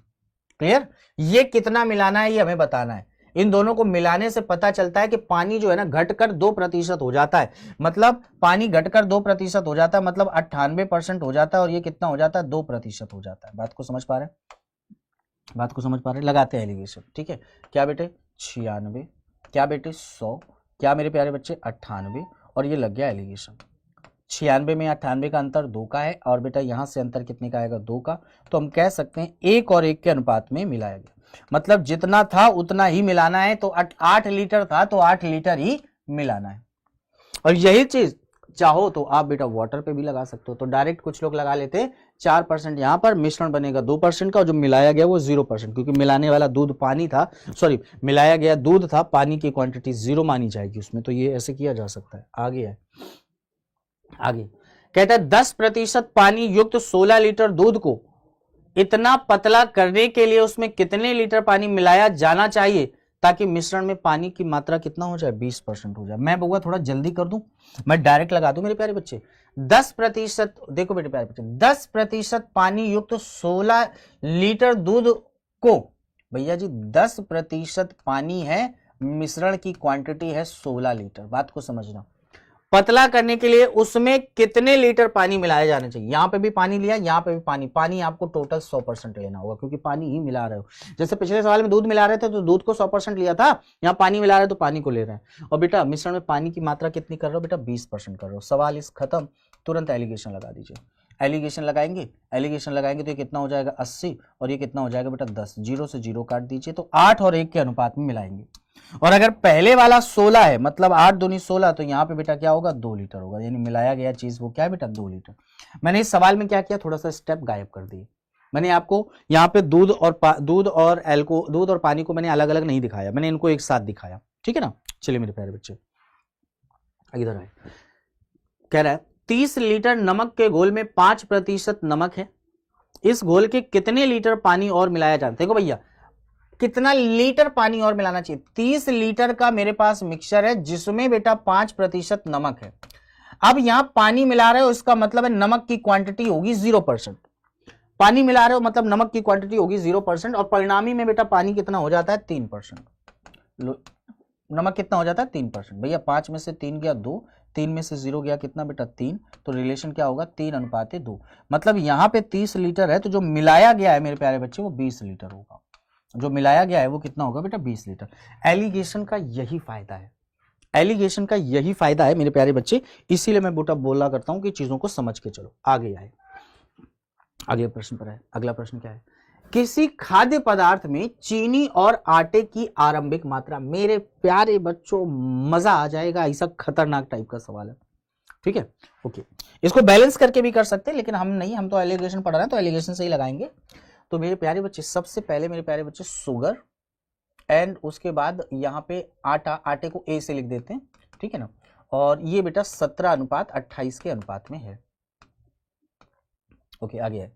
A: क्लियर? ये कितना मिलाना है ये हमें बताना है। इन दोनों को मिलाने से पता चलता है कि पानी जो है ना घटकर 2% हो जाता है, मतलब पानी घटकर 2% हो जाता है, मतलब 98% हो जाता है, और ये कितना हो जाता है, 2% हो जाता है। बात को समझ पा रहे हैं? बात को समझ पा रहे हैं? लगाते हैं एलिगेशन, ठीक है। क्या बेटे 96, क्या बेटे 100, क्या मेरे प्यारे बच्चे 98, और ये लग गया एलिगेशन। 96 में 98 का अंतर 2 का है, और बेटा यहाँ से अंतर कितने का आएगा 2 का। तो हम कह सकते हैं 1 और 1 के अनुपात में मिलाया गया, मतलब जितना था उतना ही मिलाना है। तो 8 लीटर था तो 8 लीटर ही मिलाना है। और यही चीज चाहो तो आप बेटा वाटर पे भी लगा सकते हो। तो डायरेक्ट कुछ लोग लगा लेते 4% यहाँ पर, मिश्रण बनेगा 2% का, और जो मिलाया गया वो 0%, क्योंकि मिलाने वाला दूध पानी था, सॉरी मिलाया गया दूध था, पानी की क्वांटिटी 0 मानी जाएगी उसमें। तो ये ऐसे किया जा सकता है। आगे है, आगे कहता है 10% पानी युक्त 16 लीटर दूध को इतना पतला करने के लिए उसमें कितने लीटर पानी मिलाया जाना चाहिए ताकि मिश्रण में पानी की मात्रा कितना हो जाए 20% हो जाए। मैं बउआ थोड़ा जल्दी कर दूं, मैं डायरेक्ट लगा दूं मेरे प्यारे बच्चे। 10%, देखो बेटे प्यारे बच्चे, 10% पानी युक्त 16 लीटर दूध को, भैया जी 10% पानी है, मिश्रण की क्वांटिटी है 16 लीटर। बात को समझना, पतला करने के लिए उसमें कितने लीटर पानी मिलाया जाना चाहिए। यहां पे भी पानी लिया, यहां पे भी पानी, पानी आपको टोटल 100% लेना होगा, क्योंकि पानी ही मिला रहे हो। जैसे पिछले सवाल में दूध मिला रहे थे तो दूध को 100% लिया था, यहां पानी मिला रहे तो पानी को ले रहे हैं। और बेटा मिश्रण में पानी की मात्रा कितनी कर रहे हो बेटा 20% कर रहे हो। सवाल इस खत्म, तुरंत एलिगेशन लगा दीजिए। एलिगेशन लगाएंगे, एलिगेशन लगाएंगे तो ये कितना हो जाएगा 80, और ये कितना हो जाएगा बेटा 10, 0 से 0 काट दीजिए। तो 8 और 1 के अनुपात में मिलाएंगे। और अगर पहले वाला 16 है, मतलब 8 दूनी 16, तो यहाँ पे बेटा क्या होगा 2 लीटर होगा, यानी मिलाया गया चीज वो क्या है बेटा 2 लीटर। मैंने इस सवाल में क्या किया, थोड़ा सा स्टेप गायब कर दिए। मैंने आपको यहाँ पे दूध और पानी को मैंने अलग अलग नहीं दिखाया, मैंने इनको एक साथ दिखाया, ठीक है ना। चलिए मेरे प्यारे बच्चे इधर आए, कह रहा है 30 लीटर नमक के घोल में 5% नमक है, इस घोल के कितने लीटर पानी और मिलाया जाता है। देखो भैया कितना लीटर पानी और मिलाना चाहिए, 30 लीटर का मेरे पास मिक्सचर है जिसमें बेटा 5% नमक है। अब यहां पानी मिला रहे हो, इसका मतलब है नमक की क्वांटिटी होगी 0%। पानी मिला रहे हो मतलब नमक की क्वांटिटी होगी 0%, और परिणामी में बेटा पानी कितना हो जाता है 3%। नमक कितना हो जाता है 3%। भैया 5 में से 3 गया 2, 3 में से 0 गया कितना बेटा 3, तो रिलेशन क्या होगा 3:2। मतलब यहाँ पे 30 लीटर है, तो जो मिलाया गया है मेरे प्यारे बच्चे वो 20 लीटर होगा। जो मिलाया गया है वो कितना होगा बेटा 20 लीटर। एलिगेशन का यही फायदा है, एलिगेशन का यही फायदा है मेरे प्यारे बच्चे, इसीलिए मैं बेटा बोला करता हूं कि चीजों को समझ के चलो। आगे आए, अगले प्रश्न पर है। अगला प्रश्न क्या है, किसी खाद्य पदार्थ में चीनी और आटे की आरंभिक मात्रा। मेरे प्यारे बच्चों मजा आ जाएगा, ऐसा खतरनाक टाइप का सवाल है, ठीक है। ओके, इसको बैलेंस करके भी कर सकते हैं, लेकिन हम नहीं, हम तो एलिगेशन पढ़ रहे हैं तो एलिगेशन से ही लगाएंगे। तो मेरे प्यारे बच्चे सबसे पहले मेरे प्यारे बच्चे शुगर, एंड उसके बाद यहाँ पे आटा, आटे को ए से लिख देते हैं, ठीक है ना। और ये बेटा 17:28 के अनुपात में है। ओके, आगे है,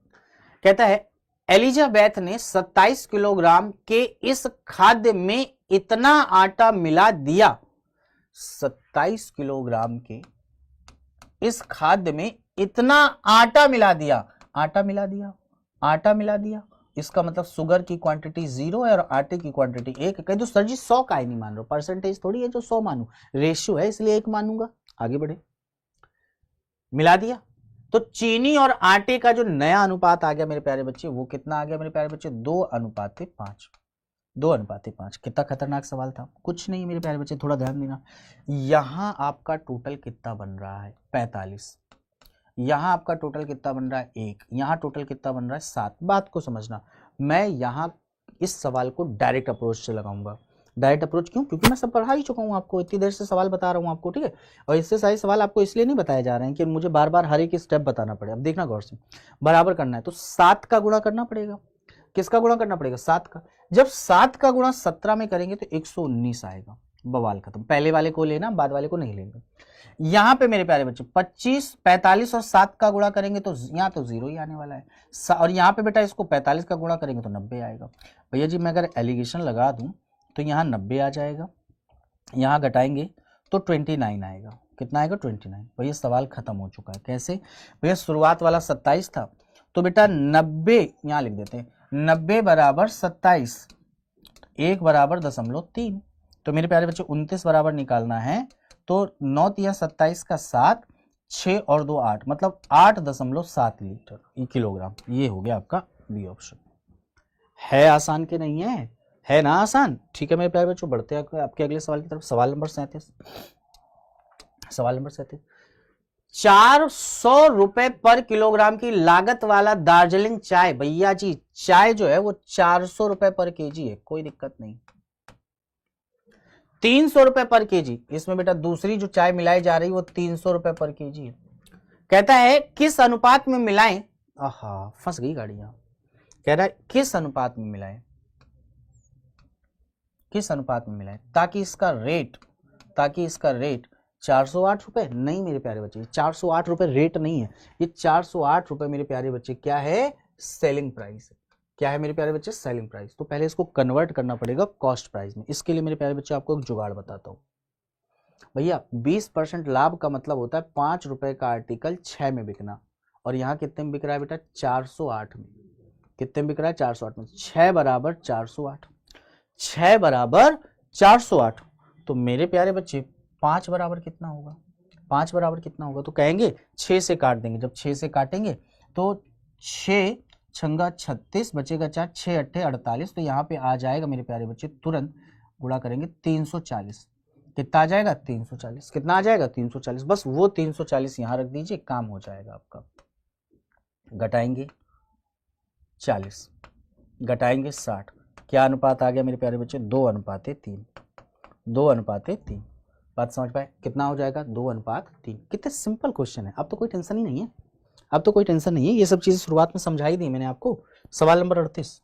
A: कहता है एलिजाबेथ ने 27 किलोग्राम के इस खाद्य में इतना आटा मिला दिया। 27 किलोग्राम के इस खाद्य में इतना आटा मिला दिया, आटा मिला दिया, आटा मिला दिया, इसका मतलब शुगर की क्वांटिटी 0 है और आटे की क्वांटिटी 1। कहीं तो सर जी 100 का ही नहीं मान रहा, परसेंटेज थोड़ी है जो 100 मानू, रेशियो है इसलिए 1 मानूंगा। आगे बढ़े, मिला दिया, तो चीनी और आटे का जो नया अनुपात आ गया मेरे प्यारे बच्चे, वो कितना आ गया मेरे प्यारे बच्चे 2:5। 2:5। कितना खतरनाक सवाल था, कुछ नहीं मेरे प्यारे बच्चे, थोड़ा ध्यान देना। यहां आपका टोटल कितना बन रहा है 45, यहां आपका टोटल कितना बन रहा है 1, यहां टोटल कितना बन रहा है 7। बात को समझना, मैं यहां इस सवाल को डायरेक्ट अप्रोच से लगाऊंगा। डायरेक्ट अप्रोच क्यों, क्योंकि मैं सब पढ़ा ही चुका हूं आपको, इतनी देर से सवाल बता रहा हूं आपको, ठीक है। और इससे सारे सवाल आपको इसलिए नहीं बताए जा रहे हैं कि मुझे बार बार हर एक स्टेप बताना पड़े। अब देखना गौर से, बराबर करना है तो 7 का गुणा करना पड़ेगा। किसका गुणा करना पड़ेगा 7 का। जब 7 का गुणा 17 में करेंगे तो 119 आएगा, बवाल खत्म। पहले वाले को लेना, बाद वाले को नहीं लेंगे। यहां पे मेरे प्यारे बच्चे 25, 45 और 7 का गुणा करेंगे तो यहाँ तो 0 ही आने वाला है। और यहाँ पे बेटा इसको 45 का गुणा करेंगे तो 90 आएगा। भैया जी मैं अगर एलिगेशन लगा दूं तो यहाँ 90 आ जाएगा, यहाँ घटाएंगे तो 29 आएगा। कितना आएगा 29। भैया सवाल खत्म हो चुका है। कैसे भैया, शुरुआत वाला 27 था तो बेटा 90 यहाँ लिख देते हैं, 90 बराबर 27, 1 बराबर 0.3। तो मेरे प्यारे बच्चे 29 बराबर निकालना है तो 9 या 27 का 7, 6 और 2 8, मतलब 8.7 लीटर किलोग्राम। ये हो गया आपका बी ऑप्शन। है आसान के नहीं है, है ना आसान। ठीक है मेरे प्यारे बच्चों, बढ़ते हैं आपके अगले सवाल की तरफ। सवाल नंबर 37, सवाल नंबर 37। 400 रुपए पर किलोग्राम की लागत वाला दार्जिलिंग चाय, भैया जी चाय जो है वो 400 रुपए पर केजी है, कोई दिक्कत नहीं। 300 रुपए पर केजी, इसमें बेटा दूसरी जो चाय मिलाई जा रही है वो 300 रुपए पर केजी है। कहता है किस अनुपात में मिलाएं, आहा फंस गई गाड़ियां। कह रहा है किस अनुपात में मिलाएं, किस अनुपात में मिलाएं ताकि इसका रेट 408 रुपए, नहीं मेरे प्यारे बच्चे 408 रुपए रेट नहीं है, ये 408 रुपए मेरे प्यारे बच्चे क्या है, सेलिंग प्राइस है। क्या है मेरे प्यारे बच्चे, सेलिंग प्राइस। तो पहले इसको कन्वर्ट करना पड़ेगा कॉस्ट प्राइस में। इसके लिए मेरे प्यारे बच्चे आपको एक जुगाड़ बताता हूं भैया। 20% लाभ का मतलब होता है 5 रुपए का आर्टिकल 6 में बिकना, और यहाँ कितने में बिक रहा है बेटा, 408 में। कितने में बिक रहा है, 408 में। 6 बराबर 408, 6 बराबर 408। तो मेरे प्यारे बच्चे 5 बराबर कितना होगा, 5 बराबर कितना होगा, तो कहेंगे 6 से काट देंगे। जब 6 से काटेंगे तो 6 छंगा 36 बचेगा 4, 6 अट्ठे 48। तो यहाँ पे आ जाएगा मेरे प्यारे बच्चे, तुरंत गुणा करेंगे 340। कितना आ जाएगा, 340। कितना आ जाएगा, 340। बस वो 340 यहाँ रख दीजिए, काम हो जाएगा आपका। घटाएंगे 40, घटाएंगे 60, क्या अनुपात आ गया मेरे प्यारे बच्चे, 2:3, 2:3। बात समझ पाए, कितना हो जाएगा, 2:3। कितने सिंपल क्वेश्चन है, अब तो कोई टेंशन ही नहीं है, अब तो कोई टेंशन नहीं है। ये सब चीजें शुरुआत में समझाई दी मैंने आपको। सवाल नंबर 38,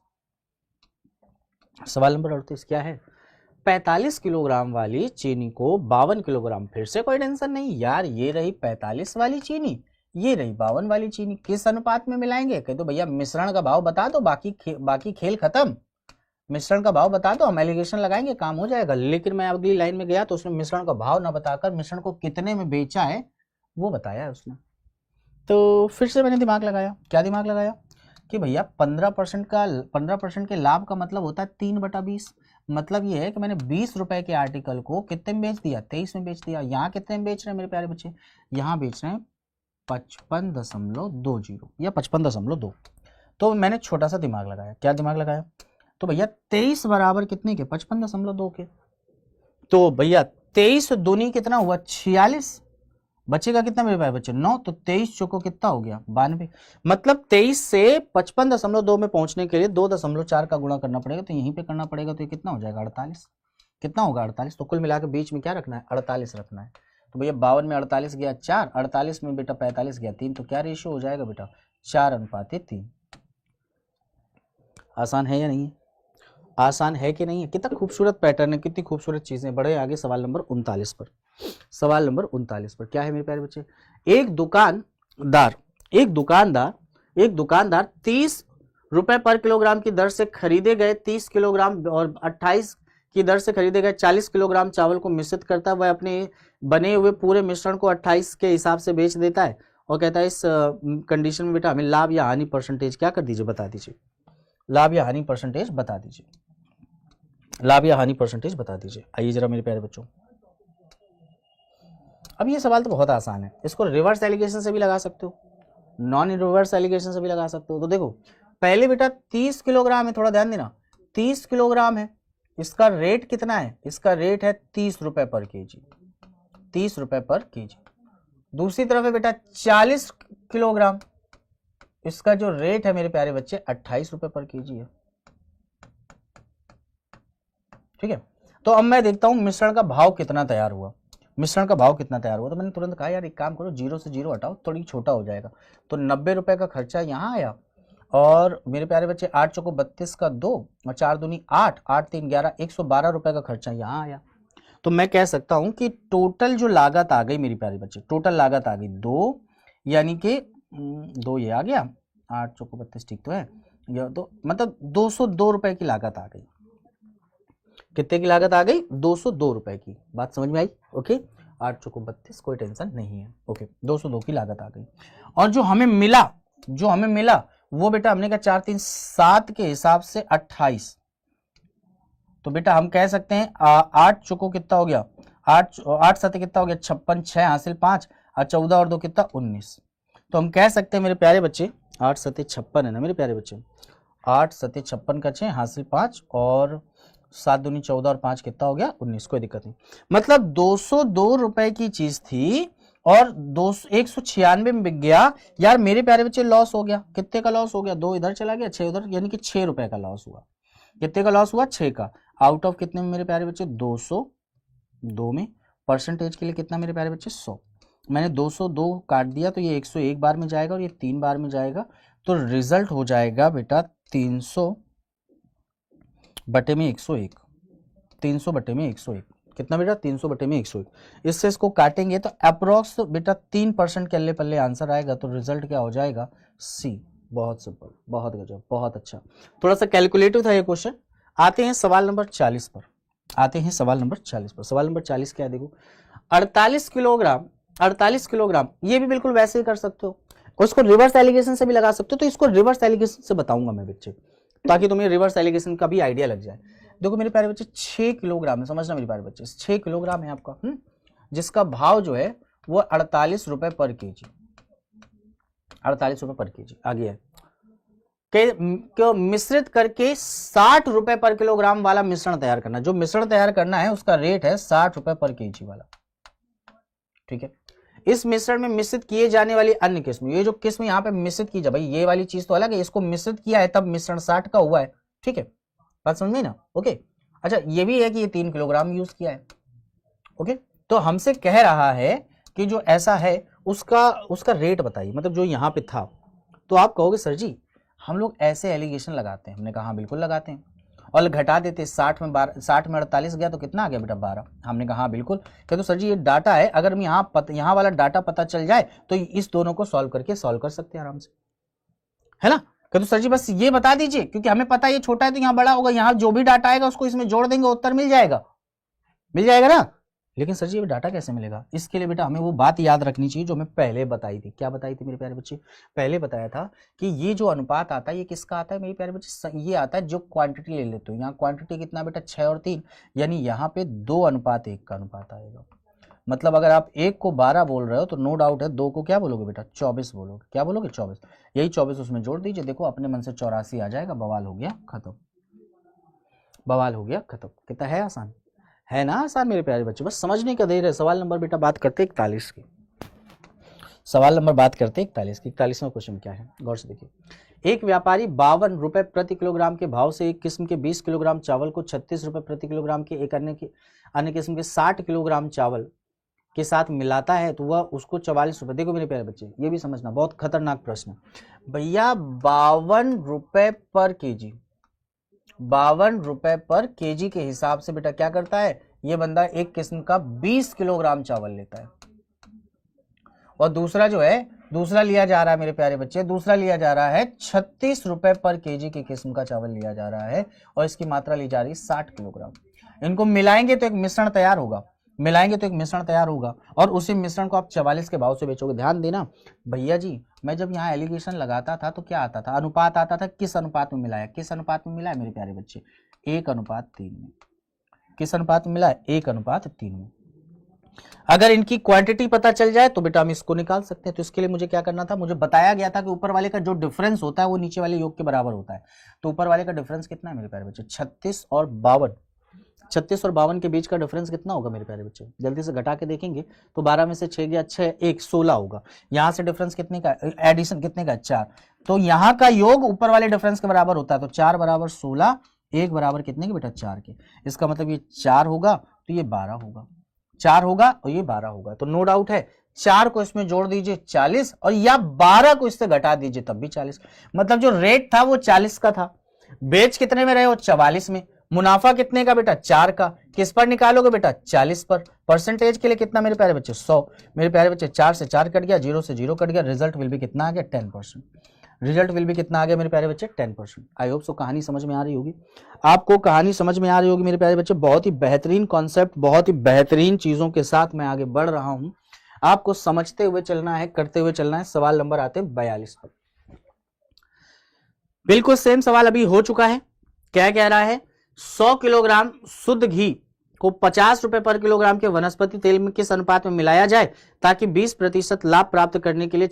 A: सवाल नंबर 38 क्या है, 45 किलोग्राम वाली चीनी को 52 किलोग्राम, फिर से कोई टेंशन नहीं यार, ये रही 45 वाली चीनी, ये रही 52 वाली चीनी, किस अनुपात में मिलाएंगे। कह दो भैया मिश्रण का भाव बता दो, बाकी खेल खत्म। मिश्रण का भाव बता दो, हम एलिगेशन लगाएंगे, काम हो जाएगा। लेकिन मैं अगली लाइन में गया तो उसने मिश्रण का भाव ना बताकर मिश्रण को कितने में बेचा है वो बताया है उसने। तो फिर से मैंने दिमाग लगाया, क्या दिमाग लगाया कि भैया 15% के लाभ का मतलब होता है 3/20। मतलब ये है कि मैंने 20 रुपए के आर्टिकल को कितने में बेच दिया, 23 में बेच दिया। यहाँ कितने में बेच रहे हैं मेरे प्यारे बच्चे, यहाँ बेच रहे हैं 55.20 या 55.2। तो मैंने छोटा सा दिमाग लगाया, क्या दिमाग लगाया, तो भैया 23 बराबर कितने के, 55.2 के। तो भैया 23 दूनी कितना हुआ, 46, बचेगा कितना मेरे भाई बच्चे, 9। तो 23 चौको कितना हो गया, 92। मतलब 23 से 55.2 में पहुंचने के लिए 2.4 का गुणा करना पड़ेगा, तो यहीं पे करना पड़ेगा। तो ये कितना हो जाएगा, 48। कितना होगा, 48। तो कुल मिलाकर बीच में क्या रखना है, 48 रखना है। तो भैया 52 में 48 गया 4, 48 में बेटा 45 गया 3। तो क्या रेशियो हो जाएगा बेटा, 4:3। आसान है या नहीं है, आसान है कि नहीं है। कितना खूबसूरत पैटर्न है, कितनी खूबसूरत चीजें। बढ़े आगे सवाल नंबर 39 पर। सवाल नंबर 39 पर क्या है मेरे प्यारे बच्चे, एक दुकानदार 30 रुपए पर किलोग्राम की दर से खरीदे गए 30 किलोग्राम और 28 की दर से खरीदे गए 40 किलोग्राम चावल को मिश्रित करता है। वह अपने बने हुए पूरे मिश्रण को 28 के हिसाब से बेच देता है और कहता है इस कंडीशन में बेटा हमें लाभ या हानि परसेंटेज क्या कर दीजिए, बता दीजिए। लाभ या हानि परसेंटेज बता दीजिए, लाभ या हानि परसेंटेज बता दीजिए। आइए जरा मेरे प्यारे बच्चों, अब ये सवाल तो बहुत आसान है, इसको रिवर्स एलिगेशन से भी लगा सकते हो, नॉन रिवर्स एलिगेशन से भी लगा सकते हो। तो देखो पहले बेटा 30 किलोग्राम है, थोड़ा ध्यान देना, 30 किलोग्राम है, इसका रेट कितना है, इसका रेट है 30 रुपए पर केजी, 30 रुपए पर केजी। दूसरी तरफ है बेटा 40 किलोग्राम, इसका जो रेट है मेरे प्यारे बच्चे 28 रुपए पर केजी है। ठीक है, तो अब मैं देखता हूं मिश्रण का भाव कितना तैयार हुआ, मिश्रण का भाव कितना तैयार हुआ। तो मैंने तुरंत कहा यार एक काम करो, 0 से 0 हटाओ, थोड़ी छोटा हो जाएगा। तो 90 रुपए का खर्चा यहाँ आया, और मेरे प्यारे बच्चे 8 चौको 32 का 2 और 4 दूनी 8, 8 3 11, 112 रुपए का खर्चा यहाँ आया। तो मैं कह सकता हूं कि टोटल जो लागत आ गई मेरी प्यारे बच्चे, टोटल लागत आ गई 2, यानी कि 2 ये आ गया, 8 चौको 32 ठीक तो है, ये तो मतलब 202 रुपए की लागत आ गई। कितने की लागत आ गई, 202 रुपए की। बात समझ में आई, ओके। 8 चौको 32, कोई टेंशन नहीं है, ओके। 202 की लागत आ गई, और जो हमें मिला वो बेटा हमने कहा 4 3 7 के हिसाब से 28। तो बेटा हम कह सकते हैं 8 चौको कितना हो गया, 8 7 कितना हो गया 56, 6 हासिल 5 और 14 और 2 कितना 19। तो हम कह सकते हैं मेरे प्यारे बच्चे 8 7 56 है ना मेरे प्यारे बच्चे, 8 सत्ते 56 का 6 हासिल 5 और 7 दूनी 14 और 5 कितना हो गया 19। कोई दिक्कत नहीं। मतलब 202 रुपए की चीज थी और 196 में बिक गया। यार मेरे प्यारे बच्चे लॉस हो गया। कितने का लॉस हो गया? 2 इधर चला गया 6 उधर, यानी कि 6 रुपए का लॉस हुआ। कितने का लॉस हुआ? 6 का। आउट ऑफ कितने में मेरे प्यारे बच्चे? 202 में। परसेंटेज के लिए कितना मेरे प्यारे बच्चे? 100। मैंने 202 काट दिया तो ये 101 बार में जाएगा और ये 3 बार में जाएगा, तो रिजल्ट हो जाएगा बेटा 300 बटे में 101। 300 बटे में 101 कितना बेटा? 300 बटे में 101। इससे इसको काटेंगे तो अप्रोक्स बेटा 3% के अल्ले पल्ले आंसर आएगा, तो रिजल्ट क्या हो जाएगा? सी। बहुत सिंपल, बहुत गजब, बहुत अच्छा। थोड़ा सा कैलकुलेटिव था ये क्वेश्चन। आते हैं सवाल नंबर 40 पर। सवाल नंबर 40 क्या है? देखो 48 किलोग्राम, ये भी बिल्कुल वैसे ही कर सकते हो, उसको रिवर्स एलिगेशन से भी लगा सकते हो। तो इसको रिवर्स एलिगेशन से बताऊंगा मैं बच्चे, ताकि तुम्हें रिवर्स एलिगेशन का भी आइडिया लग जाए। देखो मेरे प्यारे बच्चे 6 किलोग्राम है, समझना मेरे प्यारे बच्चे, 6 किलोग्राम है आपका, जिसका भाव जो है वो 48 रुपए पर केजी, 48 रुपए पर केजी। आगे है कि मिश्रित करके 60 रुपए पर किलोग्राम वाला मिश्रण तैयार करना। जो मिश्रण तैयार करना है उसका रेट है 60 रुपए पर केजी वाला, ठीक है। इस मिश्रण में मिश्रित किए जाने वाली अन्य किस्म, ये जो किस्म यहाँ पे मिश्रित की जाए, भाई ये वाली चीज तो अलग है, इसको मिश्रित किया है तब मिश्रण 60 का हुआ है, ठीक है, बात समझ में ना? ओके। अच्छा ये भी है कि ये 3 किलोग्राम यूज किया है, ओके। तो हमसे कह रहा है कि जो ऐसा है उसका रेट बताइए, मतलब जो यहाँ पे था। तो आप कहोगे सर जी हम लोग ऐसे एलिगेशन लगाते हैं। हमने कहा बिल्कुल लगाते हैं, और घटा देते 60 में 48 गया तो कितना आ गया बेटा? 12। हमने कहा हाँ बिल्कुल। कहते तो सर जी ये डाटा है, अगर हम यहाँ वाला डाटा पता चल जाए तो इस दोनों को सॉल्व कर सकते हैं आराम से, है ना। कहते तो सर जी बस ये बता दीजिए, क्योंकि हमें पता है ये छोटा है तो यहाँ बड़ा होगा, यहाँ जो भी डाटा आएगा उसको इसमें जोड़ देंगे, उत्तर मिल जाएगा ना। लेकिन सर जी ये डाटा कैसे मिलेगा? इसके लिए बेटा हमें वो बात याद रखनी चाहिए जो मैं पहले बताई थी। क्या बताई थी मेरे प्यारे बच्चे? पहले बताया था कि ये जो अनुपात आता है ये किसका आता है मेरे प्यारे बच्चे? ये आता है जो क्वांटिटी ले लेते हो। यहाँ क्वांटिटी कितना बेटा? 6 और 3, यानी यहाँ पे 2:1 का अनुपात आएगा। मतलब अगर आप 1 को 12 बोल रहे हो तो नो डाउट है 2 को क्या बोलोगे बेटा? 24 बोलोगे। क्या बोलोगे? 24। यही 24 उसमें जोड़ दीजिए, देखो अपने मन से 84 आ जाएगा। बवाल हो गया खत्म, बवाल हो गया खत्म। कितना है आसान, है ना आसान मेरे प्यारे बच्चे? बस समझने का देर है। सवाल नंबर बेटा बात करते 41 की। सवाल नंबर बात करते 41 की। 41वां क्वेश्चन क्या है? गौर से देखिए। एक व्यापारी 52 रुपए प्रति किलोग्राम के भाव से एक किस्म के 20 किलोग्राम चावल को 36 रुपए प्रति किलोग्राम के एक अन्य किस्म के 60 किलोग्राम चावल के साथ मिलाता है, तो वह उसको 44 रुपए। देखो मेरे प्यारे बच्चे ये भी समझना, बहुत खतरनाक प्रश्न भैया। 52 रुपए पर केजी, 52 रुपए पर केजी के हिसाब से बेटा क्या करता है ये बंदा? एक किस्म का 20 किलोग्राम चावल लेता है, और दूसरा जो है, दूसरा लिया जा रहा है मेरे प्यारे बच्चे, दूसरा लिया जा रहा है 36 रुपए पर केजी की किस्म का चावल लिया जा रहा है, और इसकी मात्रा ली जा रही है 60 किलोग्राम। इनको मिलाएंगे तो एक मिश्रण तैयार होगा, और उसी मिश्रण को आप 44 के भाव से बेचोगे। ध्यान देना भैया जी, मैं जब यहाँ एलिगेशन लगाता था तो क्या आता था? अनुपात आता था। किस अनुपात में मिलाया? मेरे प्यारे बच्चे? 1:3 में। किस अनुपात में मिला है? 1:3 में। अगर इनकी क्वांटिटी पता चल जाए तो बेटा हम इसको निकाल सकते हैं। तो इसके लिए मुझे क्या करना था? मुझे बताया गया था कि ऊपर वाले का जो डिफरेंस होता है वो नीचे वाले योग के बराबर होता है। तो ऊपर वाले का डिफरेंस कितना है मेरे प्यारे बच्चे? 36 और 52। 36 और 52 के बीच का डिफरेंस कितना होगा मेरे प्यारे बच्चे? जल्दी से घटा के देखेंगे तो 12 में से 6 गया 6, 1 16 होगा। यहाँ से डिफरेंस कितने का? एडिशन कितने का? 4। तो यहाँ का योग ऊपर वाले डिफरेंस के बराबर होता है। तो 4 बराबर 16, 1 बराबर कितने के बेटा? 4 के। इसका मतलब ये 4 होगा तो ये 12 होगा, 4 होगा और ये 12 होगा। तो नो डाउट है 4 को इसमें जोड़ दीजिए 40, और या 12 को इससे घटा दीजिए तब भी 40। मतलब जो रेट था वो 40 का था। बेच कितने में रहे हो? 44 में। मुनाफा कितने का बेटा? 4 का। किस पर निकालोगे बेटा? 40 पर। परसेंटेज के लिए कितना मेरे प्यारे बच्चे? 100। मेरे प्यारे बच्चे 4 से 4 कट गया, 0 से 0 कट गया, रिजल्ट विल भी कितना आ गया? 10%। रिजल्ट विल भी कितना आ गया मेरे प्यारे बच्चे? 10%। आई होप सो कहानी समझ में आ रही होगी आपको, कहानी समझ में आ रही होगी मेरे प्यारे बच्चे। बहुत ही बेहतरीन कॉन्सेप्ट, बहुत ही बेहतरीन चीजों के साथ मैं आगे बढ़ रहा हूं। आपको समझते हुए चलना है, करते हुए चलना है। सवाल नंबर आते हैं 42 पर। बिल्कुल सेम सवाल अभी हो चुका है। क्या कह रहा है? 100 किलोग्राम शुद्ध घी को 50 रुपए पर किलोग्राम के वनस्पति तेल में किस अनुपात में मिलाया जाए ताकि 20% लाभ प्राप्त करने के लिए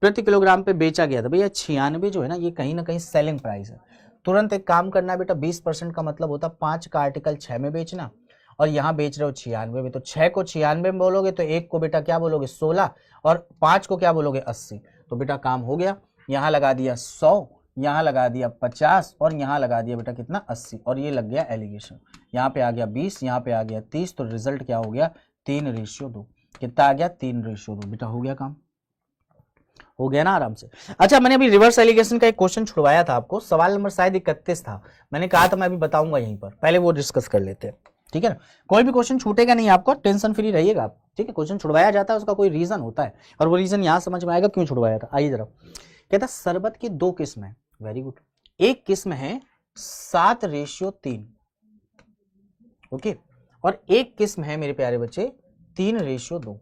A: प्रति किलोग्राम पे बेचा गया था। भैया 96 जो है ना, ये कहीं ना कहीं सेलिंग प्राइस है। तुरंत एक काम करना है बेटा, 20% का मतलब होता है 5 का आर्टिकल 6 में बेचना, और यहाँ बेच रहे हो 96 में, तो 6 को 96 में बोलोगे तो 1 को बेटा क्या बोलोगे 16, और 5 को क्या बोलोगे 80। तो बेटा काम हो गया, यहाँ लगा दिया 100, यहाँ लगा दिया 50, और यहाँ लगा दिया बेटा कितना 80, और ये लग गया एलिगेशन। यहाँ पे आ गया 20, यहाँ पे आ गया 30, तो रिजल्ट क्या हो गया 3:2। कितना आ गया 3:2 बेटा, हो गया काम, हो गया ना आराम से। अच्छा, मैंने अभी रिवर्स एलिगेशन का एक क्वेश्चन छुड़वाया था आपको, सवाल नंबर शायद 31 था, मैंने कहा था मैं अभी बताऊंगा यहीं पर, पहले वो डिस्कस कर लेते हैं, ठीक है ना। कोई भी क्वेश्चन छूटेगा नहीं आपको, टेंशन फ्री रहिएगा आप, ठीक है। क्वेश्चन छुड़वाया जाता है उसका कोई रीजन होता है, और वो रीजन यहाँ समझ में आएगा क्यों छुड़वाया था। आइए जरा, कहता शरबत की 2 किस्म है, वेरी गुड। एक किस्म है 7:3, ओके, और एक किस्म है मेरे प्यारे बच्चे 3:2,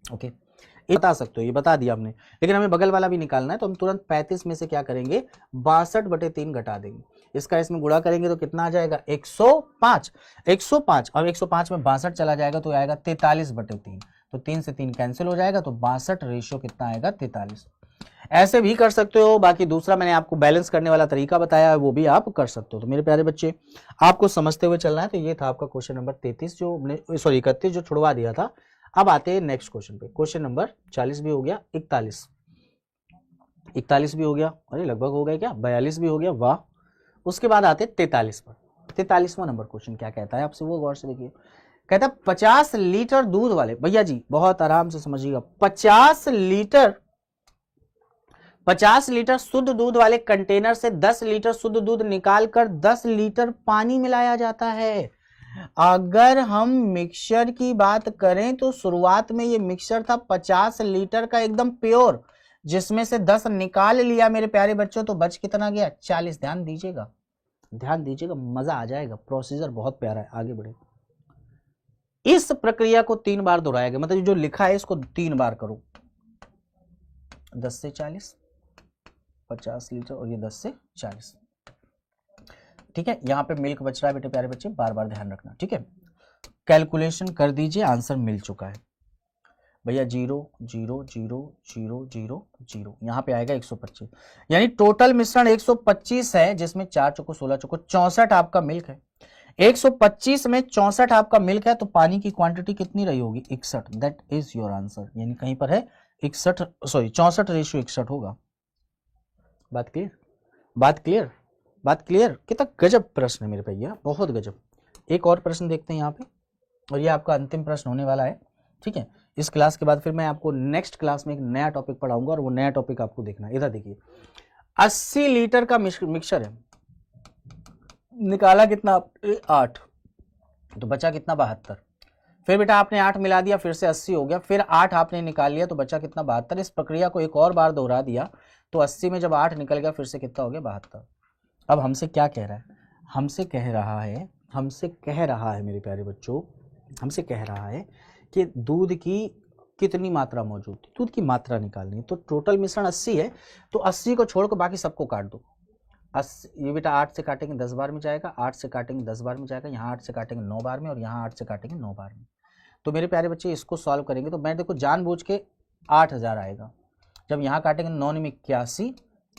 A: ओके। ये बता सकते हो, ये बता दिया हमने, लेकिन हमें बगल वाला भी निकालना है, तो हम तुरंत 35 में से क्या करेंगे 62/3 घटा देंगे, इसका इसमें गुणा करेंगे तो कितना आ जाएगा 105, 105, और 105 में 62 चला जाएगा तो आएगा 43/3, तो 3 से 3 कैंसिल हो जाएगा, तो 62 रेशियो कितना आएगा 43। ऐसे भी कर सकते हो, बाकी दूसरा मैंने आपको बैलेंस करने वाला तरीका बताया है, वो भी आप कर सकते हो। तो मेरे प्यारे बच्चे, आपको समझते हुए चलना है। तो ये था आपका क्वेश्चन नंबर 33 जो हमने, सॉरी 31 जो छुड़वा दिया था। अब आते हैं नेक्स्ट क्वेश्चन पे, क्वेश्चन नंबर 40 भी हो गया, 41 भी हो गया, अरे लगभग हो गया क्या, 42 भी हो गया, वाह। उसके बाद आते 43 पर। 43वां नंबर क्वेश्चन क्या कहता है आपसे, वो गौर से देखिए। कहता है 50 लीटर दूध वाले, भैया जी बहुत आराम से समझिएगा, 50 लीटर शुद्ध दूध वाले कंटेनर से 10 लीटर शुद्ध दूध निकालकर 10 लीटर पानी मिलाया जाता है। अगर हम मिक्सचर की बात करें तो शुरुआत में ये मिक्सचर था 50 लीटर का एकदम प्योर, जिसमें से 10 निकाल लिया मेरे प्यारे बच्चों, तो बच कितना गया 40। ध्यान दीजिएगा, ध्यान दीजिएगा, मजा आ जाएगा, प्रोसीजर बहुत प्यारा है, आगे बढ़े। इस प्रक्रिया को 3 बार दोहराया गया, मतलब जो लिखा है इसको 3 बार करो, 10 से 40, 50 लीटर और ये 10 से 40, ठीक है। यहाँ पे मिल्क बच रहा है बेटे प्यारे बच्चे, बार बार ध्यान रखना, ठीक है। कैलकुलेशन कर दीजिए, आंसर मिल चुका है भैया, 0 0 0 0 0 0, यहाँ पे आएगा 125, यानी टोटल मिश्रण 125 है, जिसमें 4 चौको 16 चौको 64 आपका मिल्क है। 125 में 64 आपका मिल्क है, तो पानी की क्वांटिटी कितनी रही होगी 61, दैट इज योर आंसर, यानी कहीं पर है 61, सॉरी 64:61 होगा। बात क्लियर, बात क्लियर, बात क्लियर। कितना गजब प्रश्न है मेरे भैया, बहुत गजब। एक और प्रश्न देखते हैं यहाँ पे, और ये आपका अंतिम प्रश्न होने वाला है, ठीक है। इस क्लास के बाद फिर मैं आपको नेक्स्ट क्लास में एक नया टॉपिक पढ़ाऊंगा, और वो नया टॉपिक आपको देखना है। इधर देखिए, 80 लीटर का मिक्सचर है, निकाला कितना 8, तो बचा कितना 72। फिर बेटा आपने 8 मिला दिया, फिर से 80 हो गया, फिर 8 आपने निकाल लिया, तो बचा कितना 72। इस प्रक्रिया को एक और बार दोहरा दिया, तो 80 में जब 8 निकल गया, फिर से कितना हो गया 72। अब हमसे क्या कह रहा है, हमसे कह रहा है मेरे प्यारे बच्चों, हमसे कह रहा है कि दूध की कितनी मात्रा मौजूद थी, दूध की मात्रा निकालनी है। तो टोटल मिश्रण 80 है, तो 80 को छोड़कर बाकी सबको काट दो। 80, ये बेटा 8 से काटेंगे 10 बार में जाएगा, 8 से काटेंगे 10 बार में जाएगा, यहाँ 8 से काटेंगे 9 बार में, और यहाँ 8 से काटेंगे 9 बार में। तो मेरे प्यारे बच्चे इसको सॉल्व करेंगे, तो मैं देखो जानबूझ के 8000 आएगा, जब यहाँ काटेंगे 9 में 81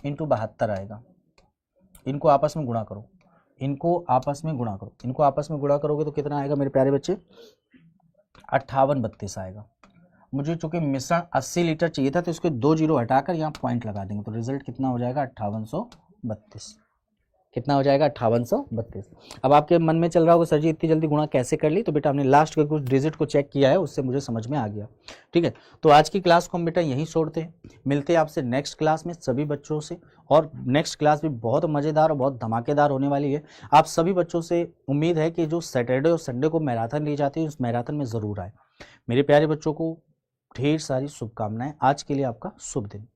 A: इंटू 72 आएगा। इनको आपस में गुणा करो, इनको आपस में गुणा करो, इनको आपस में गुणा करोगे तो कितना आएगा मेरे प्यारे बच्चे 5832 आएगा। मुझे चूंकि मिश्रण 80 लीटर चाहिए था, तो इसके 2 जीरो हटाकर यहाँ पॉइंट लगा देंगे, तो रिजल्ट कितना हो जाएगा 5832। कितना हो जाएगा 5832। अब आपके मन में चल रहा होगा सर जी इतनी जल्दी गुणा कैसे कर ली, तो बेटा हमने लास्ट के कुछ डिजिट को चेक किया है, उससे मुझे समझ में आ गया, ठीक है। तो आज की क्लास को हम बेटा यहीं छोड़ते हैं, मिलते हैं आपसे नेक्स्ट क्लास में सभी बच्चों से, और नेक्स्ट क्लास भी बहुत मज़ेदार और बहुत धमाकेदार होने वाली है। आप सभी बच्चों से उम्मीद है कि जो सैटरडे और संडे को मैराथन ली जाती है, उस मैराथन में ज़रूर आए। मेरे प्यारे बच्चों को ढेर सारी शुभकामनाएं। आज के लिए आपका शुभ दिन।